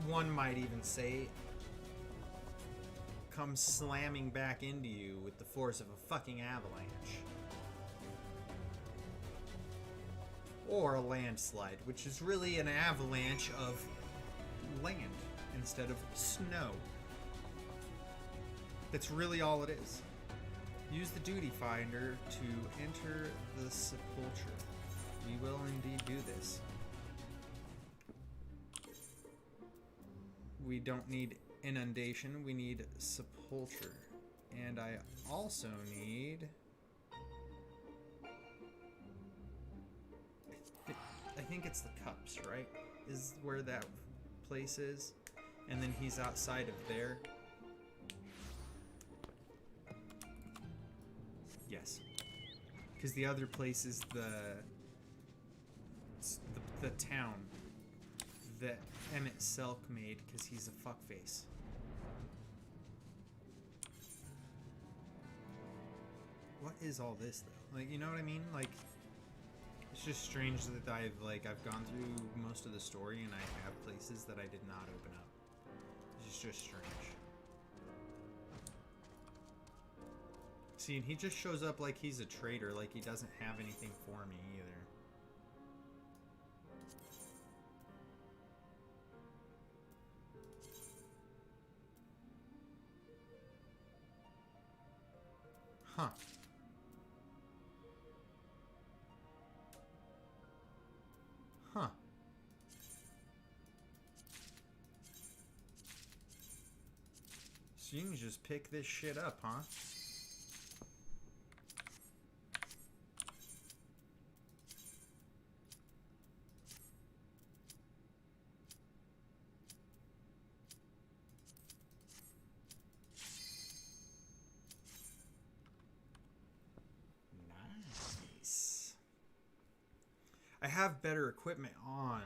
One might even say, come slamming back into you with the force of a fucking avalanche. Or a landslide, which is really an avalanche of land instead of snow. That's really all it is. Use the duty finder to enter the sepulchre. We will indeed do this. We don't need inundation, we need sepulchre. And I also need... I think it's the cups, right? Is where that place is. And then he's outside of there. Yes. Because the other place is the town that Emmett Selk made because he's a fuckface. What is all this though? Like, you know what I mean? Like, it's just strange that I've gone through most of the story and I have places that I did not open up. It's just strange. See, and he just shows up like he's a traitor, like he doesn't have anything for me either. Huh. Huh. So you can just pick this shit up, huh? I have better equipment on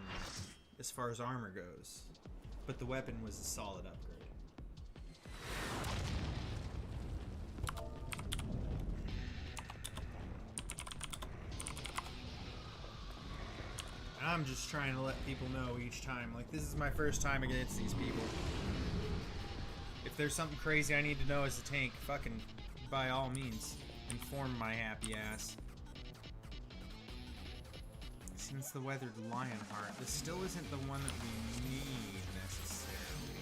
as far as armor goes, but the weapon was a solid upgrade. I'm just trying to let people know each time, like, this is my first time against these people. If there's something crazy I need to know as a tank, fucking, by all means, inform my happy ass. Since the weathered Lionheart, this still isn't the one that we need, necessarily.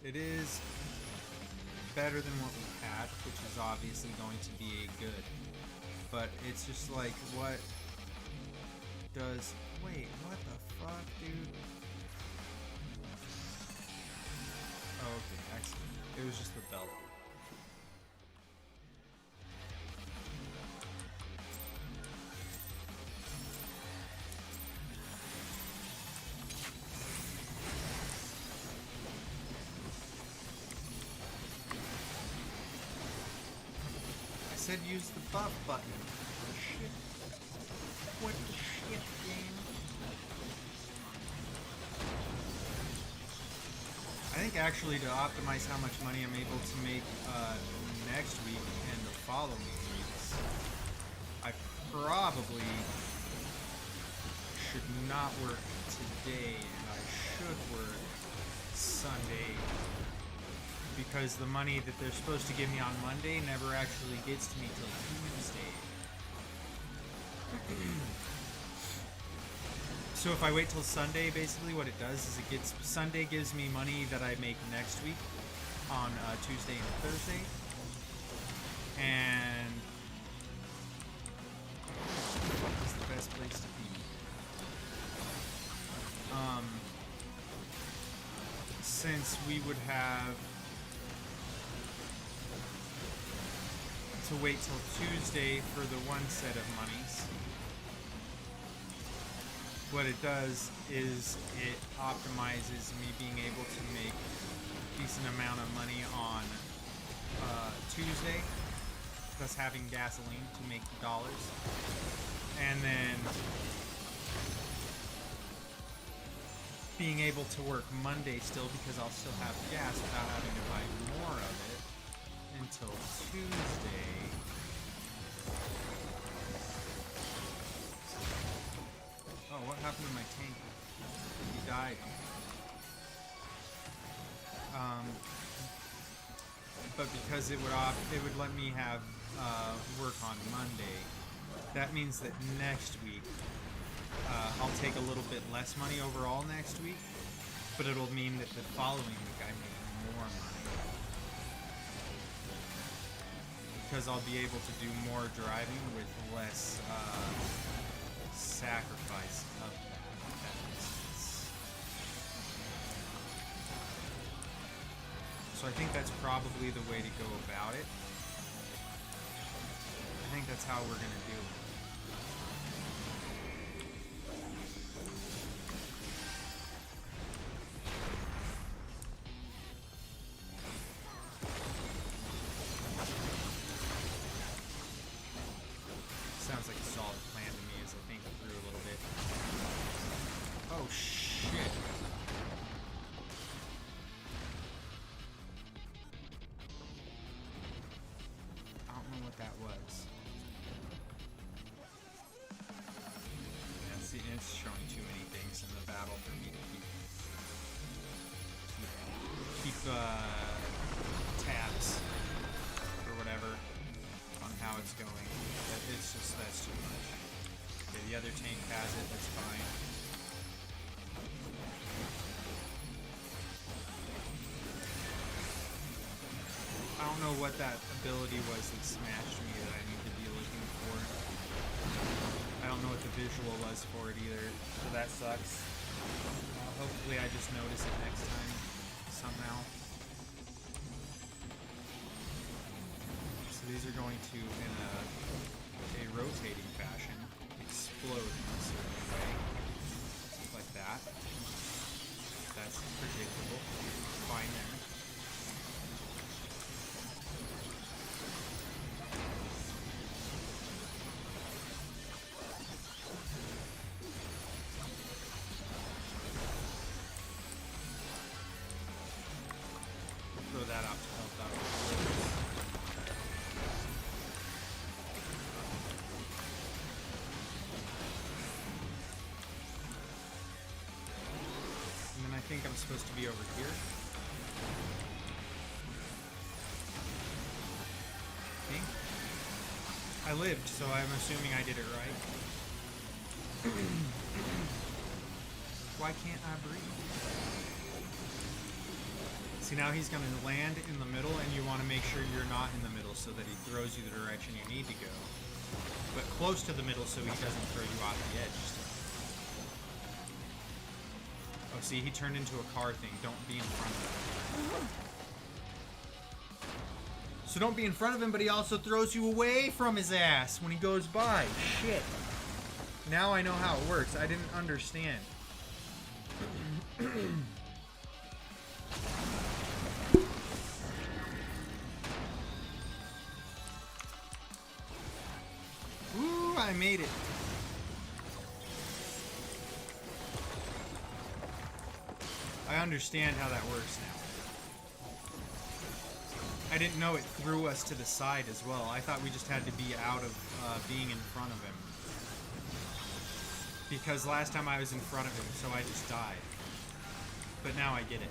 It is better than what we had, which is obviously going to be a good. But it's just like, what does... Wait, what the fuck, dude? Oh, okay, I see. It was just the belt. I said use the buff button. Shit. What the shit, game? I think actually to optimize how much money I'm able to make next week and the following weeks, I probably should not work today and I should work Sunday, because the money that they're supposed to give me on Monday never actually gets to me till Tuesday. So if I wait till Sunday, basically what it does is Sunday gives me money that I make next week on Tuesday and Thursday. And it's the best place to be. Since we would have to wait till Tuesday for the one set of monies, what it does is it optimizes me being able to make a decent amount of money on Tuesday, thus having gasoline to make dollars, and then being able to work Monday still because I'll still have gas without having to buy more of it until Tuesday. Oh, what happened to my tank? He died. But because it would let me have work on Monday, that means that next week I'll take a little bit less money overall next week, but it'll mean that the following week I make more money. Because I'll be able to do more driving with less sacrifice of that, if that makes sense. So I think that's probably the way to go about it. I think that's how we're gonna do it. Sounds like a solid plan to me as I think it through a little bit. Oh shit. I don't know what that was. Yeah, see, it's showing too many things in the battle for me to keep tabs or whatever on how it's going. It's just, that's too much. Okay, the other tank has it, that's fine. I don't know what that ability was that smashed me that I need to be looking for. I don't know what the visual was for it either, so that sucks. Hopefully I just notice it next time, somehow. So these are going to, in a rotating fashion, explode in a certain way, like that. That's predictable. Fine there. that out to help out. And then I think I'm supposed to be over here. Okay. I lived, so I'm assuming I did it right. Why can't I breathe? See, now he's going to land in the middle, and you want to make sure you're not in the middle so that he throws you the direction you need to go. But close to the middle so he doesn't throw you off the edge. Oh, see, he turned into a car thing. Don't be in front of him. So don't be in front of him, but he also throws you away from his ass when he goes by. Shit. Now I know how it works. I didn't understand. Ooh, I made it. I understand how that works now. I didn't know it threw us to the side as well. I thought we just had to be out of being in front of him. Because last time I was in front of him, so I just died. But now I get it.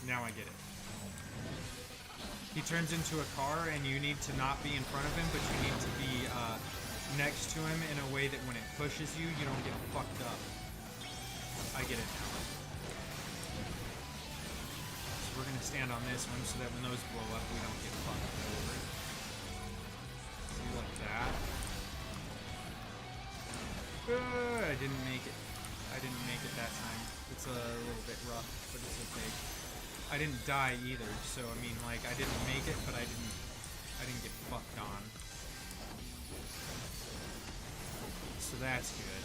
Now I get it. He turns into a car, and you need to not be in front of him, but you need to be next to him in a way that when it pushes you, you don't get fucked up. I get it now. So we're gonna stand on this one so that when those blow up, we don't get fucked over. See, like that. I didn't make it. I didn't make it that time. It's a little bit rough, but it's okay. I didn't die either, so I mean, like, I didn't make it, but I didn't get fucked on. So that's good.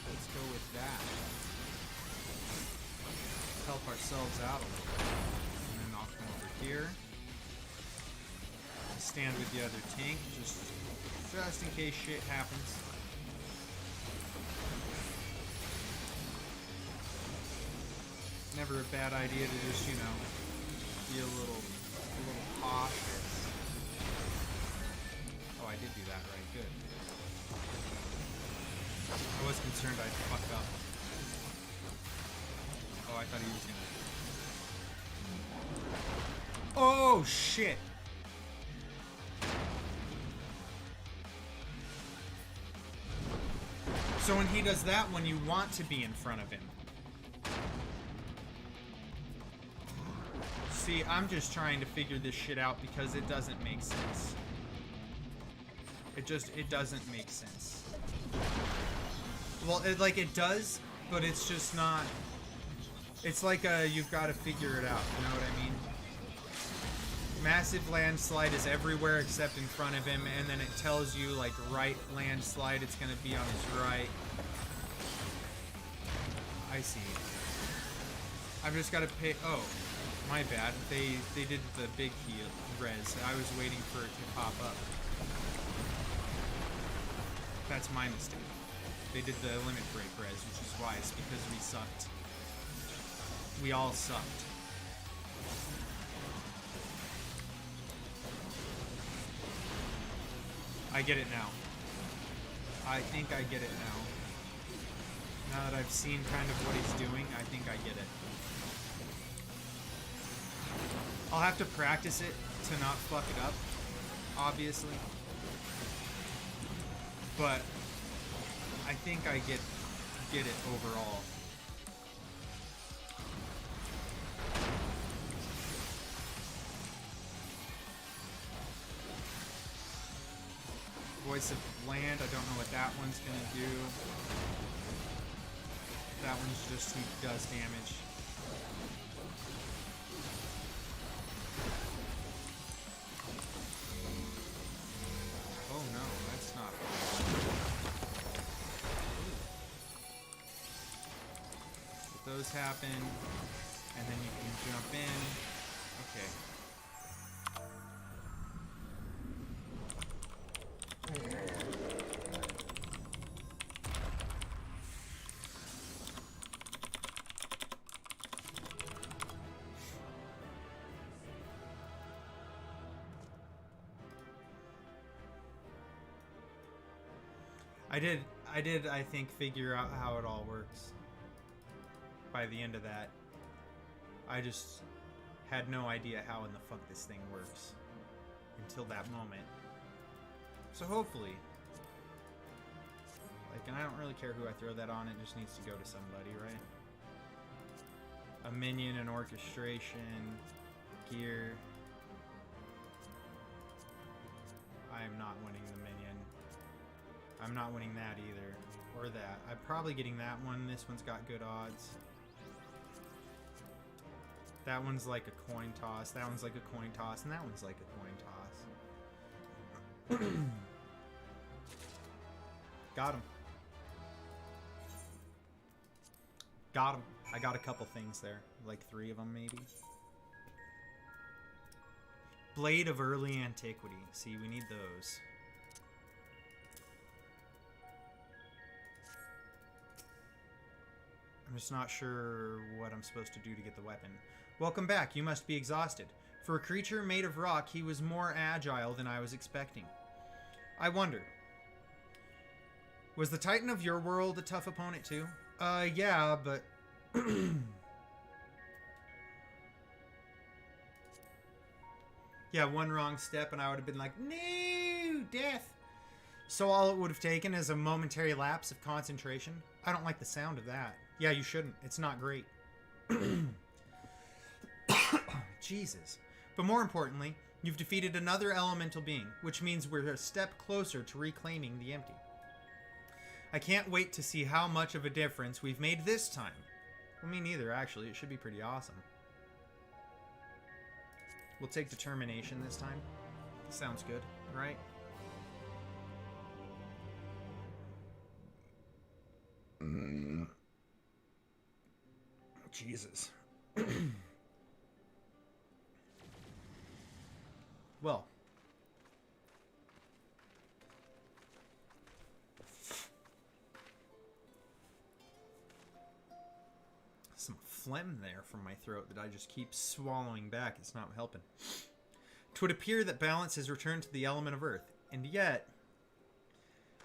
Let's go with that. Help ourselves out a little bit. And then I'll come over here. Stand with the other tank, just in case shit happens. Never a bad idea to just, you know, be a little cautious. Oh, I did do that right, good. I was concerned I'd fuck up. Oh, I thought he was gonna... Oh, shit! So when he does that one, you want to be in front of him. See, I'm just trying to figure this shit out because it doesn't make sense. It doesn't make sense. Well, it does, but it's just not... It's like you've got to figure it out, you know what I mean? Massive landslide is everywhere except in front of him, and then it tells you, like, right landslide, it's gonna be on his right. I see. I've just gotta pay... Oh, my bad. They did the big heal res. I was waiting for it to pop up. That's my mistake. They did the limit break res, which is why. It's because we sucked. We all sucked. I get it now. I think I get it now. Now that I've seen kind of what he's doing, I think I get it. I'll have to practice it to not fuck it up, obviously. But I think I get it overall. Voice of Land, I don't know what that one's gonna do. That one's just he does damage. Oh no, that's not Let those happen, and then you can jump in. Okay. I did, I think, figure out how it all works. By the end of that, I just had no idea how in the fuck this thing works until that moment. So hopefully, like, and I don't really care who I throw that on, it just needs to go to somebody, right? A minion, an orchestration, gear. I am not winning the minion. I'm not winning that either. Or that. I'm probably getting that one. This one's got good odds. That one's like a coin toss. That one's like a coin toss. And that one's like a coin toss. Got him. Got him. I got a couple things there. Like 3 of them, maybe. Blade of Early Antiquity. See, we need those. I'm just not sure what I'm supposed to do to get the weapon. Welcome back. You must be exhausted. For a creature made of rock, he was more agile than I was expecting. I wonder. Was the Titan of your world a tough opponent too? Yeah, but... yeah, one wrong step and I would have been like, no, death. So all it would have taken is a momentary lapse of concentration. I don't like the sound of that. Yeah, you shouldn't. It's not great. Jesus. But more importantly, you've defeated another elemental being, which means we're a step closer to reclaiming the empty. I can't wait to see how much of a difference we've made this time. Well, me neither, actually. It should be pretty awesome. We'll take determination this time. Sounds good, right? Jesus. Well. Some phlegm there from my throat that I just keep swallowing back. It's not helping. 'Twould appear that balance has returned to the element of earth, and yet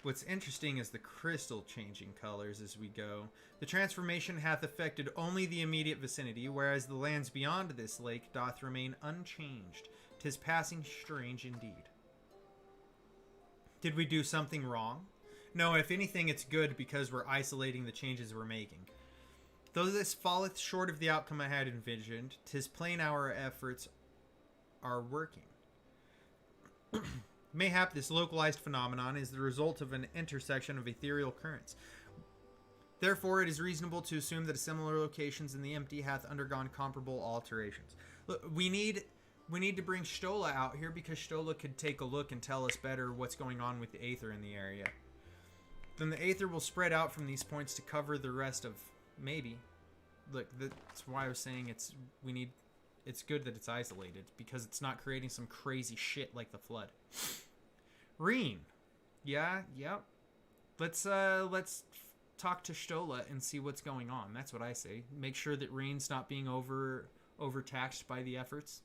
what's interesting is the crystal changing colors as we go. The transformation hath affected only the immediate vicinity, whereas the lands beyond this lake doth remain unchanged. 'Tis passing strange indeed. Did we do something wrong? No, if anything, it's good because we're isolating the changes we're making. Though this falleth short of the outcome I had envisioned, 'tis plain our efforts are working. Mayhap this localized phenomenon is the result of an intersection of ethereal currents. Therefore, it is reasonable to assume that similar locations in the empty hath undergone comparable alterations. Look, we need to bring Stola out here because Stola could take a look and tell us better what's going on with the Aether in the area. Then the Aether will spread out from these points to cover the rest of... Maybe. Look, that's why I was saying it's good that it's isolated, because it's not creating some crazy shit like the flood. Reen. Yeah, yep. Let's talk to Stola and see what's going on. That's what I say. Make sure that Reen's not being overtaxed by the efforts.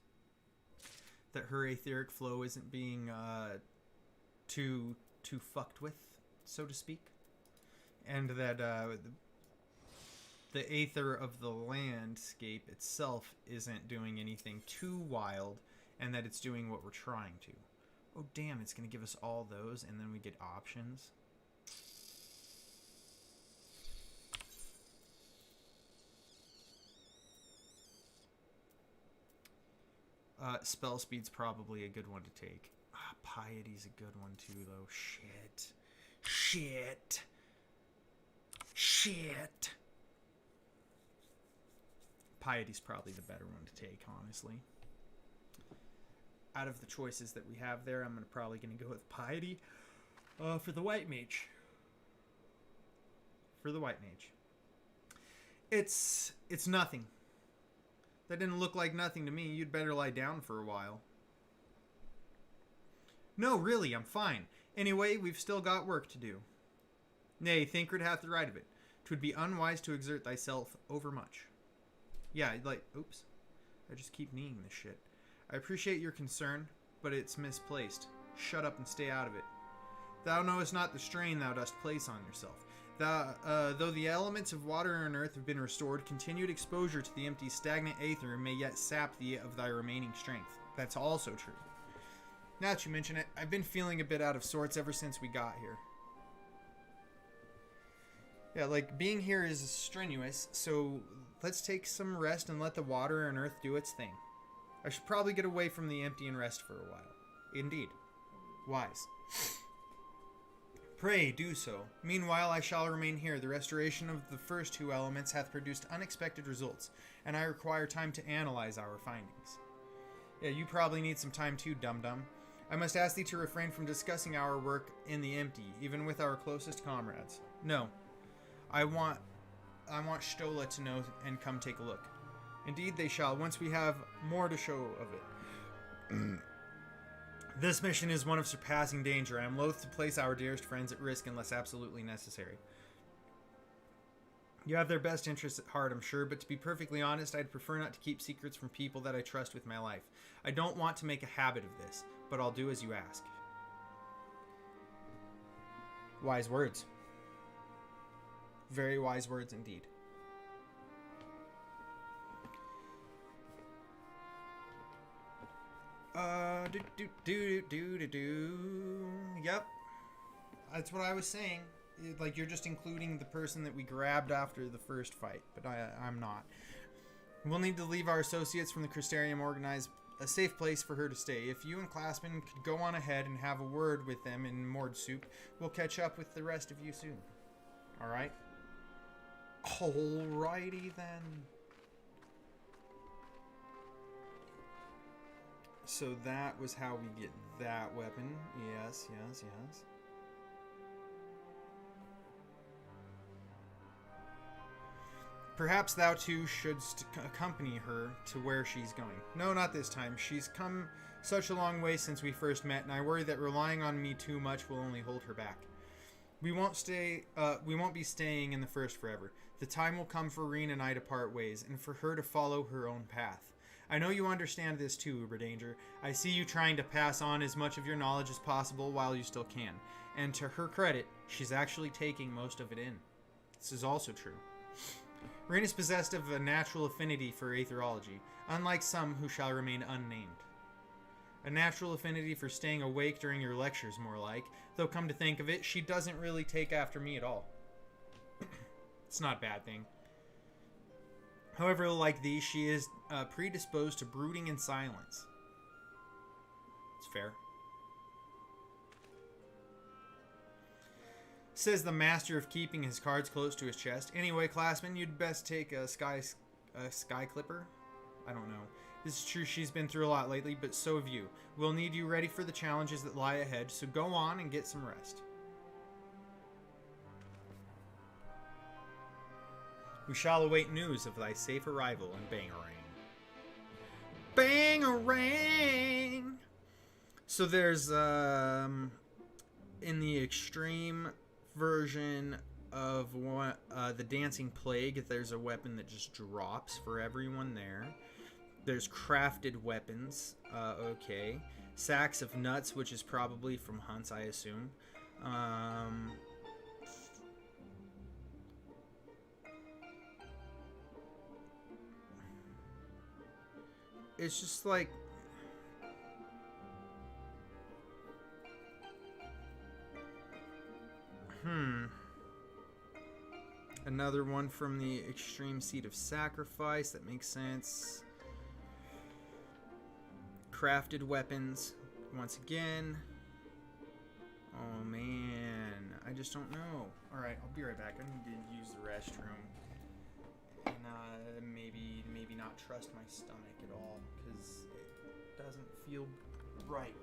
That her etheric flow isn't being too fucked with, so to speak. And that the aether of the landscape itself isn't doing anything too wild, and that it's doing what we're trying to. Oh damn, it's going to give us all those, and then we get options. Spell speed's probably a good one to take. Piety's a good one too, though. Shit. Piety's probably the better one to take, honestly. Out of the choices that we have there, I'm probably going to go with Piety for the White Mage. It's nothing. That didn't look like nothing to me. You'd better lie down for a while. No, really, I'm fine. Anyway, we've still got work to do. Nay, Thancred hath the right of it. 'Twould be unwise to exert thyself overmuch. Yeah, oops. I just keep kneeing this shit. I appreciate your concern, but it's misplaced. Shut up and stay out of it. Thou knowest not the strain thou dost place on yourself. Though the elements of water and earth have been restored, continued exposure to the empty, stagnant aether may yet sap thee of thy remaining strength. That's also true. Now that you mention it, I've been feeling a bit out of sorts ever since we got here. Yeah, like, being here is strenuous, so let's take some rest and let the water and earth do its thing. I should probably get away from the empty and rest for a while. Indeed. Wise. Pray, do so. Meanwhile, I shall remain here. The restoration of the first two elements hath produced unexpected results, and I require time to analyze our findings. Yeah, you probably need some time too, dum-dum. I must ask thee to refrain from discussing our work in the empty, even with our closest comrades. No. I want Stola to know and come take a look. Indeed they shall, once we have more to show of it. This mission is one of surpassing danger. I am loath to place our dearest friends at risk unless absolutely necessary. You have their best interests at heart, I'm sure, but to be perfectly honest, I'd prefer not to keep secrets from people that I trust with my life. I don't want to make a habit of this, but I'll do as you ask. Wise words. Very wise words indeed. Yep. That's what I was saying. Like, you're just including the person that we grabbed after the first fight, but I'm not. We'll need to leave our associates from the Crystarium organize a safe place for her to stay. If you and Classman could go on ahead and have a word with them in Mordsoup, we'll catch up with the rest of you soon. Alright? Alrighty then. So that was how we get that weapon. Yes, yes, yes. Perhaps thou too shouldst accompany her to where she's going. No, not this time. She's come such a long way since we first met, and I worry that relying on me too much will only hold her back. We won't be staying in the First forever. The time will come for Reen and I to part ways, and for her to follow her own path. I know you understand this too, Uberdanger. I see you trying to pass on as much of your knowledge as possible while you still can. And to her credit, she's actually taking most of it in. This is also true. Reen is possessed of a natural affinity for aetherology, unlike some who shall remain unnamed. A natural affinity for staying awake during your lectures, more like, though come to think of it, she doesn't really take after me at all. It's not a bad thing. However, like thee, she is predisposed to brooding in silence. It's fair. Says the master of keeping his cards close to his chest. Anyway, Classman, you'd best take a sky clipper. I don't know. This is true, she's been through a lot lately, but so have you. We'll need you ready for the challenges that lie ahead, so go on and get some rest. We shall await news of thy safe arrival in Bangarang. Bangarang! So there's, in the extreme version of the Dancing Plague, there's a weapon that just drops for everyone there. There's crafted weapons, okay. Sacks of nuts, which is probably from hunts, I assume. It's just like... Another one from the Extreme Seat of Sacrifice. That makes sense. Crafted weapons. Once again. Oh, man. I just don't know. Alright, I'll be right back. I need to use the restroom. And maybe not trust my stomach at all. Because it doesn't feel right.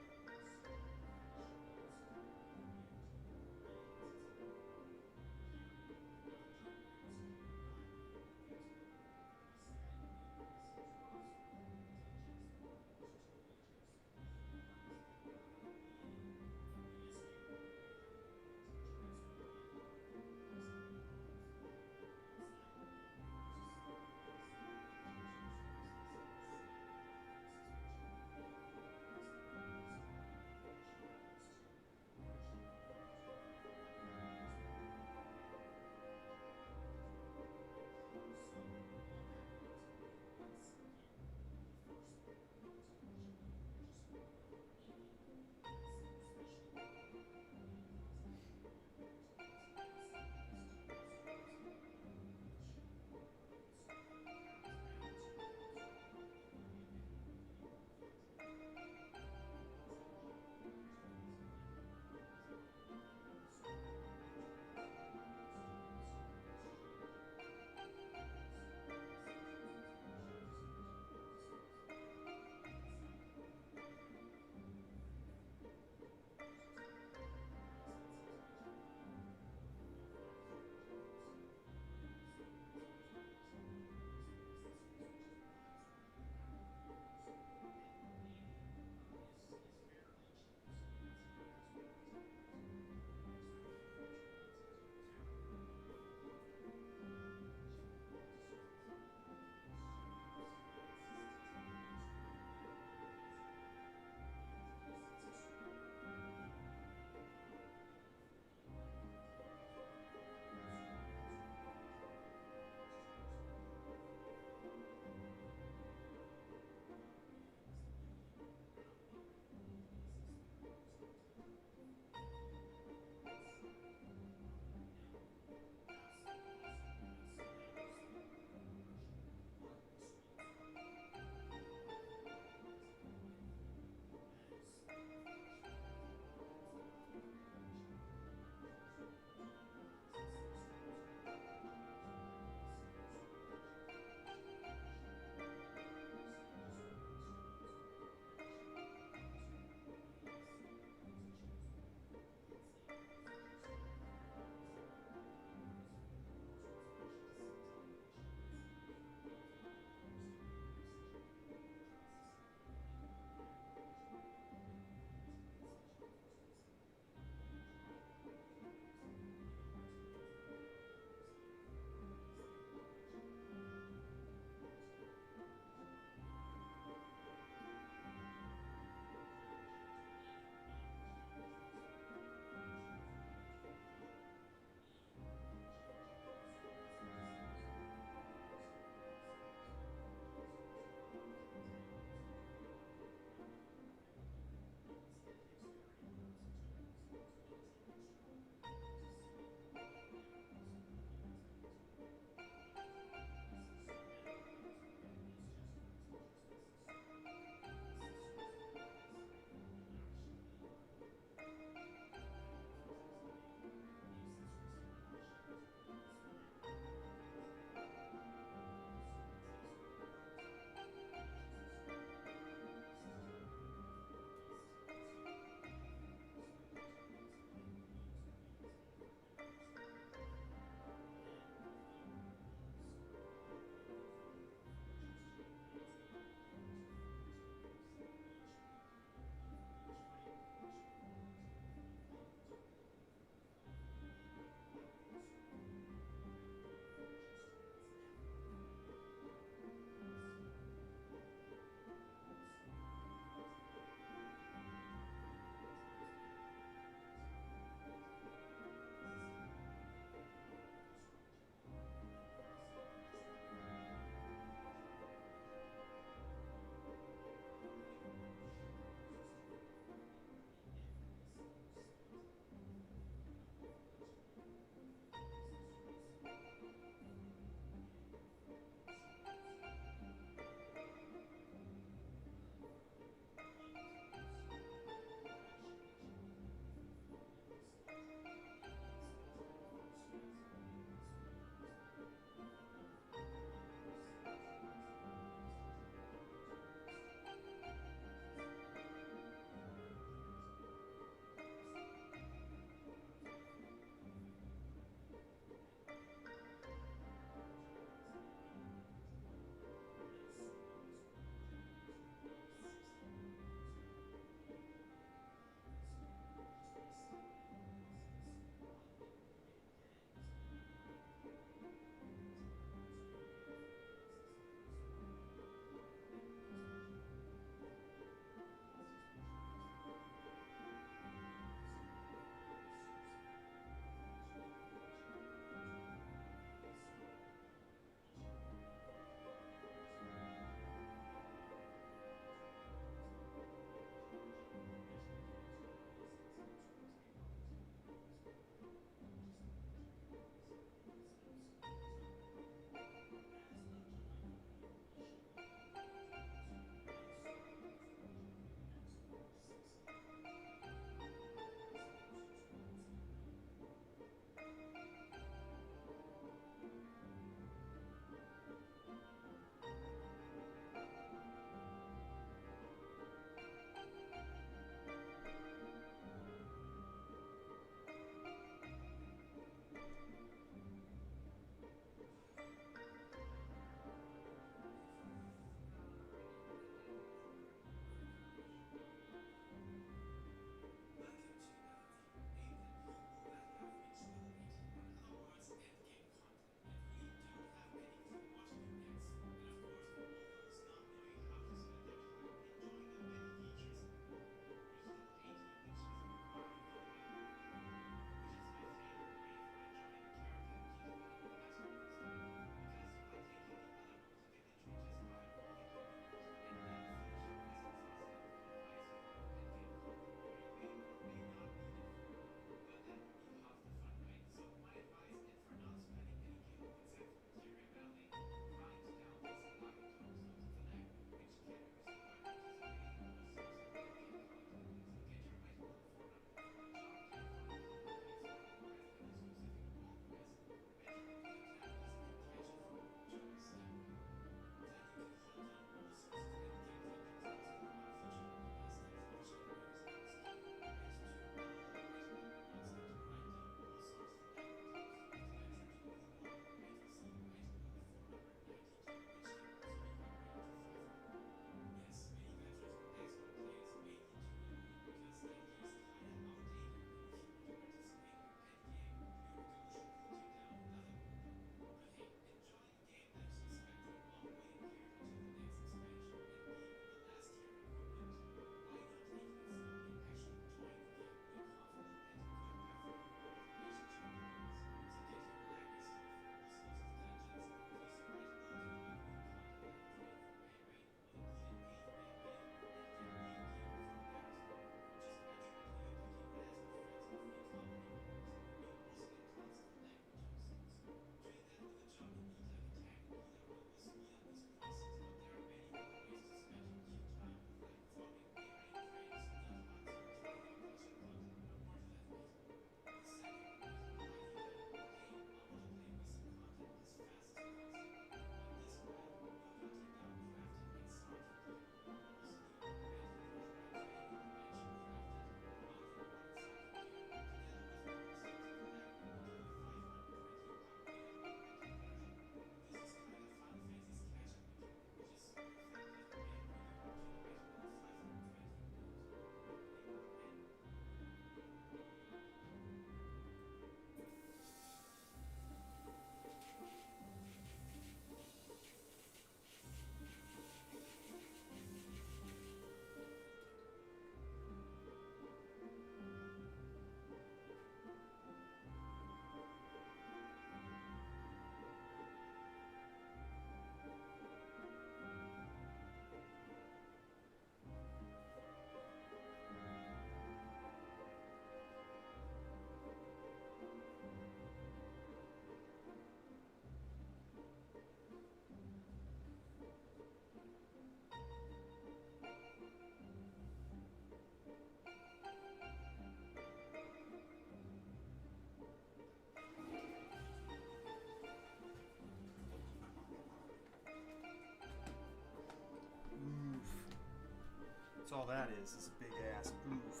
That's all that is a big ass oof.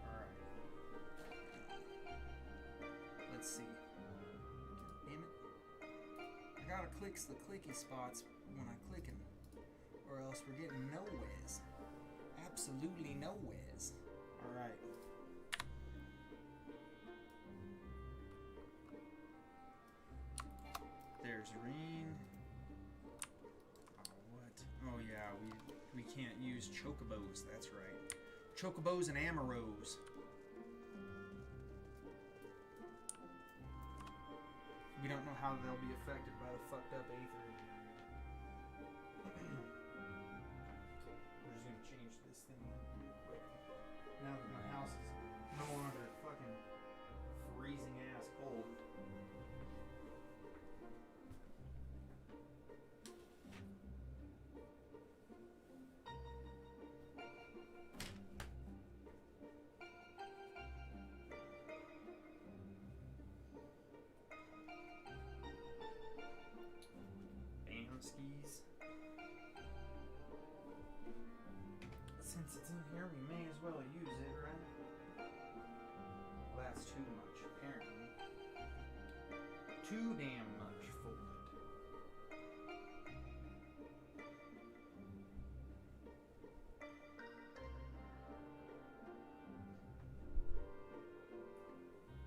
Alright. Let's see. Damn it. I gotta click the clicky spots when I click them, or else we're getting nowheres. Absolutely nowheres. Alright. There's Reen. Oh, what? Oh, yeah, we can't use chocobos, that's right. Chocobos and Amaros. We don't know how they'll be affected by the fucked up Aether. We're just gonna change this thing quick. Now that my house is no longer fucking freezing ass cold. Skis. Since it's in here, we may as well use it, right? Well, that's too much, apparently. Too damn much folded.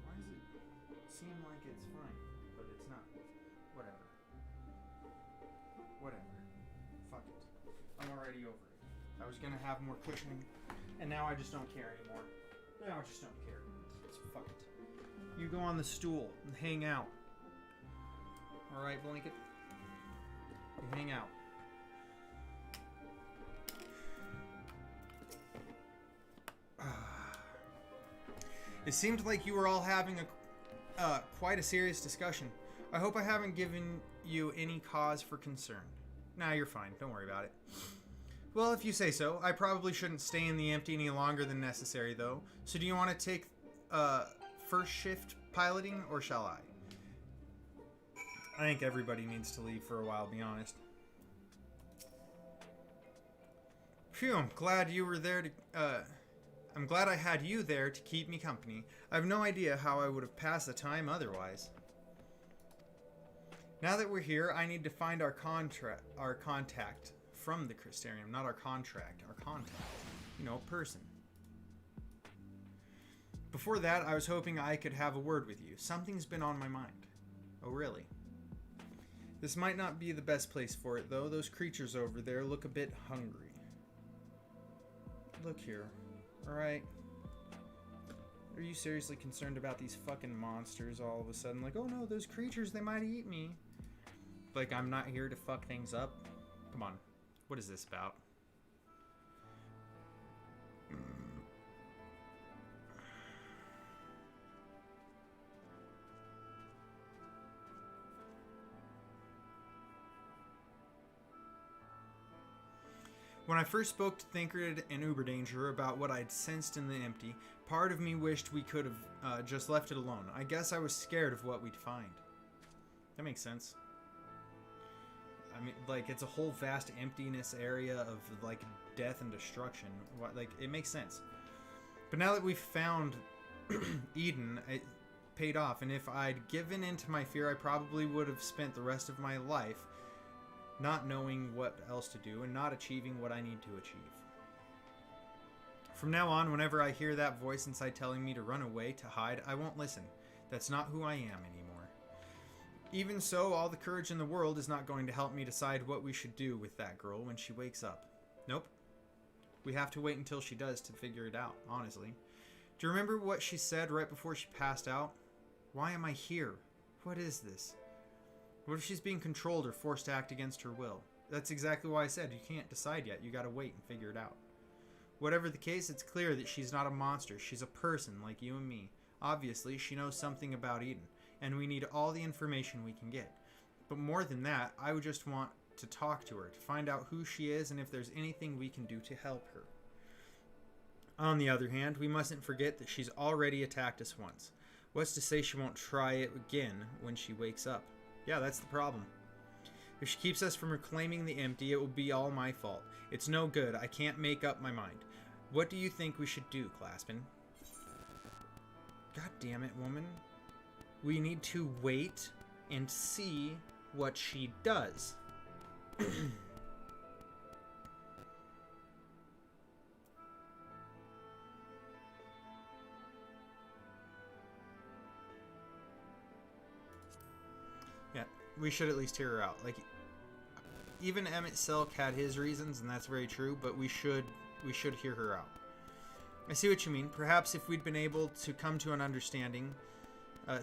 Why does it seem like it's fine, but it's not? Whatever. Whatever. Fuck it. I'm already over it. I was gonna have more cushioning, and now I just don't care anymore. Now I just don't care. So fuck it. You go on the stool and hang out. Alright, Blanket? You hang out. It seemed like you were all having quite a serious discussion. I hope I haven't given you any cause for concern. Nah, you're fine. Don't worry about it. Well, if you say so. I probably shouldn't stay in the empty any longer than necessary, though. So do you want to take first shift piloting, or shall I? I think everybody needs to leave for a while, to be honest. Phew, I'm glad you were there to... I'm glad I had you there to keep me company. I have no idea how I would have passed the time otherwise. Now that we're here, I need to find our contact from the Crystarium. Not our contract, our contact. You know, person. Before that, I was hoping I could have a word with you. Something's been on my mind. Oh, really? This might not be the best place for it, though. Those creatures over there look a bit hungry. Look here. Alright. Are you seriously concerned about these fucking monsters all of a sudden? Like, oh no, those creatures, they might eat me. Like, I'm not here to fuck things up. Come on. What is this about? When I first spoke to Thancred and Uberdanger about what I'd sensed in the empty, part of me wished we could have just left it alone. I guess I was scared of what we'd find. That makes sense. I mean, like, it's a whole vast emptiness area of, like, death and destruction. Like, it makes sense. But now that we've found Eden, it paid off. And if I'd given in to my fear, I probably would have spent the rest of my life not knowing what else to do and not achieving what I need to achieve. From now on, whenever I hear that voice inside telling me to run away, to hide, I won't listen. That's not who I am anymore. Even so, all the courage in the world is not going to help me decide what we should do with that girl when she wakes up. Nope. We have to wait until she does to figure it out, honestly. Do you remember what she said right before she passed out? Why am I here? What is this? What if she's being controlled or forced to act against her will? That's exactly why I said you can't decide yet. You gotta wait and figure it out. Whatever the case, it's clear that she's not a monster. She's a person like you and me. Obviously, she knows something about Eden, and we need all the information we can get. But more than that, I would just want to talk to her, to find out who she is and if there's anything we can do to help her. On the other hand, we mustn't forget that she's already attacked us once. What's to say she won't try it again when she wakes up? Yeah, that's the problem. If she keeps us from reclaiming the empty, it will be all my fault. It's no good. I can't make up my mind. What do you think we should do, Claspin? God damn it, woman. We need to wait and see what she does. Yeah, we should at least hear her out. Like, even Emmett Selk had his reasons, and that's very true, but we should hear her out. I see what you mean. Perhaps if we'd been able to come to an understanding,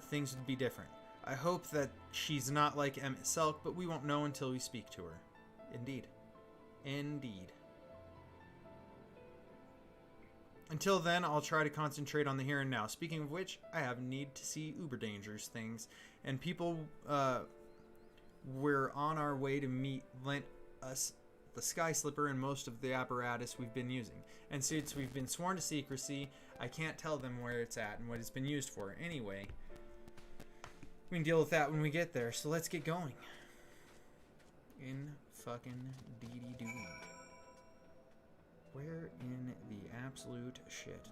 things would be different. I hope that she's not like Emmett Selk, but we won't know until we speak to her. Indeed. Indeed. Until then, I'll try to concentrate on the here and now. Speaking of which, I have need to see uber dangerous things. And people, we're on our way to meet lent us the Sky Slipper and most of the apparatus we've been using. And since we've been sworn to secrecy, I can't tell them where it's at and what it's been used for. Anyway, we can deal with that when we get there, so let's get going. In fucking dee-dee-doo. Where in the absolute shit?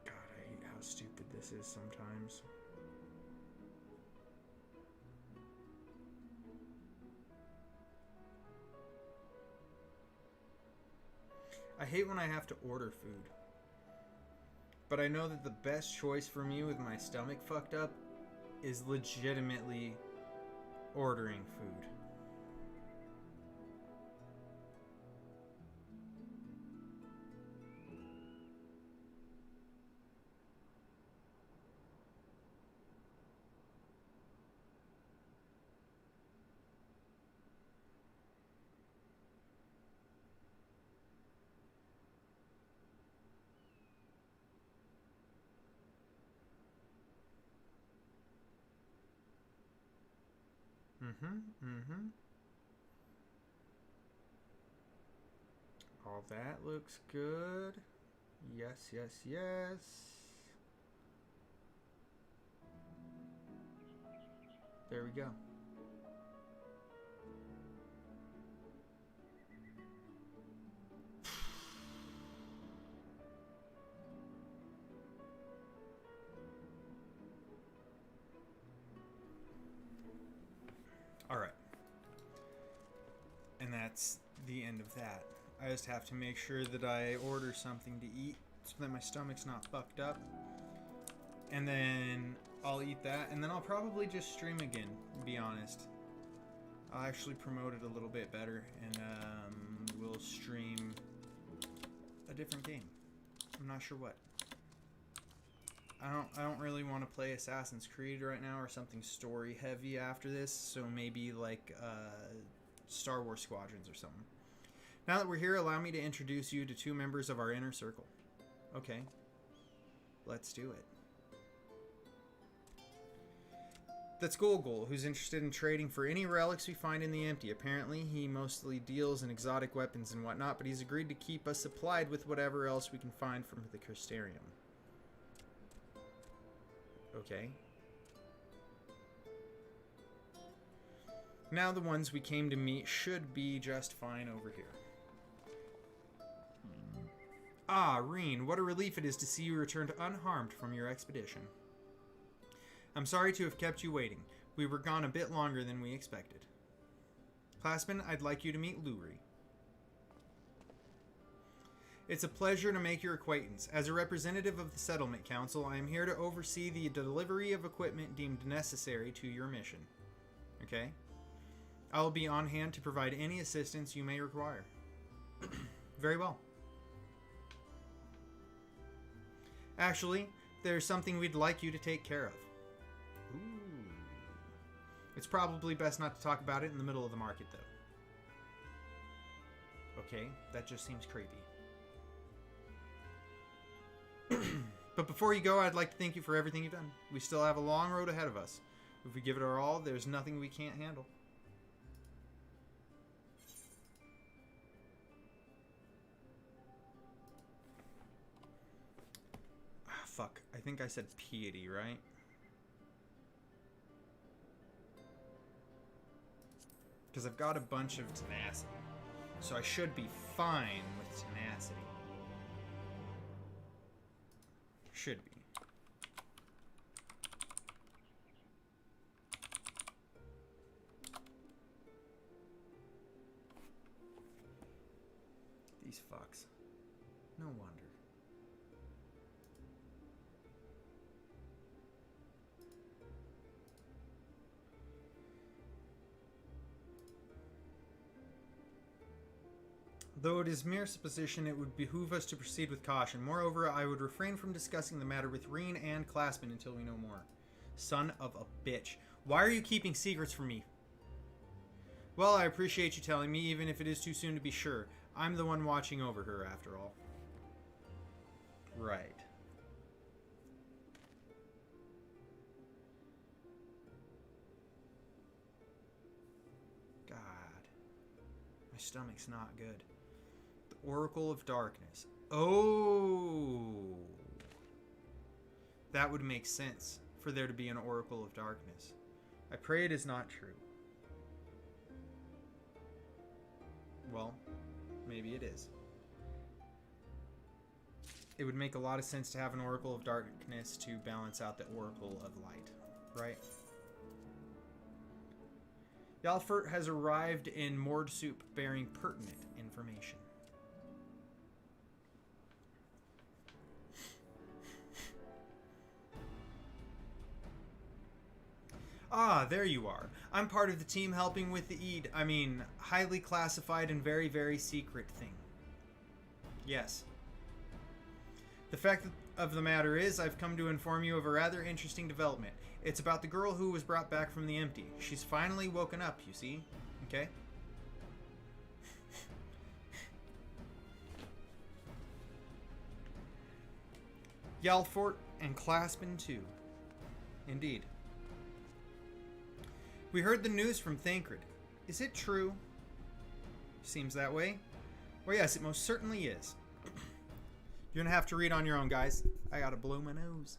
God, I hate how stupid this is sometimes. I hate when I have to order food. But I know that the best choice for me with my stomach fucked up is legitimately ordering food. All that looks good. Yes, yes, yes. There we go. All right. And that's the end of that. I just have to make sure that I order something to eat so that my stomach's not fucked up. And then I'll eat that, and then I'll probably just stream again, to be honest. I'll actually promote it a little bit better, and we'll stream a different game. I'm not sure what. I don't really want to play Assassin's Creed right now or something story heavy after this, so maybe like Star Wars Squadrons or something. Now that we're here, allow me to introduce you to two members of our inner circle. Okay, let's do it. That's Golgol, who's interested in trading for any relics we find in the empty. Apparently, he mostly deals in exotic weapons and whatnot, but he's agreed to keep us supplied with whatever else we can find from the Crystarium. Okay. Now the ones we came to meet should be just fine over here. Ah, Reen, what a relief it is to see you returned unharmed from your expedition. I'm sorry to have kept you waiting. We were gone a bit longer than we expected. Claspin, I'd like you to meet Luri. It's a pleasure to make your acquaintance. As a representative of the Settlement Council, I am here to oversee the delivery of equipment deemed necessary to your mission. Okay? I will be on hand to provide any assistance you may require. Very well. Actually, there's something we'd like you to take care of. Ooh. It's probably best not to talk about it in the middle of the market, though. Okay, that just seems creepy. But before you go, I'd like to thank you for everything you've done. We still have a long road ahead of us. If we give it our all, there's nothing we can't handle. fuck. I think I said piety, right? Because I've got a bunch of tenacity. So I should be fine with tenacity. Should be. These fucks. No wonder. Though it is mere supposition, it would behoove us to proceed with caution. Moreover, I would refrain from discussing the matter with Reen and Classman until we know more. Son of a bitch. Why are you keeping secrets from me? Well, I appreciate you telling me, even if it is too soon to be sure. I'm the one watching over her, after all. Right. God. My stomach's not good. Oracle of Darkness. Oh! That would make sense for there to be an Oracle of Darkness. I pray it is not true. Well, maybe it is. It would make a lot of sense to have an Oracle of Darkness to balance out the Oracle of Light, right? Yalfurt has arrived in Mordsoup bearing pertinent information. Ah, there you are. I'm part of the team helping with the highly classified and very, very secret thing. Yes. The fact of the matter is, I've come to inform you of a rather interesting development. It's about the girl who was brought back from the empty. She's finally woken up, you see? Okay? Yalfort and Claspin too. Indeed. We heard the news from Thancred. Is it true? Seems that way. Well, yes, it most certainly is. You're gonna have to read on your own, guys. I gotta blow my nose.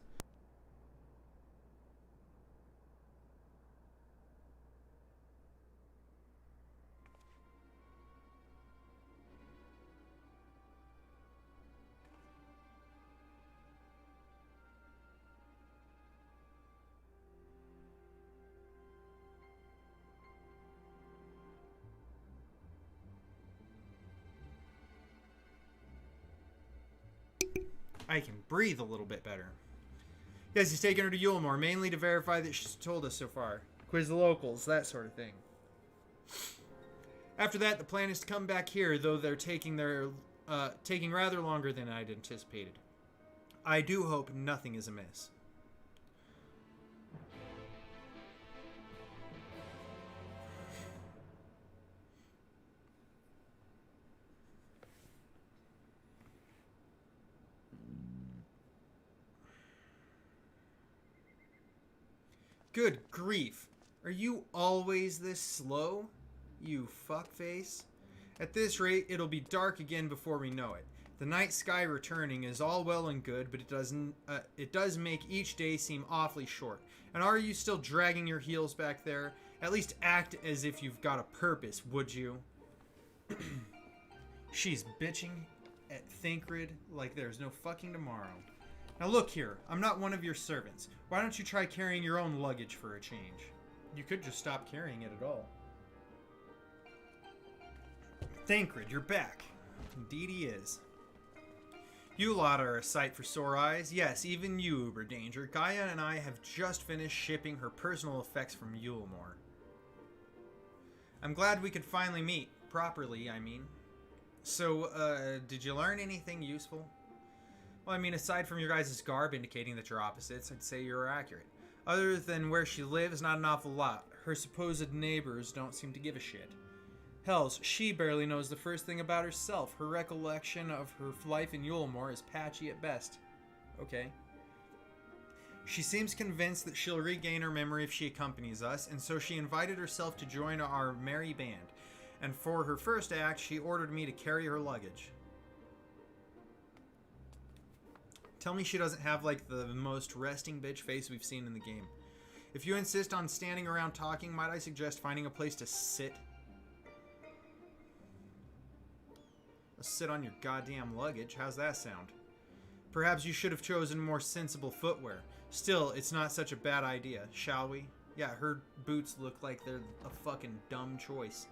I can breathe a little bit better. Yes, he's taken her to Yulmore, mainly to verify that she's told us so far. Quiz the locals, that sort of thing. After that, the plan is to come back here, though they're taking rather longer than I'd anticipated. I do hope nothing is amiss. Good grief. Are you always this slow? You fuckface. At this rate, it'll be dark again before we know it. The night sky returning is all well and good, but it does make each day seem awfully short. And are you still dragging your heels back there? At least act as if you've got a purpose, would you? She's bitching at Thancred like there's no fucking tomorrow. Now look here, I'm not one of your servants. Why don't you try carrying your own luggage for a change? You could just stop carrying it at all. Thancred, you're back. Indeed he is. You lot are a sight for sore eyes. Yes, even you, Uberdanger. Gaia and I have just finished shipping her personal effects from Yulmore. I'm glad we could finally meet. Properly, I mean. So, did you learn anything useful? Well, I mean, aside from your guys' garb indicating that you're opposites, I'd say you're accurate. Other than where she lives, not an awful lot. Her supposed neighbors don't seem to give a shit. Hells, she barely knows the first thing about herself. Her recollection of her life in Yulmore is patchy at best. Okay. She seems convinced that she'll regain her memory if she accompanies us, and so she invited herself to join our merry band. And for her first act, she ordered me to carry her luggage. Tell me she doesn't have, like, the most resting bitch face we've seen in the game. If you insist on standing around talking, might I suggest finding a place to sit? Sit on your goddamn luggage. How's that sound? Perhaps you should have chosen more sensible footwear. Still, it's not such a bad idea, shall we? Yeah, her boots look like they're a fucking dumb choice.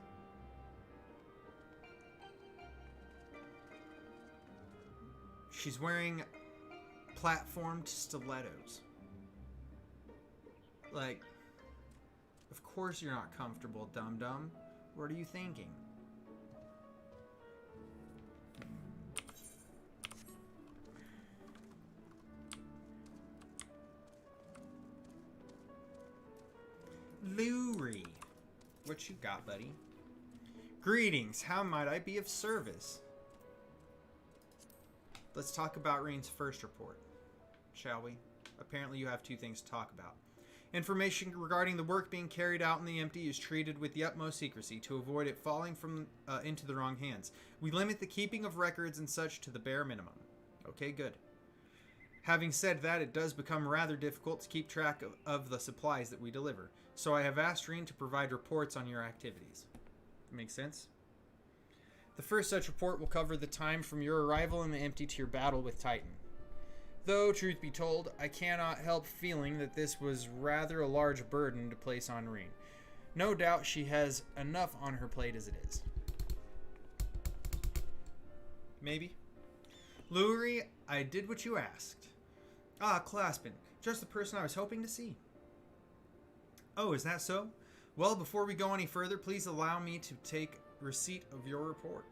She's wearing platformed stilettos. Like, of course you're not comfortable, dum-dum. What are you thinking? Luri, what you got, buddy? Greetings, how might I be of service? Let's talk about Rain's first report, shall we? Apparently you have two things to talk about. Information regarding the work being carried out in the empty is treated with the utmost secrecy to avoid it falling into the wrong hands. We limit the keeping of records and such to the bare minimum. Okay, good. Having said that, it does become rather difficult to keep track of the supplies that we deliver, so I have asked Rain to provide reports on your activities. Make sense? The first such report will cover the time from your arrival in the empty to your battle with Titan. Though, truth be told, I cannot help feeling that this was rather a large burden to place on Rain. No doubt she has enough on her plate as it is. Maybe. Luri, I did what you asked. Ah, Claspin, just the person I was hoping to see. Oh, is that so? Well, before we go any further, please allow me to take receipt of your report.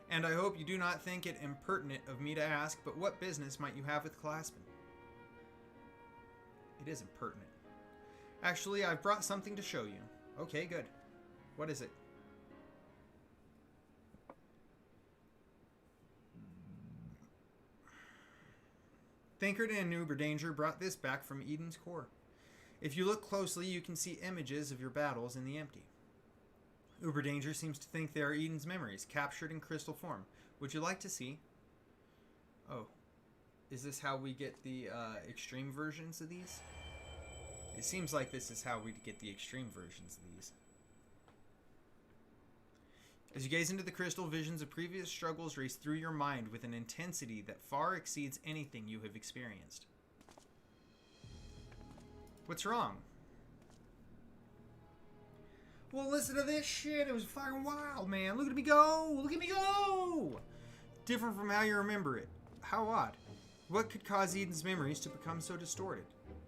And I hope you do not think it impertinent of me to ask, but what business might you have with Claspin? It is impertinent. Actually, I've brought something to show you. Okay, good. What is it? Thinkerton and Uberdanger brought this back from Eden's core. If you look closely, you can see images of your battles in the empty. Uberdanger seems to think they are Eden's memories, captured in crystal form. Would you like to see? Oh. Is this how we get the extreme versions of these? It seems like this is how we get the extreme versions of these. As you gaze into the crystal, visions of previous struggles race through your mind with an intensity that far exceeds anything you have experienced. What's wrong? Well, listen to this shit. It was fucking wild, man. Look at me go. Look at me go. Different from how you remember it. How odd. What could cause Eden's memories to become so distorted?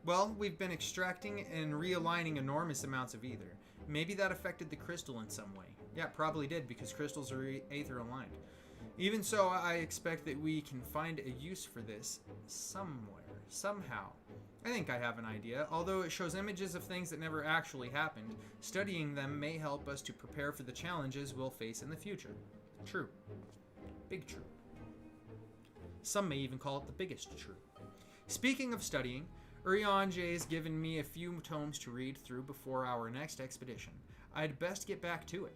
Well, we've been extracting and realigning enormous amounts of ether. Maybe that affected the crystal in some way. Yeah, it probably did, because crystals are aether aligned. Even so, I expect that we can find a use for this somewhere, somehow. I think I have an idea. Although it shows images of things that never actually happened, studying them may help us to prepare for the challenges we'll face in the future. True. Big true. Some may even call it the biggest true. Speaking of studying, Urianger has given me a few tomes to read through before our next expedition. I'd best get back to it.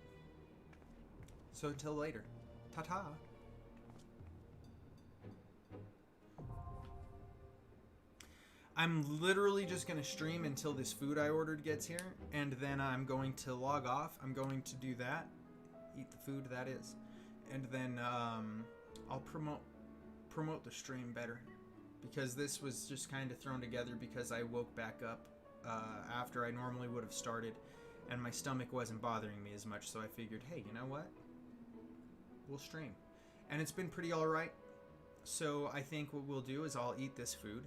So until later. Ta-ta. I'm literally just going to stream until this food I ordered gets here, and then I'm going to log off. I'm going to do that. Eat the food, that is. And then I'll promote the stream better, because this was just kind of thrown together because I woke back up after I normally would have started, and my stomach wasn't bothering me as much, so I figured, hey, you know what? We'll stream. And it's been pretty alright. So I think what we'll do is I'll eat this food,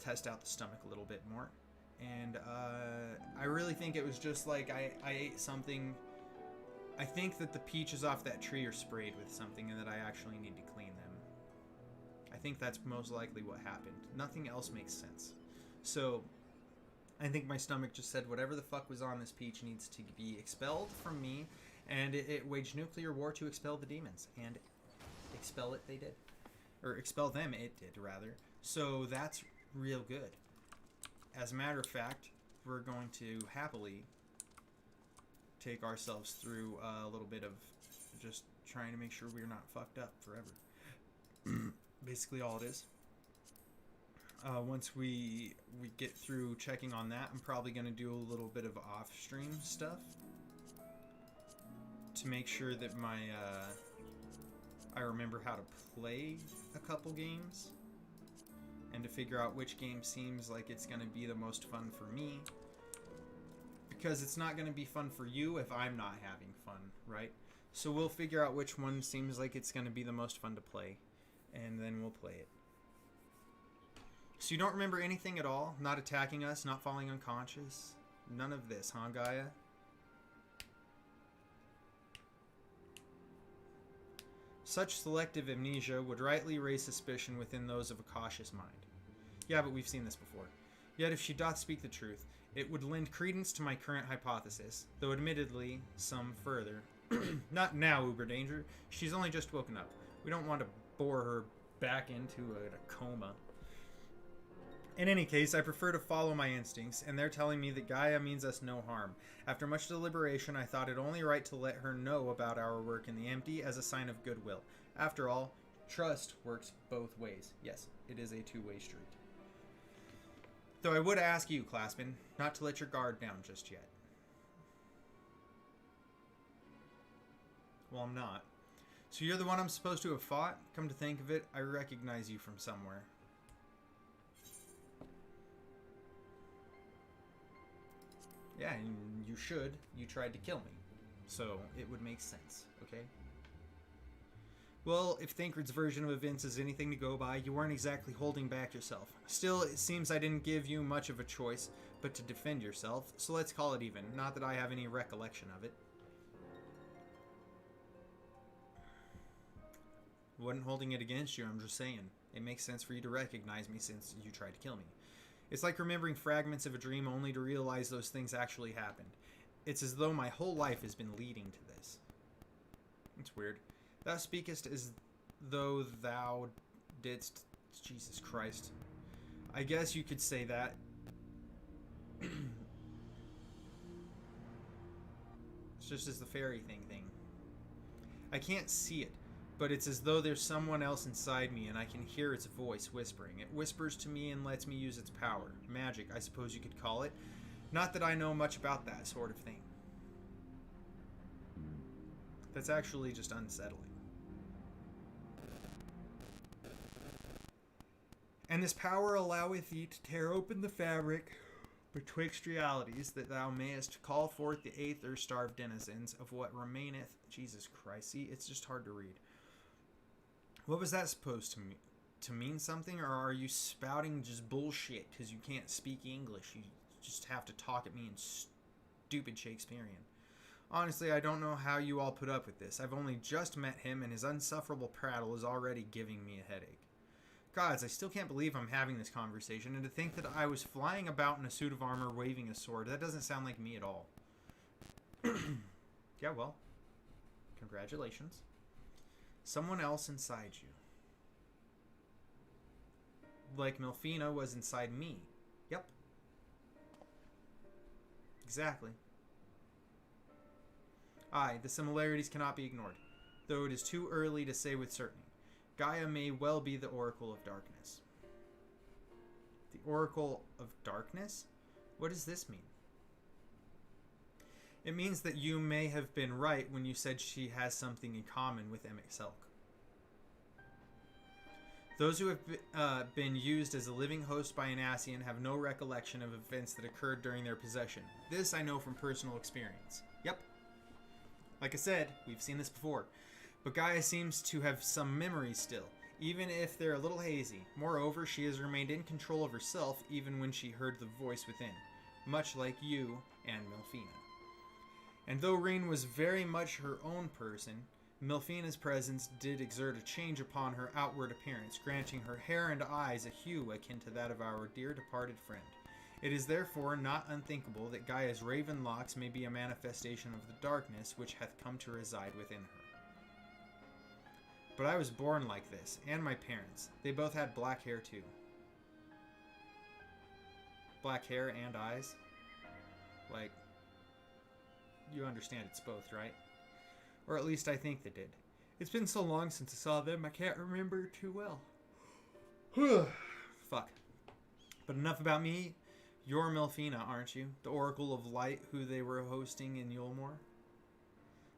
test out the stomach a little bit more, and I really think it was just like I ate something. I think that the peaches off that tree are sprayed with something and that I actually need to clean them. I think that's most likely what happened. Nothing else makes sense. So I think my stomach just said whatever the fuck was on this peach needs to be expelled from me, and it waged nuclear war to expel the demons, and expel it they did. Or expel them it did, rather. So that's real good. As a matter of fact, we're going to happily take ourselves through a little bit of just trying to make sure we're not fucked up forever. Basically all it is. Once we get through checking on that, I'm probably going to do a little bit of off-stream stuff to make sure that I remember how to play a couple games and to figure out which game seems like it's going to be the most fun for me, because it's not going to be fun for you if I'm not having fun, right? So we'll figure out which one seems like it's going to be the most fun to play, and then we'll play it. So you don't remember anything at all? Not attacking us, not falling unconscious? None of this, huh, Gaia? Such selective amnesia would rightly raise suspicion within those of a cautious mind. Yeah, but we've seen this before. Yet if she doth speak the truth, it would lend credence to my current hypothesis, though admittedly some further. Not now, Uber Danger. She's only just woken up. We don't want to bore her back into a coma. In any case, I prefer to follow my instincts, and they're telling me that Gaia means us no harm. After much deliberation, I thought it only right to let her know about our work in the empty as a sign of goodwill. After all, trust works both ways. Yes, it is a two-way street. Though I would ask you, Claspin, not to let your guard down just yet. Well, I'm not. So you're the one I'm supposed to have fought? Come to think of it, I recognize you from somewhere. Yeah, and you should. You tried to kill me. So it would make sense, okay? Well, if Thancred's version of events is anything to go by, you weren't exactly holding back yourself. Still, it seems I didn't give you much of a choice but to defend yourself, so let's call it even. Not that I have any recollection of it. Wasn't holding it against you, I'm just saying. It makes sense for you to recognize me since you tried to kill me. It's like remembering fragments of a dream only to realize those things actually happened. It's as though my whole life has been leading to this. It's weird. Thou speakest as though thou didst... Jesus Christ. I guess you could say that. It's just as the fairy thing. I can't see it, but it's as though there's someone else inside me and I can hear its voice whispering. It whispers to me and lets me use its power. Magic, I suppose you could call it. Not that I know much about that sort of thing. That's actually just unsettling. And this power alloweth thee to tear open the fabric betwixt realities, that thou mayest call forth the aether-starved denizens of what remaineth. Jesus Christ, see, it's just hard to read. What was that supposed to mean something, or are you spouting just bullshit because you can't speak English? You just have to talk at me in stupid Shakespearean. Honestly, I don't know how you all put up with this. I've only just met him, and his insufferable prattle is already giving me a headache. Gods, I still can't believe I'm having this conversation, and to think that I was flying about in a suit of armor waving a sword, that doesn't sound like me at all. Yeah, well, congratulations. Someone else inside you. Like Melfina was inside me. Yep. Exactly. Aye, the similarities cannot be ignored, though it is too early to say with certainty. Gaia may well be the Oracle of Darkness. The Oracle of Darkness? What does this mean? It means that you may have been right when you said she has something in common with Emet-Selch. Those who have been used as a living host by an Ascian have no recollection of events that occurred during their possession. This I know from personal experience. Yep. Like I said, we've seen this before. But Gaia seems to have some memories still, even if they're a little hazy. Moreover, she has remained in control of herself even when she heard the voice within, much like you and Melfina. And though Rain was very much her own person, Melfina's presence did exert a change upon her outward appearance, granting her hair and eyes a hue akin to that of our dear departed friend. It is therefore not unthinkable that Gaia's raven locks may be a manifestation of the darkness which hath come to reside within her. But I was born like this, and my parents. They both had black hair too. Black hair and eyes? You understand it's both, right? Or at least I think they did. It's been so long since I saw them, I can't remember too well. Fuck. But enough about me. You're Melfina, aren't you? The Oracle of Light who they were hosting in Yulmore?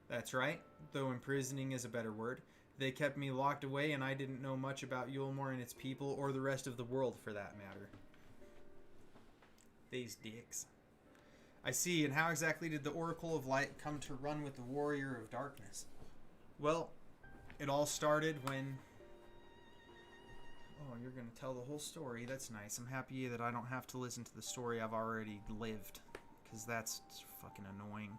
That's right, though imprisoning is a better word. They kept me locked away and I didn't know much about Yulmore and its people, or the rest of the world for that matter. These dicks. I see, and how exactly did the Oracle of Light come to run with the Warrior of Darkness? Well, it all started when... Oh, you're going to tell the whole story. That's nice. I'm happy that I don't have to listen to the story I've already lived, because that's fucking annoying.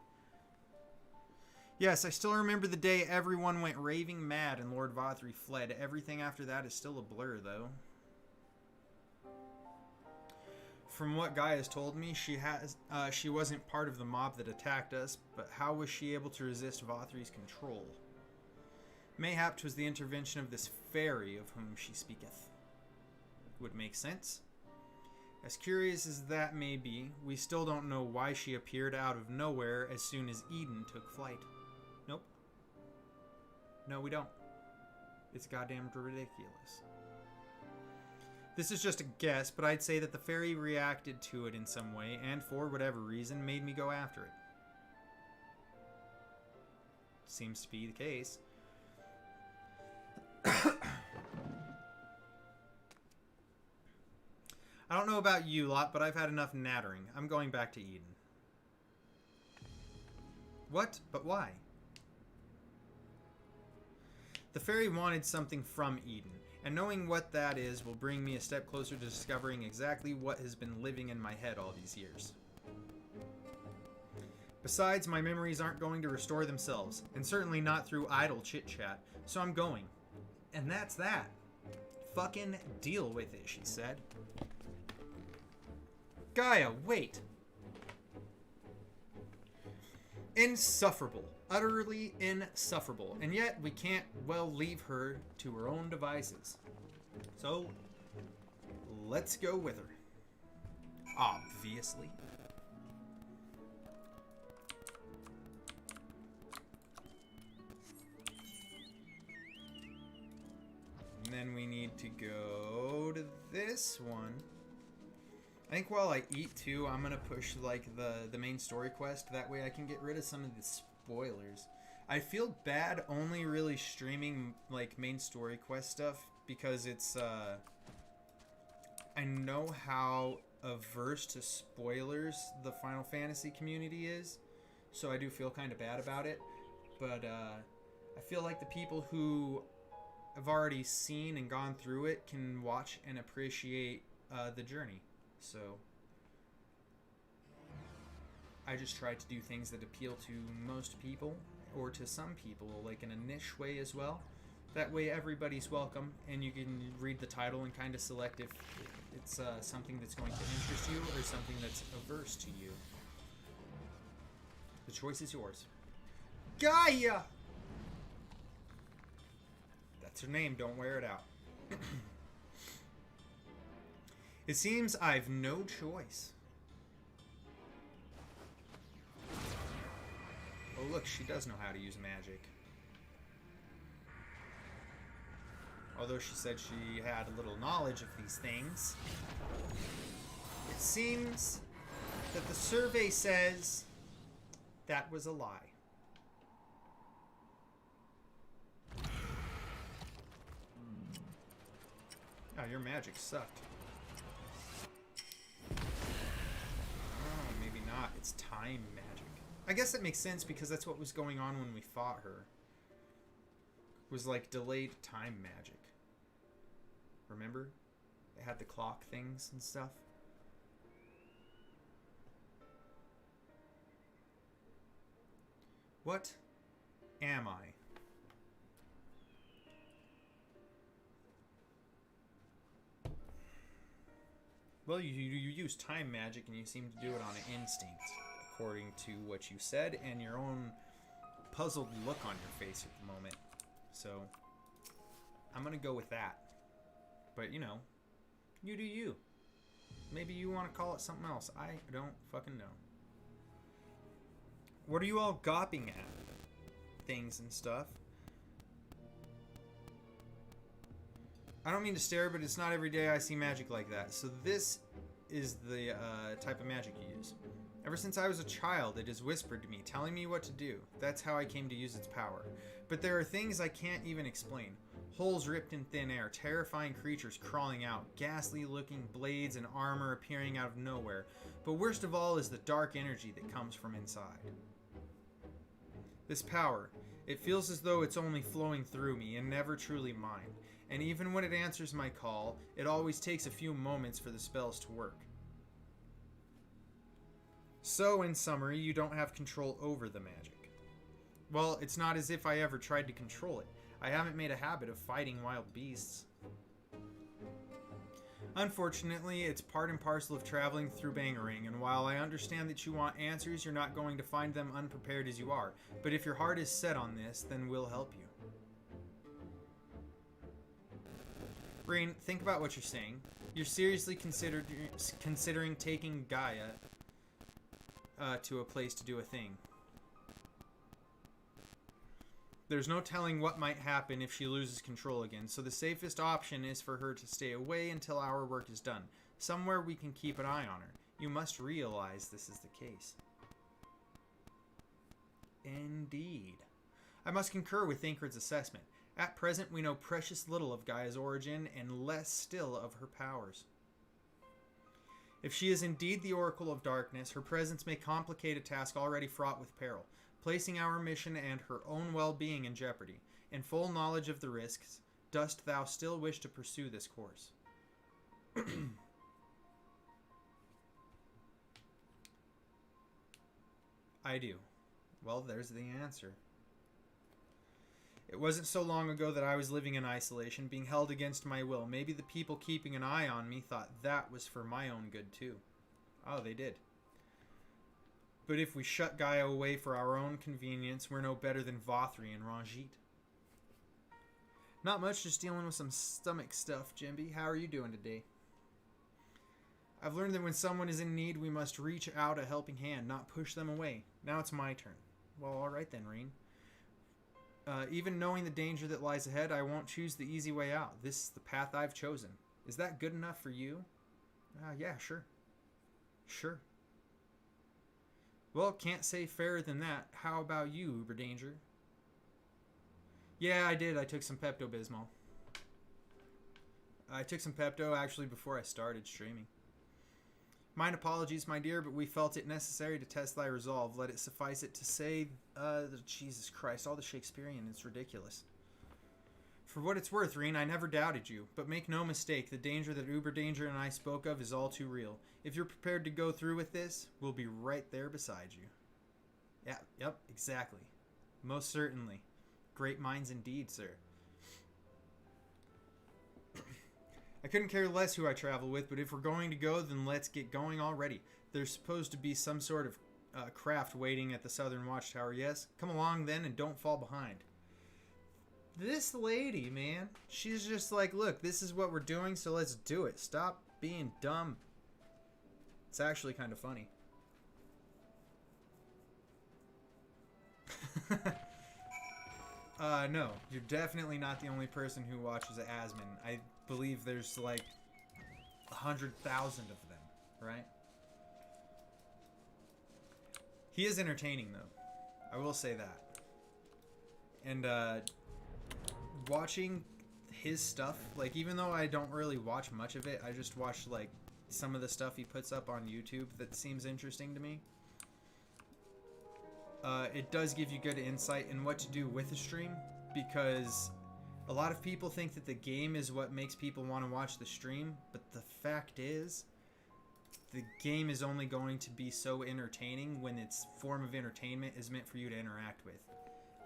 Yes, I still remember the day everyone went raving mad and Lord Vothri fled. Everything after that is still a blur, though. From what Guy has told me, she wasn't part of the mob that attacked us, but how was she able to resist Vothri's control? Mayhap 'twas the intervention of this fairy of whom she speaketh. Would make sense. As curious as that may be, we still don't know why she appeared out of nowhere as soon as Eden took flight. Nope. No, we don't. It's goddamn ridiculous. This is just a guess, but I'd say that the fairy reacted to it in some way, and for whatever reason, made me go after it. Seems to be the case. I don't know about you lot, but I've had enough nattering. I'm going back to Eden. What? But why? The fairy wanted something from Eden, and knowing what that is will bring me a step closer to discovering exactly what has been living in my head all these years. Besides, my memories aren't going to restore themselves, and certainly not through idle chit-chat, so I'm going. And that's that. Fucking deal with it, she said. Gaia, wait! Insufferable. Utterly insufferable. And yet, we can't, well, leave her to her own devices. So, let's go with her. Obviously. And then we need to go to this one. I think while I eat too, I'm gonna push like the main story quest. That way I can get rid of some of the spoilers. I feel bad only really streaming like main story quest stuff because it's I know how averse to spoilers the Final Fantasy community is, so I do feel kind of bad about it. But I feel like the people who have already seen and gone through it can watch and appreciate the journey. So I just try to do things that appeal to most people, or to some people, like in a niche way as well. That way everybody's welcome, and you can read the title and kind of select if it's something that's going to interest you or something that's averse to you. The choice is yours. Gaia! That's her name, don't wear it out. It seems I've no choice. Oh look, she does know how to use magic. Although she said she had a little knowledge of these things. It seems that the survey says that was a lie. Oh, your magic sucked. Oh, maybe not. It's time magic. I guess that makes sense because that's what was going on when we fought her. It was like delayed time magic. Remember? They had the clock things and stuff. What am I? Well, you use time magic and you seem to do it on an instinct, according to what you said and your own puzzled look on your face at the moment. So, I'm gonna go with that. But, you know, you do you. Maybe you want to call it something else. I don't fucking know. What are you all gawping at? Things and stuff. I don't mean to stare, but it's not every day I see magic like that. So this is the type of magic you use. Ever since I was a child, it is whispered to me, telling me what to do. That's how I came to use its power. But there are things I can't even explain. Holes ripped in thin air, terrifying creatures crawling out, ghastly-looking blades and armor appearing out of nowhere. But worst of all is the dark energy that comes from inside. This power, it feels as though it's only flowing through me and never truly mine. And even when it answers my call, it always takes a few moments for the spells to work. So, in summary, you don't have control over the magic. Well, it's not as if I ever tried to control it. I haven't made a habit of fighting wild beasts. Unfortunately, it's part and parcel of traveling through Bangarang, and while I understand that you want answers, you're not going to find them unprepared as you are. But if your heart is set on this, then we'll help you. Rain, think about what you're saying. You're seriously considering taking Gaia to a place to do a thing. There's no telling what might happen if she loses control again, so the safest option is for her to stay away until our work is done. Somewhere we can keep an eye on her. You must realize this is the case. Indeed. I must concur with Thancred's assessment. At present, we know precious little of Gaia's origin and less still of her powers. If she is indeed the Oracle of Darkness, her presence may complicate a task already fraught with peril, placing our mission and her own well-being in jeopardy. In full knowledge of the risks, dost thou still wish to pursue this course? I do. Well, there's the answer. It wasn't so long ago that I was living in isolation, being held against my will. Maybe the people keeping an eye on me thought that was for my own good too. Oh, they did. But if we shut Gaia away for our own convenience, we're no better than Vothri and Ranjit. Not much, just dealing with some stomach stuff, Jimby. How are you doing today? I've learned that when someone is in need, we must reach out a helping hand, not push them away. Now it's my turn. Well, alright then, Reen. Even knowing the danger that lies ahead, I won't choose the easy way out. This is the path I've chosen. Is that good enough for you? Yeah, sure. Sure. Well, can't say fairer than that. How about you, Uber Danger? Yeah, I did. I took some Pepto-Bismol. I took some Pepto actually before I started streaming. Mine apologies, my dear, but we felt it necessary to test thy resolve. Let it suffice it to say, Jesus Christ, all the Shakespearean is ridiculous. For what it's worth, Reen, I never doubted you, but make no mistake, the danger that Uber Danger and I spoke of is all too real. If you're prepared to go through with this, we'll be right there beside you. Yeah, yep, exactly. Most certainly. Great minds indeed, sir. I couldn't care less who I travel with, but if we're going to go, then let's get going already. There's supposed to be some sort of craft waiting at the southern watchtower, yes? Come along then and don't fall behind. This lady, man, she's just like, look, this is what we're doing, so let's do it. Stop being dumb. It's actually kind of funny. No, you're definitely not the only person who watches Asmon. I believe there's like 100,000 of them, right? He is entertaining though. I will say that. And watching his stuff, like even though I don't really watch much of it, I just watch like some of the stuff he puts up on YouTube that seems interesting to me. It does give you good insight in what to do with a stream, because a lot of people think that the game is what makes people want to watch the stream, but the fact is, the game is only going to be so entertaining when its form of entertainment is meant for you to interact with.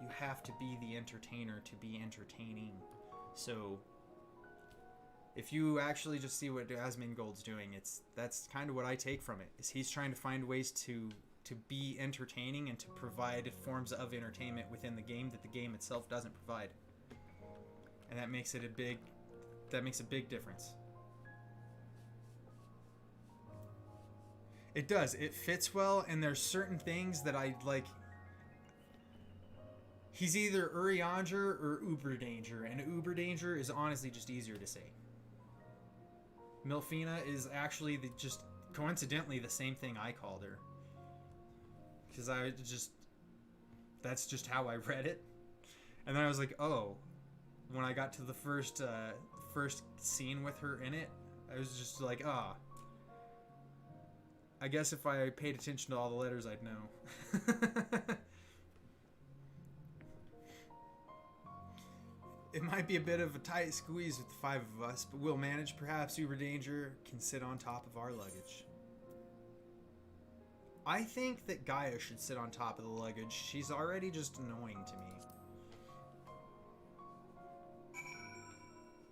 You have to be the entertainer to be entertaining. So, if you actually just see what Asmongold's doing, that's kind of what I take from it. Is he's trying to find ways to be entertaining and to provide forms of entertainment within the game that the game itself doesn't provide. And that makes it a big difference. It does. It fits well, and there's certain things that I like. He's either Urianger or Uber Danger, and Uber Danger is honestly just easier to say. Milfina is actually just coincidentally the same thing I called her. Because that's just how I read it. And then I was like, oh, when I got to the first scene with her in it, I was just like, ah. I guess if I paid attention to all the letters, I'd know. It might be a bit of a tight squeeze with the 5 of us, but we'll manage. Perhaps Uber Danger can sit on top of our luggage. I think that Gaia should sit on top of the luggage. She's already just annoying to me.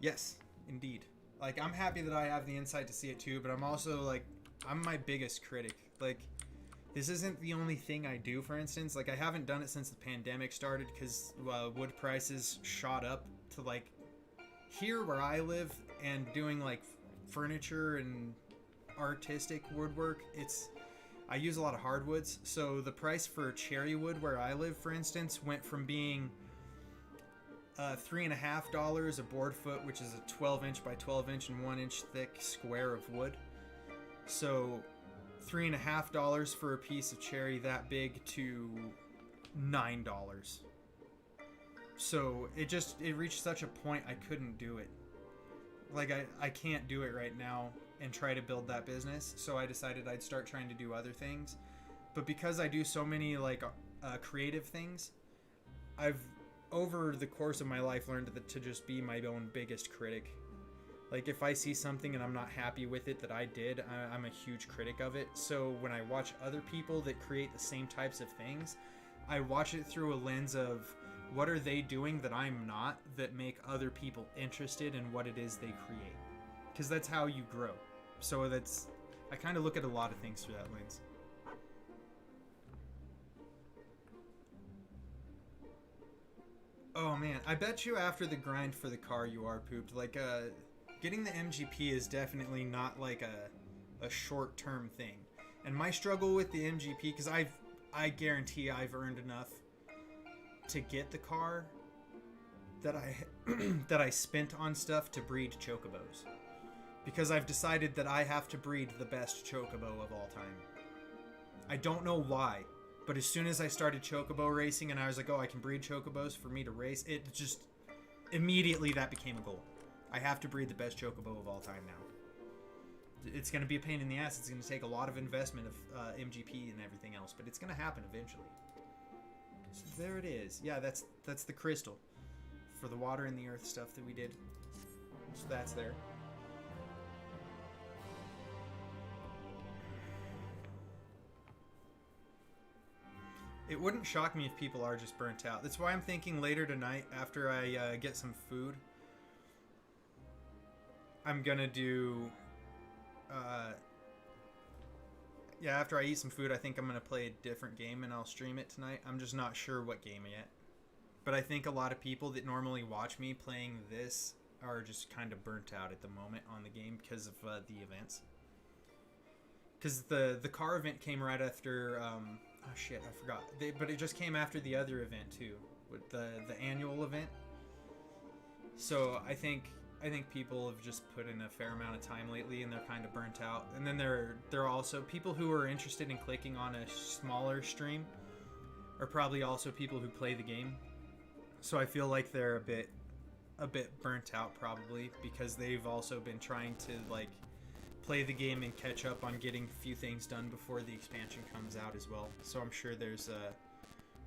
Yes, indeed. Like, I'm happy that I have the insight to see it too, but I'm also, like, I'm my biggest critic. Like, this isn't the only thing I do, for instance. Like, I haven't done it since the pandemic started because wood prices shot up to, like, here where I live, and doing, like, furniture and artistic woodwork, I use a lot of hardwoods. So the price for cherry wood where I live, for instance, went from being $3.50 a board foot, which is a 12-inch by 12-inch and 1-inch thick square of wood. So $3.50 for a piece of cherry that big to $9. So it reached such a point I couldn't do it. Like, I can't do it right now and try to build that business. So I decided I'd start trying to do other things. But because I do so many, like, creative things, I've, over the course of my life, learned to just be my own biggest critic. Like, if I see something and I'm not happy with it that I did, I'm a huge critic of it. So when I watch other people that create the same types of things, I watch it through a lens of what are they doing that I'm not, that make other people interested in what it is they create. Because that's how you grow. So I kind of look at a lot of things through that lens. Oh man, I bet you after the grind for the car you are pooped. Like, getting the MGP is definitely not like a short-term thing. And my struggle with the MGP, because I guarantee I've earned enough to get the car that I spent on stuff to breed chocobos. Because I've decided that I have to breed the best chocobo of all time. I don't know why, but as soon as I started chocobo racing and I was like, oh, I can breed chocobos for me to race, it just immediately that became a goal. I have to breed the best chocobo of all time now. It's going to be a pain in the ass. It's going to take a lot of investment of MGP and everything else, but it's going to happen eventually. So there it is. Yeah, that's the crystal for the water and the earth stuff that we did. So that's there. It wouldn't shock me if people are just burnt out. That's why I'm thinking later tonight, after I get some food, I'm gonna do... yeah, after I eat some food, I think I'm gonna play a different game and I'll stream it tonight. I'm just not sure what game yet. But I think a lot of people that normally watch me playing this are just kind of burnt out at the moment on the game because of the events. Because the car event came right after... oh shit, I forgot. But it just came after the other event too, with the annual event. So I think people have just put in a fair amount of time lately, and they're kind of burnt out. And then there are also people who are interested in clicking on a smaller stream, are probably also people who play the game. So I feel like they're a bit burnt out probably because they've also been trying to like play the game and catch up on getting a few things done before the expansion comes out as well. So I'm sure there's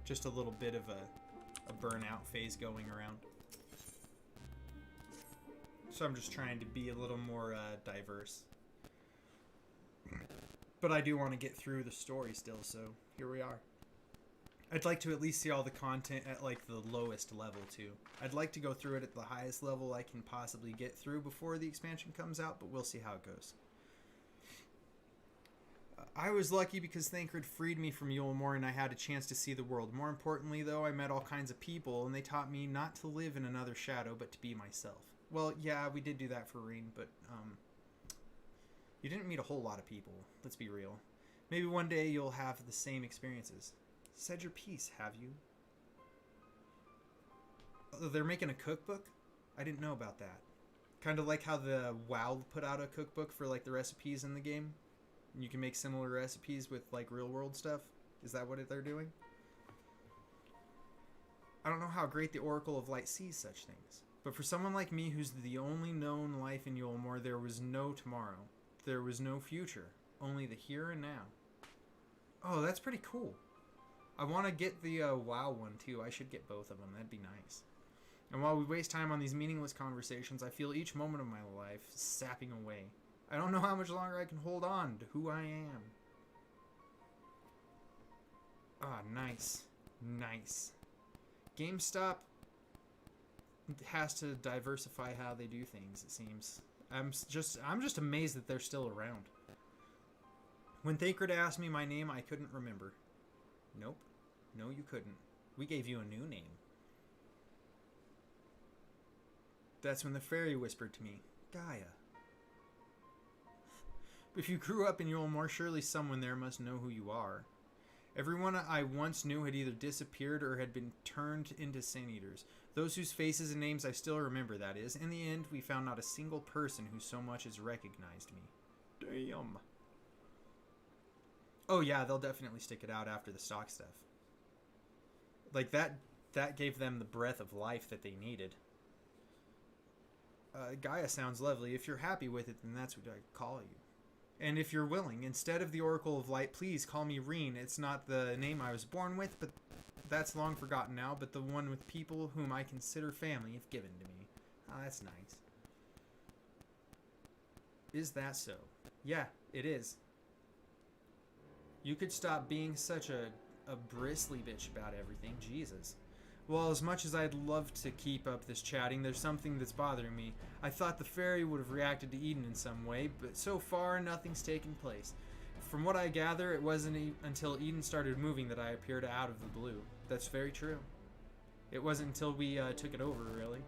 just a little bit of a burnout phase going around. So I'm just trying to be a little more diverse. But I do want to get through the story still, so here we are. I'd like to at least see all the content at like the lowest level too. I'd like to go through it at the highest level I can possibly get through before the expansion comes out, but we'll see how it goes. I was lucky because Thancred freed me from Yulmore and I had a chance to see the world. More importantly though, I met all kinds of people and they taught me not to live in another shadow, but to be myself. Well, yeah, we did do that for Reen, but you didn't meet a whole lot of people, let's be real. Maybe one day you'll have the same experiences. Said your piece, have you? Oh, they're making a cookbook? I didn't know about that. Kind of like how the WoW put out a cookbook for like the recipes in the game. You can make similar recipes with like real world stuff. Is that what they're doing? I don't know how great the Oracle of Light sees such things. But for someone like me who's the only known life in Yulmore, there was no tomorrow. There was no future. Only the here and now. Oh, that's pretty cool. I want to get the WoW one too. I should get both of them. That'd be nice. And while we waste time on these meaningless conversations, I feel each moment of my life sapping away. I don't know how much longer I can hold on to who I am. Ah, nice. Nice. GameStop has to diversify how they do things, it seems. I'm just amazed that they're still around. When Thancred asked me my name, I couldn't remember. Nope. No, you couldn't. We gave you a new name. That's when the fairy whispered to me, Gaia. If you grew up in Yulmore, surely someone there must know who you are. Everyone I once knew had either disappeared or had been turned into Sin Eaters. Those whose faces and names I still remember, that is. In the end, we found not a single person who so much as recognized me. Damn. Oh yeah, they'll definitely stick it out after the stock stuff. Like that gave them the breath of life that they needed. Gaia sounds lovely. If you're happy with it, then that's what I call you. And if you're willing, instead of the Oracle of Light, please call me Reen. It's not the name I was born with, but that's long forgotten now, but the one with people whom I consider family if given to me. Ah, that's nice. Is that so? Yeah, it is. You could stop being such a bristly bitch about everything. Jesus. Well, as much as I'd love to keep up this chatting, there's something that's bothering me. I thought the fairy would have reacted to Eden in some way, but so far nothing's taken place. From what I gather, it wasn't until Eden started moving that I appeared out of the blue. That's very true. It wasn't until we took it over, really.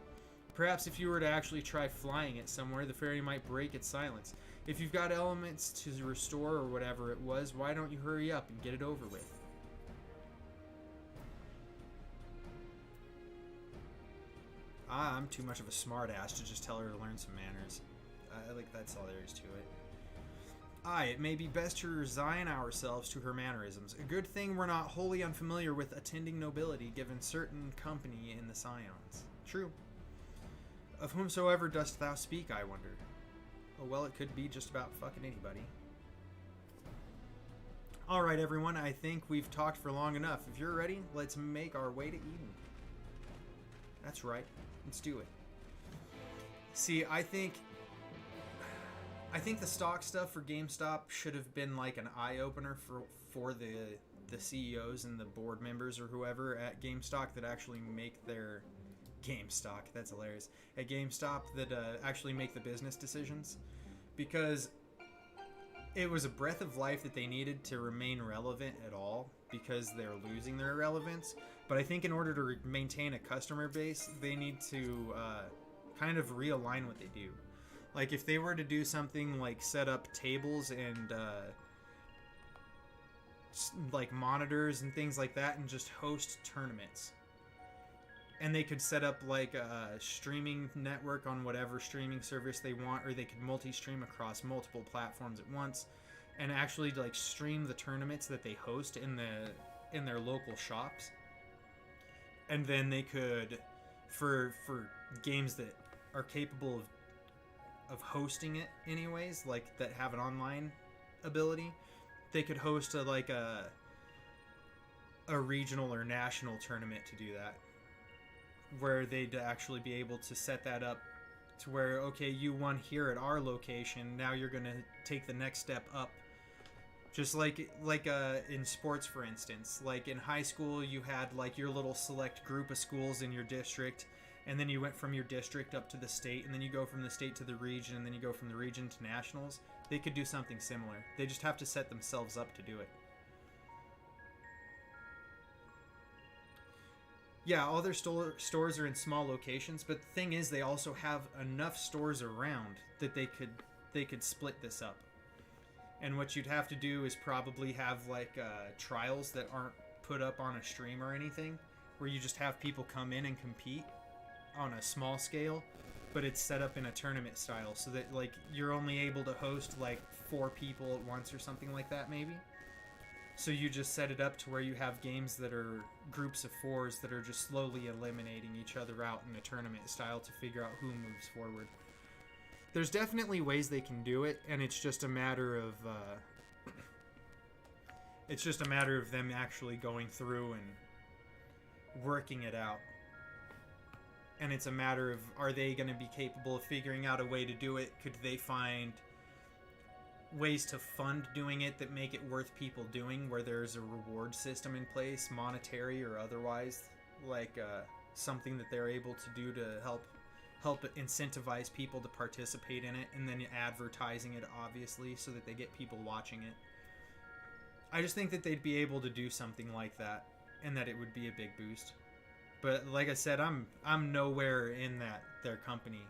Perhaps if you were to actually try flying it somewhere, the fairy might break its silence. If you've got elements to restore or whatever it was, why don't you hurry up and get it over with? I'm too much of a smartass to just tell her to learn some manners. Like, that's all there is to it. Aye, it may be best to resign ourselves to her mannerisms. A good thing we're not wholly unfamiliar with attending nobility, given certain company in the Scions. True. Of whomsoever dost thou speak, I wonder? Oh, well, it could be just about fucking anybody. Alright, everyone, I think we've talked for long enough. If you're ready, let's make our way to Eden. That's right. Let's do it. See, I think the stock stuff for GameStop should have been like an eye-opener for the CEOs and the board members or whoever at GameStop that actually make their GameStop. That's hilarious. At GameStop that actually make the business decisions, because it was a breath of life that they needed to remain relevant at all, because they're losing their relevance. But I think in order to maintain a customer base, they need to kind of realign what they do. Like if they were to do something like set up tables and like monitors and things like that and just host tournaments. And they could set up like a streaming network on whatever streaming service they want, or they could multi-stream across multiple platforms at once and actually like stream the tournaments that they host in their local shops. And then they could, for games that are capable of hosting it anyways, like that have an online ability, they could host a regional or national tournament to do that, where they'd actually be able to set that up to where, okay, you won here at our location, now you're going to take the next step up. Just like in sports, for instance, like in high school, you had like your little select group of schools in your district, and then you went from your district up to the state, and then you go from the state to the region, and then you go from the region to nationals. They could do something similar. They just have to set themselves up to do it. Yeah, all their stores are in small locations, but the thing is, they also have enough stores around that they could split this up. And what you'd have to do is probably have like trials that aren't put up on a stream or anything, where you just have people come in and compete on a small scale, but it's set up in a tournament style, so that like you're only able to host like 4 people at once or something like that, maybe. So you just set it up to where you have games that are groups of 4s that are just slowly eliminating each other out in a tournament style to figure out who moves forward. There's definitely ways they can do it, and it's just a matter of them actually going through and working it out. And it's a matter of, are they going to be capable of figuring out a way to do it? Could they find ways to fund doing it that make it worth people doing, where there's a reward system in place, monetary or otherwise, like something that they're able to do to help incentivize people to participate in it, and then advertising it, obviously, so that they get people watching it. I just think that they'd be able to do something like that, and that it would be a big boost. But like I said, I'm nowhere in their company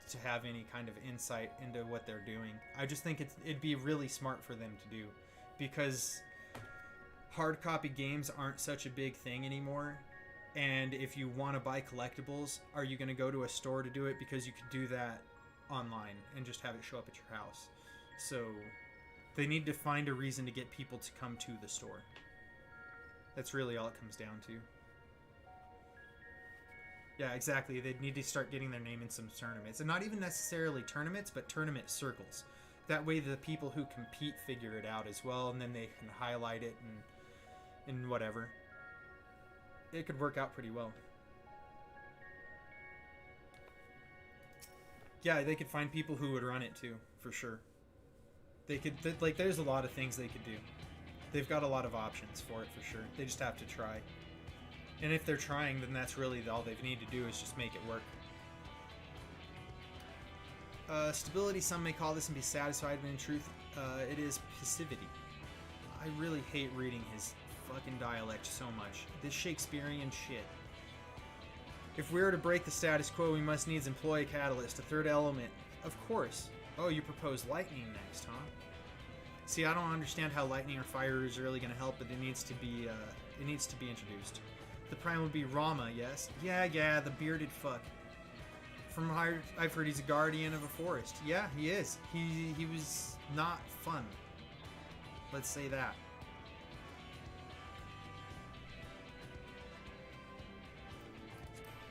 to have any kind of insight into what they're doing. I just think it'd be really smart for them to do, because hard copy games aren't such a big thing anymore. And if you want to buy collectibles, are you going to go to a store to do it? Because you could do that online and just have it show up at your house. So they need to find a reason to get people to come to the store. That's really all it comes down to. Yeah, exactly. They'd need to start getting their name in some tournaments. And not even necessarily tournaments, but tournament circles. That way the people who compete figure it out as well, and then they can highlight it and whatever. It could work out pretty well. Yeah, they could find people who would run it too, for sure. They could, like, there's a lot of things they could do. They've got a lot of options for it, for sure. They just have to try. And if they're trying, then that's really all they need to do is just make it work. Stability, some may call this and be satisfied, but in truth, it is passivity. I really hate reading his fucking dialect so much. This Shakespearean shit. If we are to break the status quo, we must needs employ a catalyst, a third element. Of course. Oh, you propose lightning next, huh? See, I don't understand how lightning or fire is really going to help, but it needs to be introduced. The prime would be Rama, yes? Yeah, the bearded fuck. From what I've heard, he's a guardian of a forest. Yeah, he is. He was not fun. Let's say that.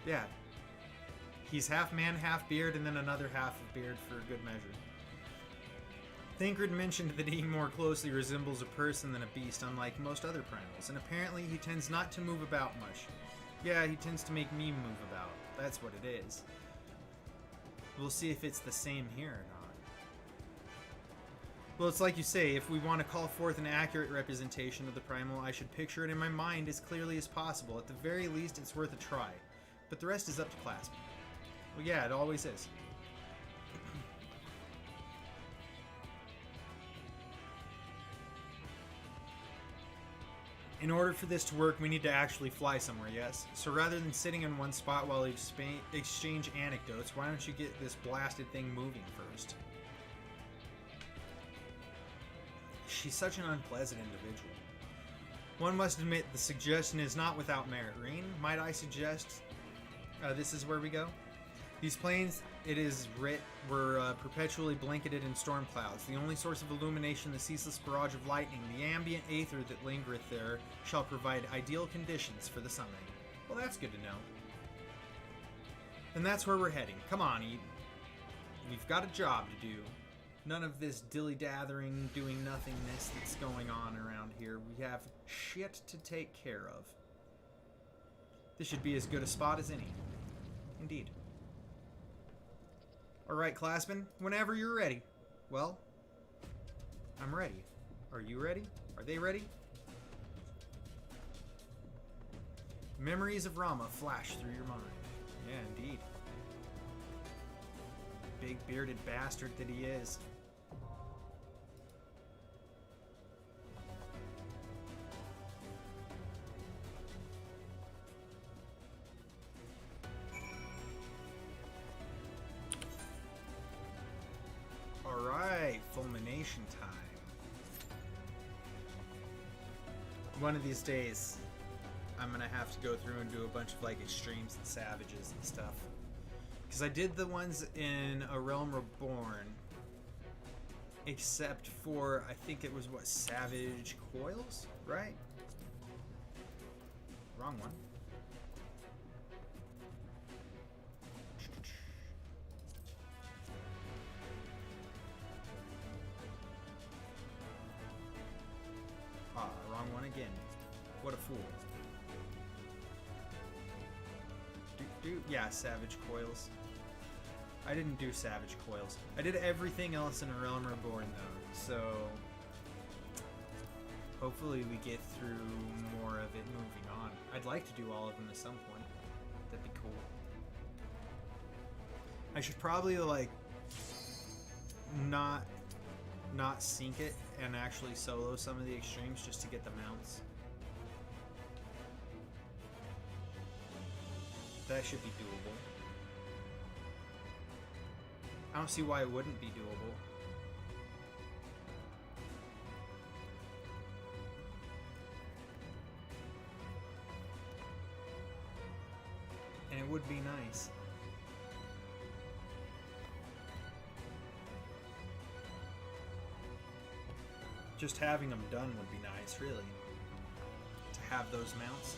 Yeah. He's half man, half beard, and then another half of beard for good measure. Thancred mentioned that he more closely resembles a person than a beast, unlike most other primals, and apparently he tends not to move about much. Yeah, he tends to make me move about. That's what it is. We'll see if it's the same here or not. Well, it's like you say, if we want to call forth an accurate representation of the primal, I should picture it in my mind as clearly as possible. At the very least, it's worth a try. But the rest is up to Claspin. Well, yeah, it always is. In order for this to work, we need to actually fly somewhere, yes? So rather than sitting in one spot while we exchange anecdotes, why don't you get this blasted thing moving first? She's such an unpleasant individual. One must admit the suggestion is not without merit. Reen, might I suggest this is where we go? These plains, it is writ, were perpetually blanketed in storm clouds. The only source of illumination, the ceaseless barrage of lightning, the ambient aether that lingereth there, shall provide ideal conditions for the summoning. Well, that's good to know. And that's where we're heading. Come on, Eve. We've got a job to do. None of this dilly-dathering, doing nothingness that's going on around here. We have shit to take care of. This should be as good a spot as any. Indeed. Alright, Claspin, whenever you're ready. Well, I'm ready. Are you ready? Are they ready? Memories of Rama flash through your mind. Yeah, indeed. Big bearded bastard that he is. Alright, fulmination time. One of these days, I'm gonna have to go through and do a bunch of like extremes and savages and stuff. Because I did the ones in A Realm Reborn, except for, I think it was, what, Savage Coils, right? Wrong one. Ah, wrong one again. What a fool. Yeah, Savage Coils. I didn't do Savage Coils. I did everything else in A Realm Reborn, though, so hopefully we get through more of it moving on. I'd like to do all of them at some point. That'd be cool. I should probably, like, not sync it and actually solo some of the extremes just to get the mounts. That should be doable. I don't see why it wouldn't be doable. And it would be nice. Just having them done would be nice, really. To have those mounts.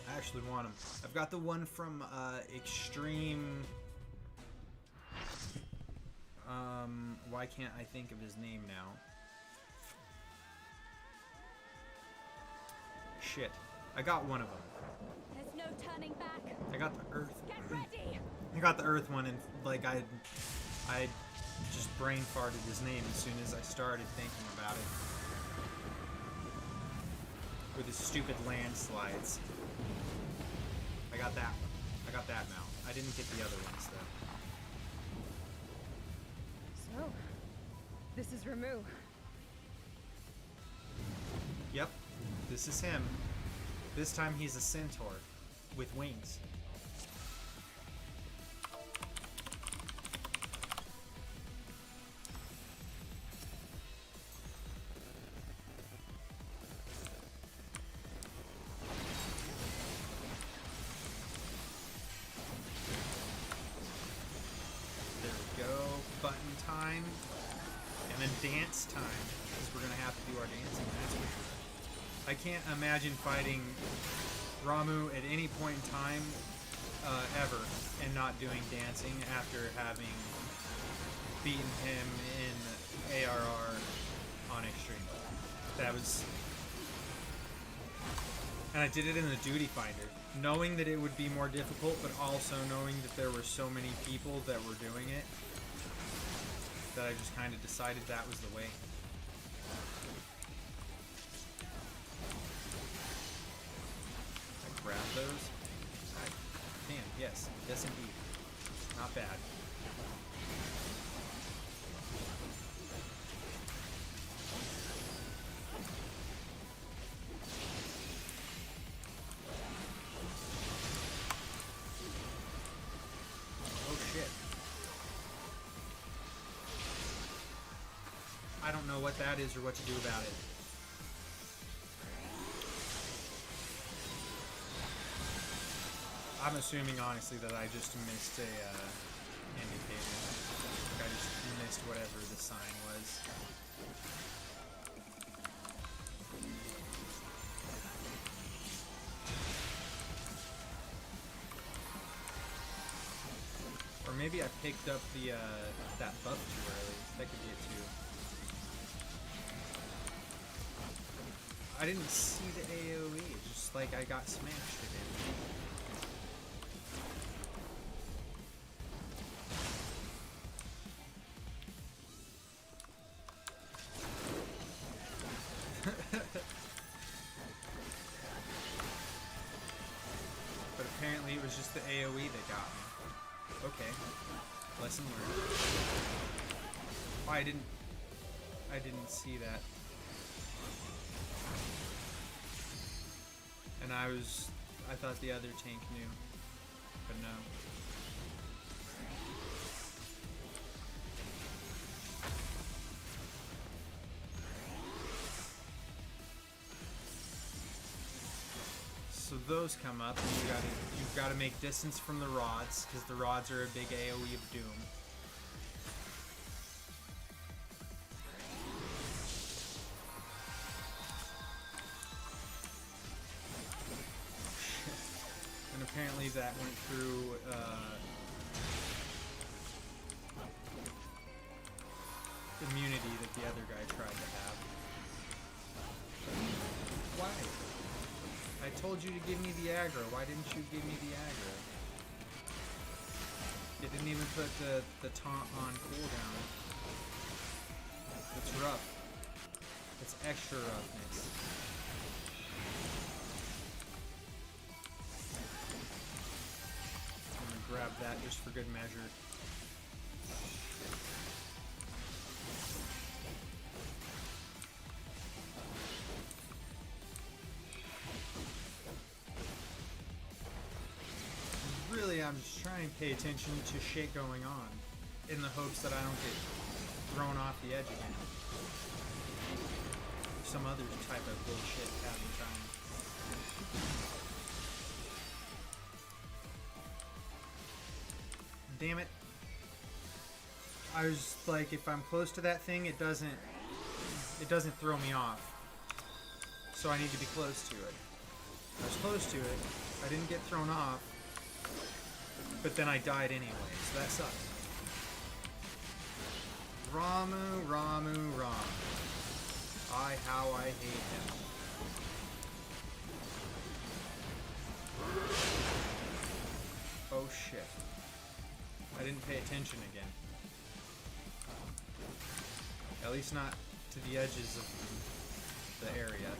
I actually want them. I've got the one from Extreme. Why can't I think of his name now? Shit. I got one of them. There's no turning back. I got the Earth. Get ready. I got the Earth one, and like I just brain farted his name as soon as I started thinking about it. With his stupid landslides. I got that one. I got that mount. I didn't get the other ones though. So, this is Ramuh. Yep, this is him. This time he's a centaur with wings. There we go. Button time. And then dance time. Because we're going to have to do our dancing, that's for sure. I can't imagine fighting Ramuh at any point in time ever and not doing dancing after having beaten him in ARR on Extreme. That was... And I did it in the Duty Finder, knowing that it would be more difficult, but also knowing that there were so many people that were doing it, that I just kind of decided that was the way. I grab those. I can, yes. Yes, indeed. Not bad. Oh, shit. I don't know what that is or what to do about it. I'm assuming, honestly, that I just missed a indicator. Like I just missed whatever the sign was. Or maybe I picked up the that buff too early. That could be it too. I didn't see the AoE. It's just like I got smashed again. But apparently it was just the AoE that got me. Okay. Lesson learned. Oh, I didn't see that. And I thought the other tank knew. But no. So those come up, and you've got to make distance from the rods, because the rods are a big AoE of doom. And apparently that went through immunity that the other guy tried to have. Why? I told you to give me the aggro. Why didn't you give me the aggro? It didn't even put the taunt on cooldown. It's rough. It's extra roughness. I'm gonna grab that just for good measure. Really, I'm just trying to pay attention to shit going on in the hopes that I don't get thrown off the edge again. Some other type of bullshit happening time. Damn it. I was like, if I'm close to that thing, it doesn't throw me off. So I need to be close to it. I was close to it. I didn't get thrown off. But then I died anyway, so that sucks. Ramuh, Ramuh, Ramuh. How I hate him. Oh shit. I didn't pay attention again. At least not to the edges of the area.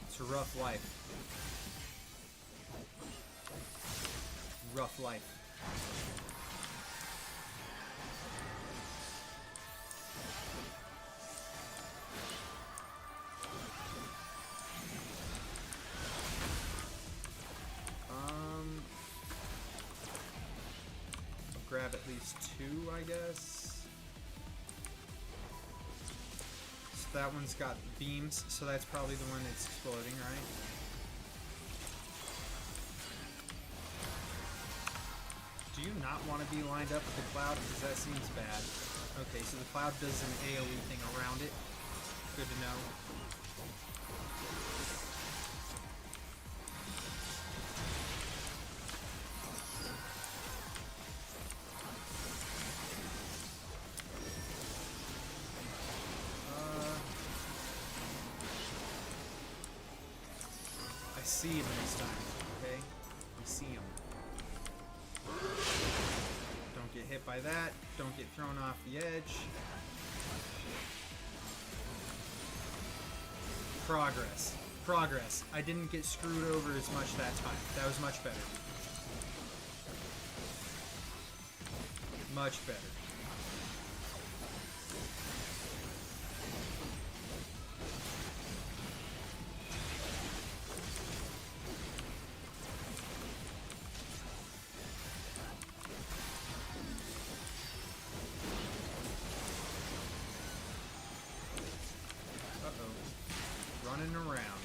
It's a rough life. Rough life. I'll grab at least 2, I guess. So that one's got beams, so that's probably the one that's exploding, right? Do you not want to be lined up with the cloud? Because that seems bad. Okay, so the cloud does an AoE thing around it. Good to know. I see him this time, okay? I see him. Don't get hit by that. Don't get thrown off the edge. Progress. Progress. I didn't get screwed over as much that time. That was much better. Much better. Running around.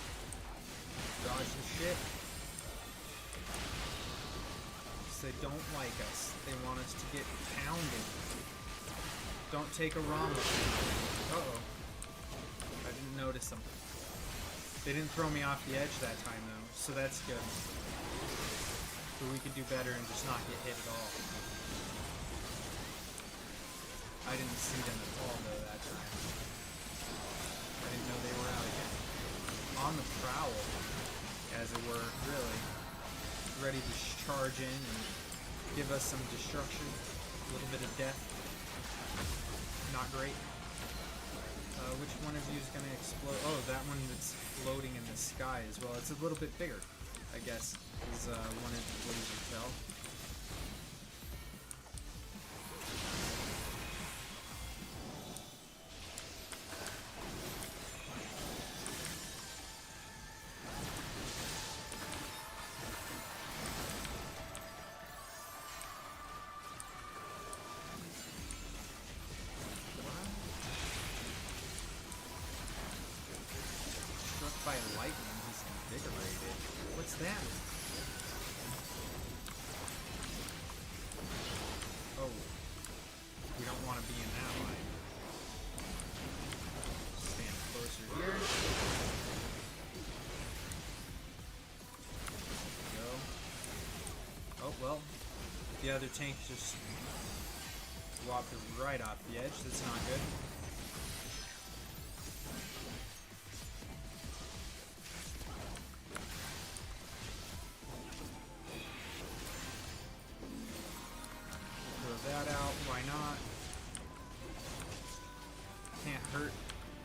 Dodge the shit. They don't like us. They want us to get pounded. Don't take a Ramuh. Uh-oh. I didn't notice them. They didn't throw me off the edge that time, though, so that's good. But we could do better and just not get hit at all. I didn't see them at all, though, that time. I didn't know they were out again. On the prowl, as it were, really. Ready to charge in and give us some destruction. A little bit of death. Not great. Which one of you is going to explode? Oh, that one that's floating in the sky as well. It's a little bit bigger, I guess, is one of the ways you tell. By lightning, he's invigorated. What What's that? Oh. We don't want to be in that line. Stand closer here. Go. Oh, well. The other tank just walked right off the edge. That's not good. Throw that out. Why not? Can't hurt.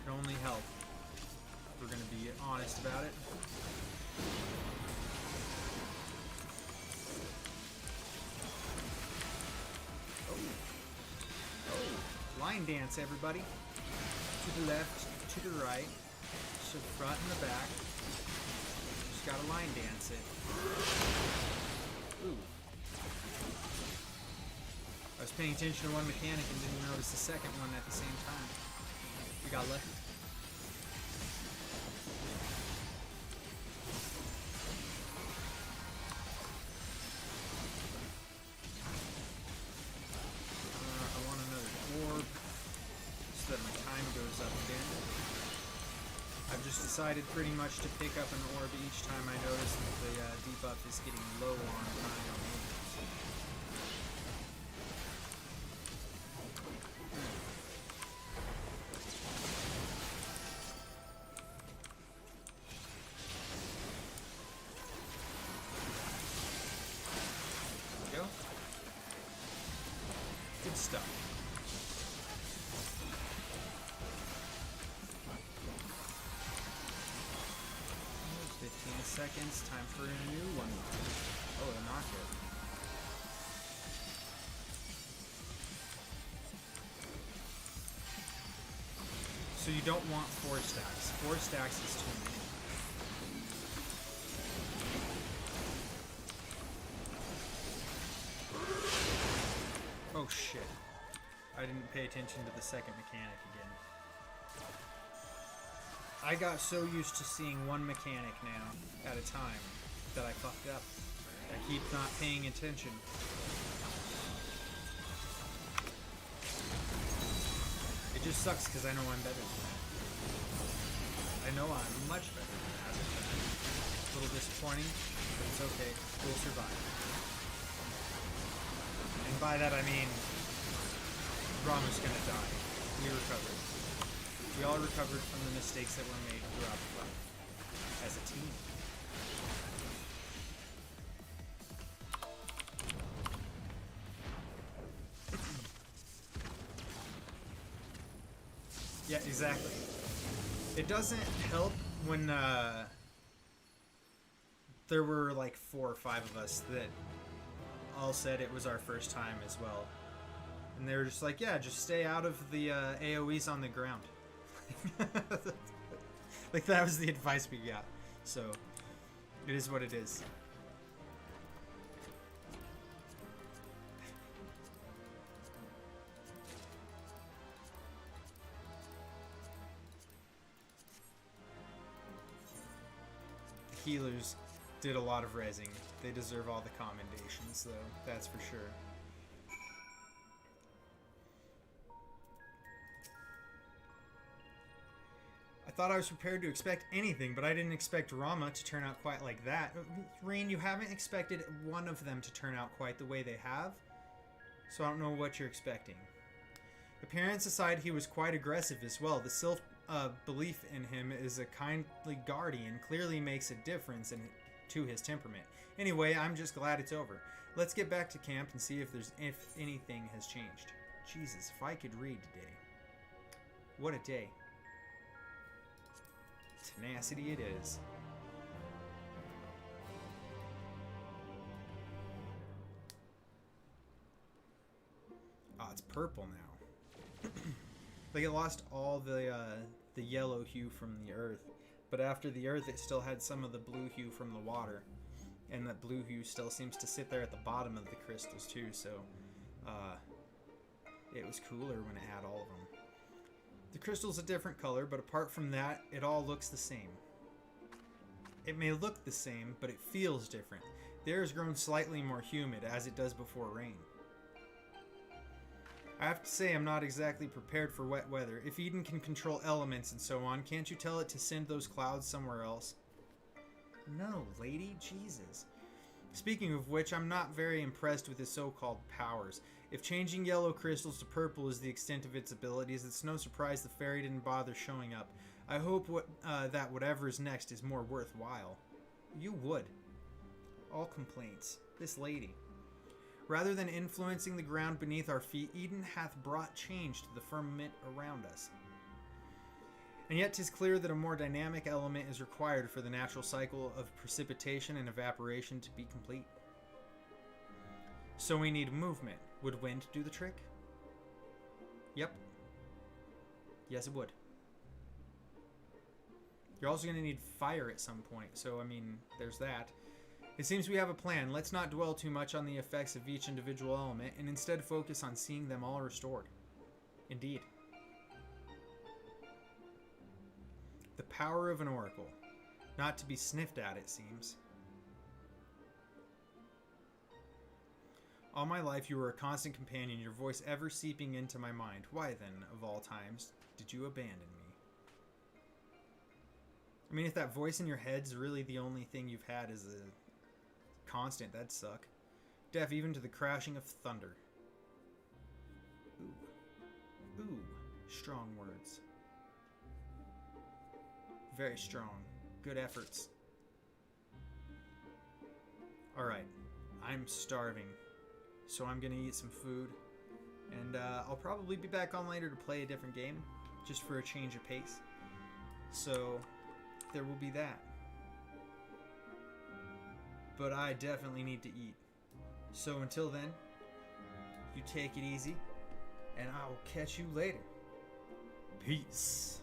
Can only help. We're gonna be honest about it. Line dance, everybody. To the left, to the right, to the front and the back. Just gotta line dance it. Ooh. I was paying attention to one mechanic and didn't notice the second one at the same time. We got lucky. I want another orb so that my time goes up again. I've just decided pretty much to pick up an orb each time I notice that the debuff is getting low on time. Go. Good stuff. 15 seconds. Time for a new one. Oh, a knockout. So you don't want 4 stacks. 4 stacks is too many. Oh shit. I didn't pay attention to the second mechanic again. I got so used to seeing one mechanic now at a time that I fucked up. I keep not paying attention. It just sucks because I know I'm better than that. I know I'm much better than that. A little disappointing, but it's okay. We'll survive. And by that I mean, Rama's gonna die. We recovered. We all recovered from the mistakes that were made throughout the fight. As a team. Yeah, exactly. It doesn't help when there were like 4 or 5 of us that all said it was our first time as well. And they were just like, yeah, just stay out of the AoEs on the ground. Like, that was the advice we got. So, it is what it is. The healers did a lot of rezzing. They deserve all the commendations, though. That's for sure. I thought I was prepared to expect anything, but I didn't expect Rama to turn out quite like that. Rain, you haven't expected one of them to turn out quite the way they have, so I don't know what you're expecting. Appearance aside, he was quite aggressive as well. The self-belief in him is a kindly guardian clearly makes a difference to his temperament. Anyway, I'm just glad it's over. Let's get back to camp and see if anything has changed. Jesus, if I could read today. What a day. Tenacity it is. Oh, it's purple now. Like, it lost all the yellow hue from the earth, but after the earth it still had some of the blue hue from the water, and that blue hue still seems to sit there at the bottom of the crystals too, so it was cooler when it had all of them. The crystal's a different color, but apart from that, it all looks the same. It may look the same, but it feels different. The air has grown slightly more humid, as it does before rain. I have to say I'm not exactly prepared for wet weather. If Eden can control elements and so on, can't you tell it to send those clouds somewhere else? No, lady, Jesus. Speaking of which, I'm not very impressed with his so-called powers. If changing yellow crystals to purple is the extent of its abilities, it's no surprise the fairy didn't bother showing up. I hope that whatever is next is more worthwhile. You would. All complaints. This lady. Rather than influencing the ground beneath our feet, Eden hath brought change to the firmament around us. And yet 'tis clear that a more dynamic element is required for the natural cycle of precipitation and evaporation to be complete. So we need movement. Would wind do the trick? Yep. Yes, it would. You're also going to need fire at some point, so I mean, there's that. It seems we have a plan. Let's not dwell too much on the effects of each individual element, and instead focus on seeing them all restored. Indeed. The power of an oracle. Not to be sniffed at, it seems. All my life you were a constant companion, your voice ever seeping into my mind. Why then, of all times, did you abandon me? I mean, if that voice in your head's really the only thing you've had as a constant, that'd suck. Deaf even to the crashing of thunder. Ooh. Ooh. Strong words. Very strong. Good efforts. Alright. I'm starving. So I'm gonna eat some food. And I'll probably be back on later to play a different game. Just for a change of pace. So there will be that. But I definitely need to eat. So until then, you take it easy, and I will catch you later. Peace.